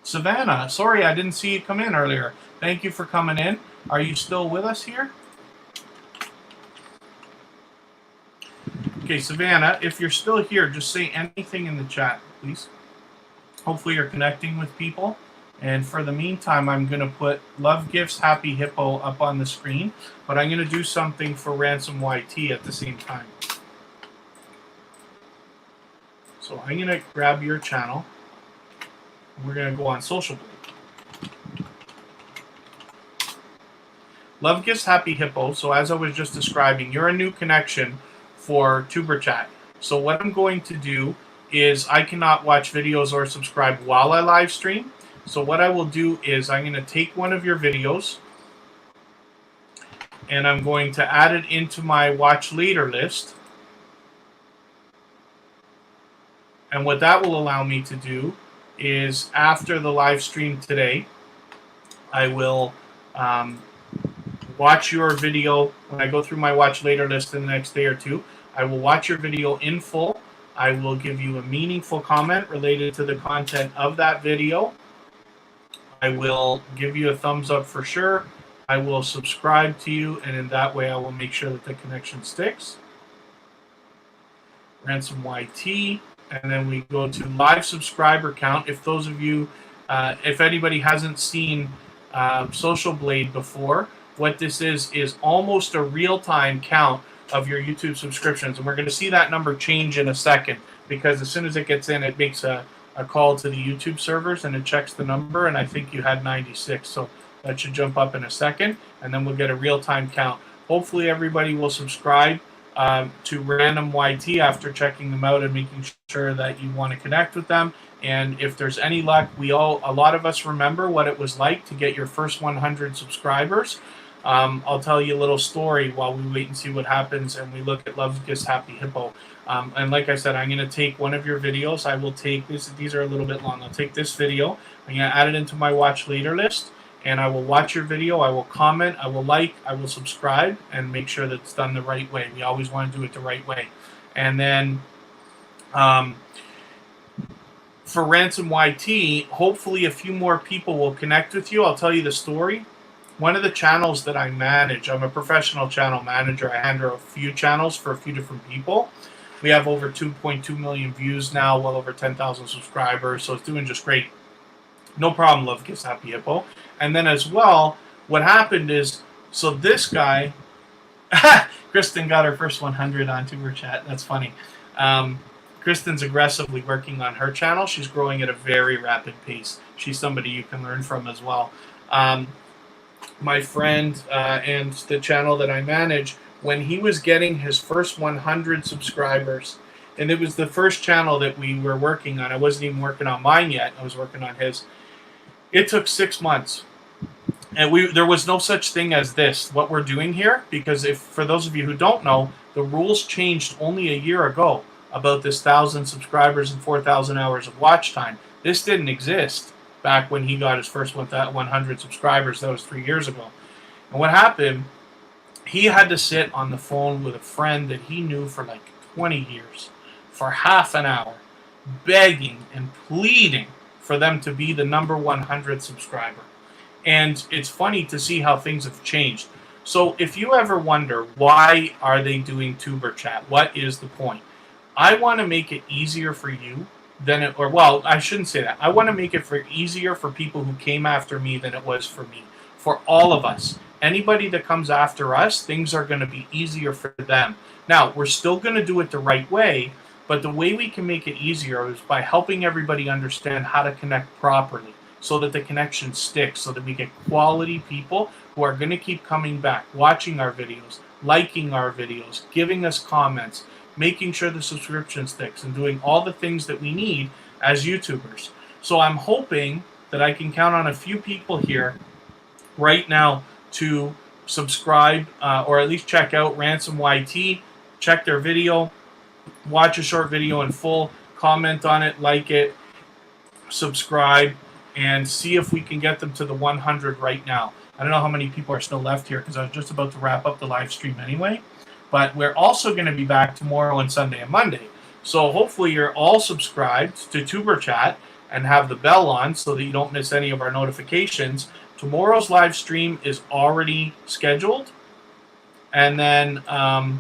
Savannah, sorry I didn't see you come in earlier. Thank you for coming in. Are you still with us here? Okay, Savannah, if you're still here, just say anything in the chat, please. Hopefully you're connecting with people. And for the meantime, I'm going to put Love Gifts Happy Hippo up on the screen, but I'm going to do something for Ransom YT at the same time. So I'm going to grab your channel. We're going to go on Social Blade. Love Gifts Happy Hippo. So as I was just describing, you're a new connection for Tuber Chat. So what I'm going to do is I cannot watch videos or subscribe while I live stream. So what I will do is I'm going to take one of your videos and I'm going to add it into my watch later list. And what that will allow me to do is after the live stream today, I will watch your video. When I go through my watch later list in the next day or two, I will watch your video in full. I will give you a meaningful comment related to the content of that video. I will give you a thumbs up for sure. I will subscribe to you, and in that way I will make sure that the connection sticks. Ransom YT, and then we go to live subscriber count. If those of you, if anybody hasn't seen Social Blade before, what this is almost a real-time count of your YouTube subscriptions, and we're going to see that number change in a second, because as soon as it gets in, it makes a call to the YouTube servers and it checks the number, and I think you had 96, so that should jump up in a second, and then we'll get a real-time count. Hopefully everybody will subscribe to Random YT after checking them out and making sure that you want to connect with them. And if there's any luck, a lot of us remember what it was like to get your first 100 subscribers. I'll tell you a little story while we wait and see what happens and we look at Love Gifts Happy Hippo. And like I said, I'm going to take one of your videos. I will take this. These are a little bit long. I'll take this video. I'm going to add it into my watch later list, and I will watch your video. I will comment. I will like. I will subscribe, and make sure that it's done the right way. We always want to do it the right way. And then for Ransom YT, hopefully a few more people will connect with you. I'll tell you the story. One of the channels that I manage, I'm a professional channel manager. I handle a few channels for a few different people. We have over 2.2 million views now, well over 10,000 subscribers, so it's doing just great. No problem, Love Gifts Happy Hippo. And then as well, what happened is, so this guy, Kristen got her first 100 on Tuber Chat. That's funny. Kristen's aggressively working on her channel. She's growing at a very rapid pace. She's somebody you can learn from as well. My friend and the channel that I manage, when he was getting his first 100 subscribers, and it was the first channel that we were working on. I wasn't even working on mine yet. I was working on his. It took 6 months. And there was no such thing as this, what we're doing here, because for those of you who don't know, the rules changed only a year ago about this 1,000 subscribers and 4,000 hours of watch time. This didn't exist back when he got his first 100 subscribers. That was 3 years ago. And what happened, he had to sit on the phone with a friend that he knew for like 20 years for half an hour, begging and pleading for them to be the number 100 subscriber. And it's funny to see how things have changed. So if you ever wonder, why are they doing Tuber Chat? What is the point? I want to make it easier for you than it, or well, I shouldn't say that. I want to make it easier for people who came after me than it was for me. For all of us. Anybody that comes after us, things are going to be easier for them. Now, we're still going to do it the right way, but the way we can make it easier is by helping everybody understand how to connect properly so that the connection sticks, so that we get quality people who are going to keep coming back, watching our videos, liking our videos, giving us comments, making sure the subscription sticks, and doing all the things that we need as YouTubers. So I'm hoping that I can count on a few people here right now to subscribe or at least check out Ransom YT, check their video, watch a short video in full, comment on it, like it, subscribe, and see if we can get them to the 100 right now. I don't know how many people are still left here because I was just about to wrap up the live stream anyway. But we're also going to be back tomorrow and Sunday and Monday. So hopefully you're all subscribed to Tuber Chat and have the bell on so that you don't miss any of our notifications. Tomorrow's live stream is already scheduled. And then I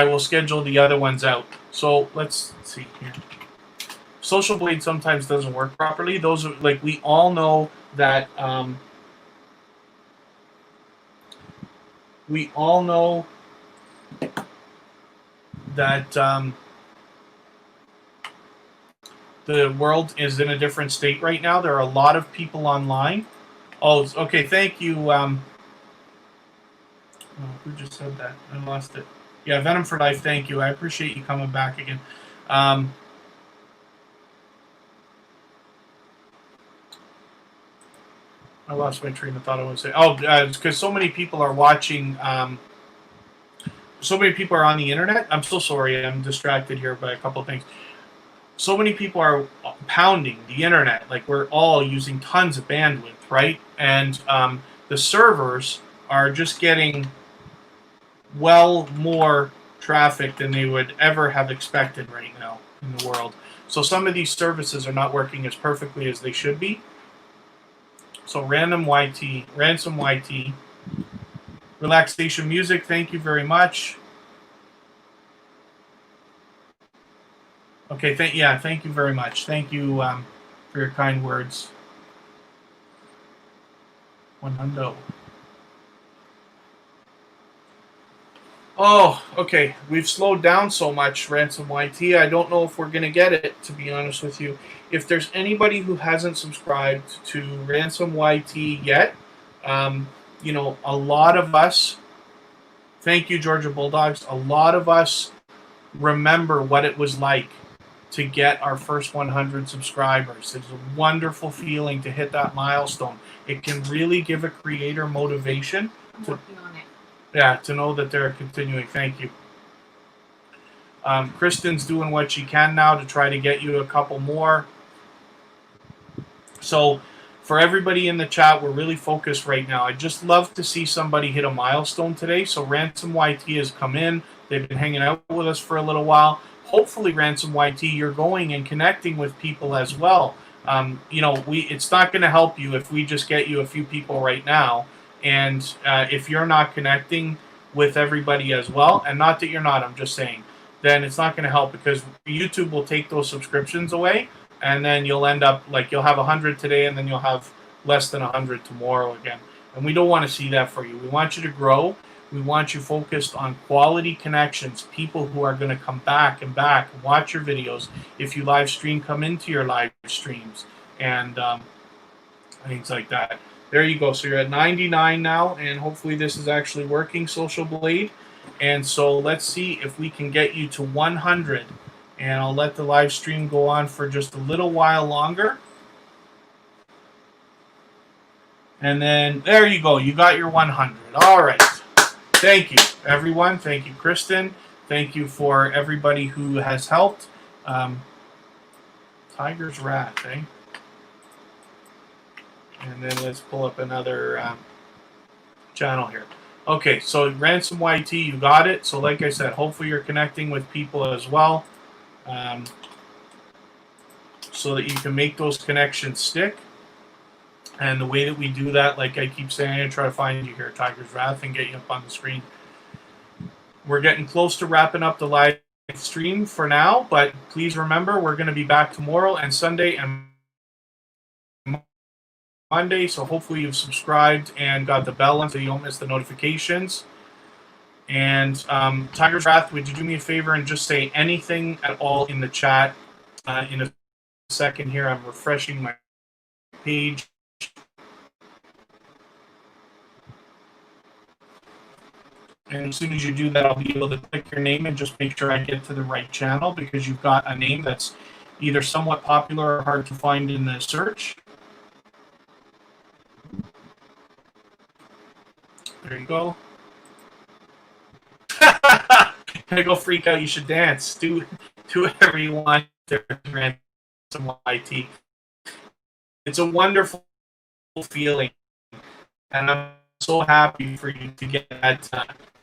will schedule the other ones out. So let's see here. Social Blade sometimes doesn't work properly. Those are, like, we all know that the world is in a different state right now. There are a lot of people online. Oh, okay. Thank you. Oh, who just said that? I lost it. Yeah, Venom for Life. Thank you. I appreciate you coming back again. I lost my train of thought. I was saying, oh, it's because so many people are watching. So many people are on the internet. I'm so sorry. I'm distracted here by a couple of things. So many people are pounding the internet. Like, we're all using tons of bandwidth, right? And the servers are just getting well more traffic than they would ever have expected right now in the world. So some of these services are not working as perfectly as they should be. So Ransom YT, Relaxation Music, thank you very much. Okay, thank you very much. Thank you for your kind words. 100. Oh, okay. We've slowed down so much, Ransom YT. I don't know if we're going to get it, to be honest with you. If there's anybody who hasn't subscribed to Ransom YT yet, you know, a lot of us, thank you, Georgia Bulldogs, a lot of us remember what it was like to get our first 100 subscribers. It's a wonderful feeling to hit that milestone. It can really give a creator motivation. I'm working on it. Yeah, to know that they're continuing. Thank you. Kristen's doing what she can now to try to get you a couple more. So for everybody in the chat, we're really focused right now. I'd just love to see somebody hit a milestone today. So Ransom YT has come in. They've been hanging out with us for a little while. Hopefully, Ransom YT, you're going and connecting with people as well. You know, it's not going to help you if we just get you a few people right now. And if you're not connecting with everybody as well, and not that you're not, I'm just saying, then it's not going to help because YouTube will take those subscriptions away, and then you'll end up, like, you'll have 100 today, and then you'll have less than 100 tomorrow again. And we don't want to see that for you. We want you to grow. We want you focused on quality connections, people who are going to come back and watch your videos. If you live stream, come into your live streams, and things like that. There you go. So you're at 99 now, and hopefully this is actually working, Social Blade. And so let's see if we can get you to 100. And I'll let the live stream go on for just a little while longer. And then there you go. You got your 100. All right. Thank you, everyone. Thank you, Kristen. Thank you for everybody who has helped. Tiger's Wrath, eh? And then let's pull up another channel here. Okay, so Ransom YT, you got it. So like I said, hopefully you're connecting with people as well, so that you can make those connections stick. And the way that we do that, like I keep saying, I'm going to try to find you here, Tiger's Wrath, and get you up on the screen. We're getting close to wrapping up the live stream for now, but please remember, we're going to be back tomorrow and Sunday and Monday, so hopefully you've subscribed and got the bell on so you don't miss the notifications. And Tiger's Wrath, would you do me a favor and just say anything at all in the chat? In a second here, I'm refreshing my page. And as soon as you do that, I'll be able to click your name and just make sure I get to the right channel, because you've got a name that's either somewhat popular or hard to find in the search. There you go. Gonna go freak out. You should dance. Do whatever you want. Some YT. It's a wonderful feeling, and I'm so happy for you to get that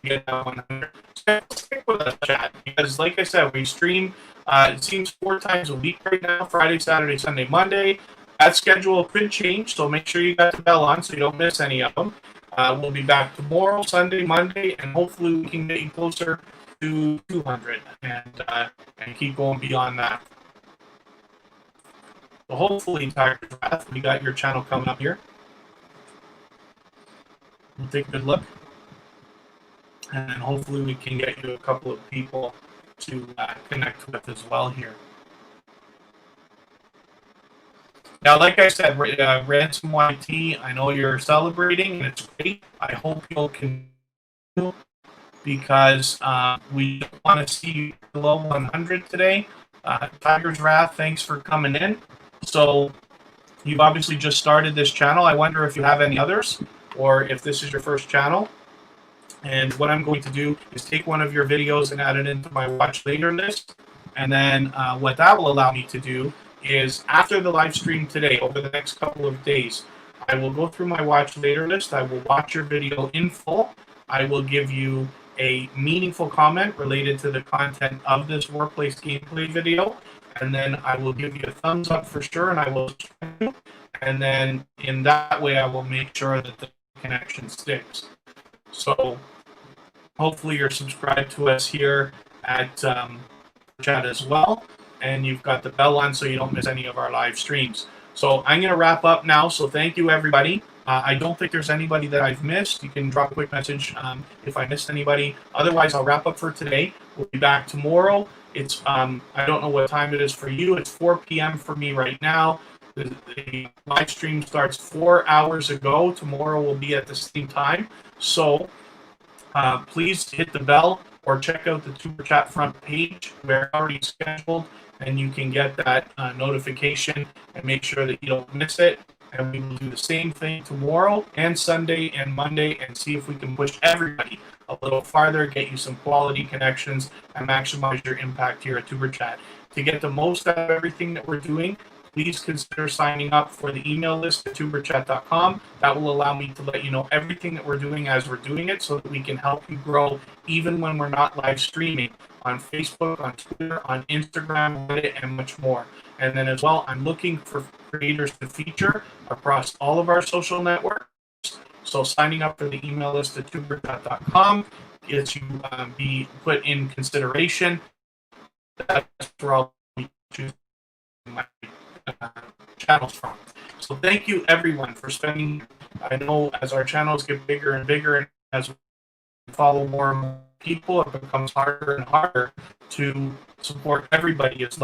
100. Stick with us, chat, because like I said, we stream. It seems 4 times a week right now: Friday, Saturday, Sunday, Monday. That schedule could change, so make sure you got the bell on so you don't miss any of them. We'll be back tomorrow, Sunday, Monday, and hopefully we can get you closer to 200 and keep going beyond that. So hopefully, Tiger's Wrath, we got your channel coming up here. We'll take a good look, and then hopefully we can get you a couple of people to connect with as well here. Now, like I said, Ransom YT, I know you're celebrating, and it's great. I hope you'll continue, because we want to see you below 100 today. Tiger's Wrath, thanks for coming in. So you've obviously just started this channel. I wonder if you have any others, or if this is your first channel. And what I'm going to do is take one of your videos and add it into my watch later list. And then what that will allow me to do is, after the live stream today, over the next couple of days, I will go through my watch later list. I will watch your video in full. I will give you a meaningful comment related to the content of this workplace gameplay video. And then I will give you a thumbs up for sure, and I will, and then in that way I will make sure that the connection sticks. So hopefully you're subscribed to us here at chat as well, and you've got the bell on so you don't miss any of our live streams. So I'm going to wrap up now. So thank you, everybody. I don't think there's anybody that I've missed. You can drop a quick message if I missed anybody. Otherwise, I'll wrap up for today. We'll be back tomorrow. It's I don't know what time it is for you. It's 4 p.m. for me right now. The live stream starts 4 hours ago. Tomorrow will be at the same time. So please hit the bell or check out the Tuber Chat front page. We're already scheduled, and you can get that notification and make sure that you don't miss it. And we will do the same thing tomorrow and Sunday and Monday, and see if we can push everybody a little farther, get you some quality connections, and maximize your impact here at Tuber Chat. To get the most out of everything that we're doing, please consider signing up for the email list at tuberchat.com. That will allow me to let you know everything that we're doing as we're doing it, so that we can help you grow even when we're not live streaming on Facebook, on Twitter, on Instagram, Reddit, and much more. And then as well, I'm looking for creators to feature across all of our social networks. So signing up for the email list at tuberchat.com gets you be put in consideration. That's where I'll be choosing my channels from. So thank you, everyone, for spending. I know as our channels get bigger and bigger, and as we follow more and more people, it becomes harder and harder to support everybody as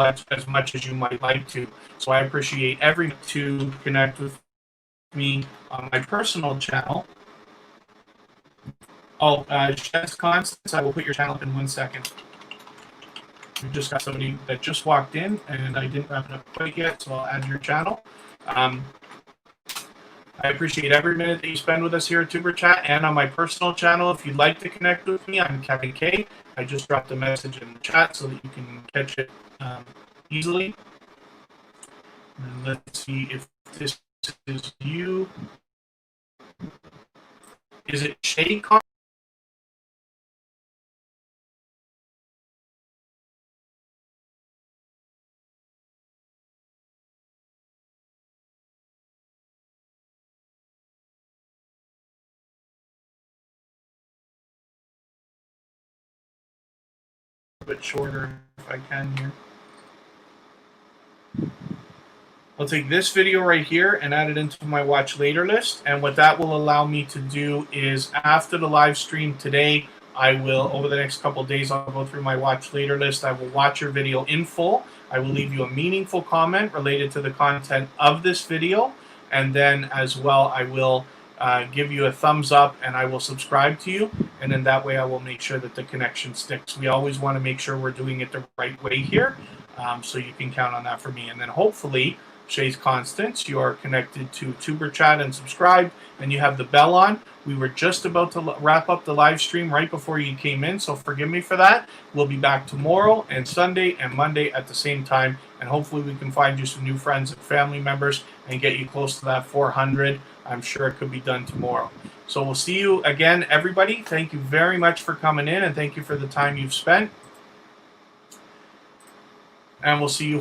much as you might like to. So I appreciate everyone to connect with me on my personal channel. Oh, Chess Constance, I will put your channel up in 1 second. We just got somebody that just walked in, and I didn't wrap it up quite yet, so I'll add your channel. I appreciate every minute that you spend with us here at Tuber Chat and on my personal channel. If you'd like to connect with me, I'm Kevin K. I just dropped a message in the chat so that you can catch it easily. And let's see if this is you. Is it Shay? A bit shorter if I can here. I'll take this video right here and add it into my watch later list. And what that will allow me to do is after the live stream today, I will, over the next couple of days, I'll go through my watch later list. I will watch your video in full. I will leave you a meaningful comment related to the content of this video. And then as well, I will give you a thumbs up and I will subscribe to you. And then that way I will make sure that the connection sticks. We always want to make sure we're doing it the right way here. So you can count on that for me. And then hopefully, Shay's Constance, you are connected to Tuber Chat and subscribed, and you have the bell on. We were just about to wrap up the live stream right before you came in, so forgive me for that. We'll be back tomorrow and Sunday and Monday at the same time, and hopefully we can find you some new friends and family members and get you close to that 400. I'm sure it could be done tomorrow. So we'll see you again, everybody. Thank you very much for coming in, and thank you for the time you've spent. And we'll see you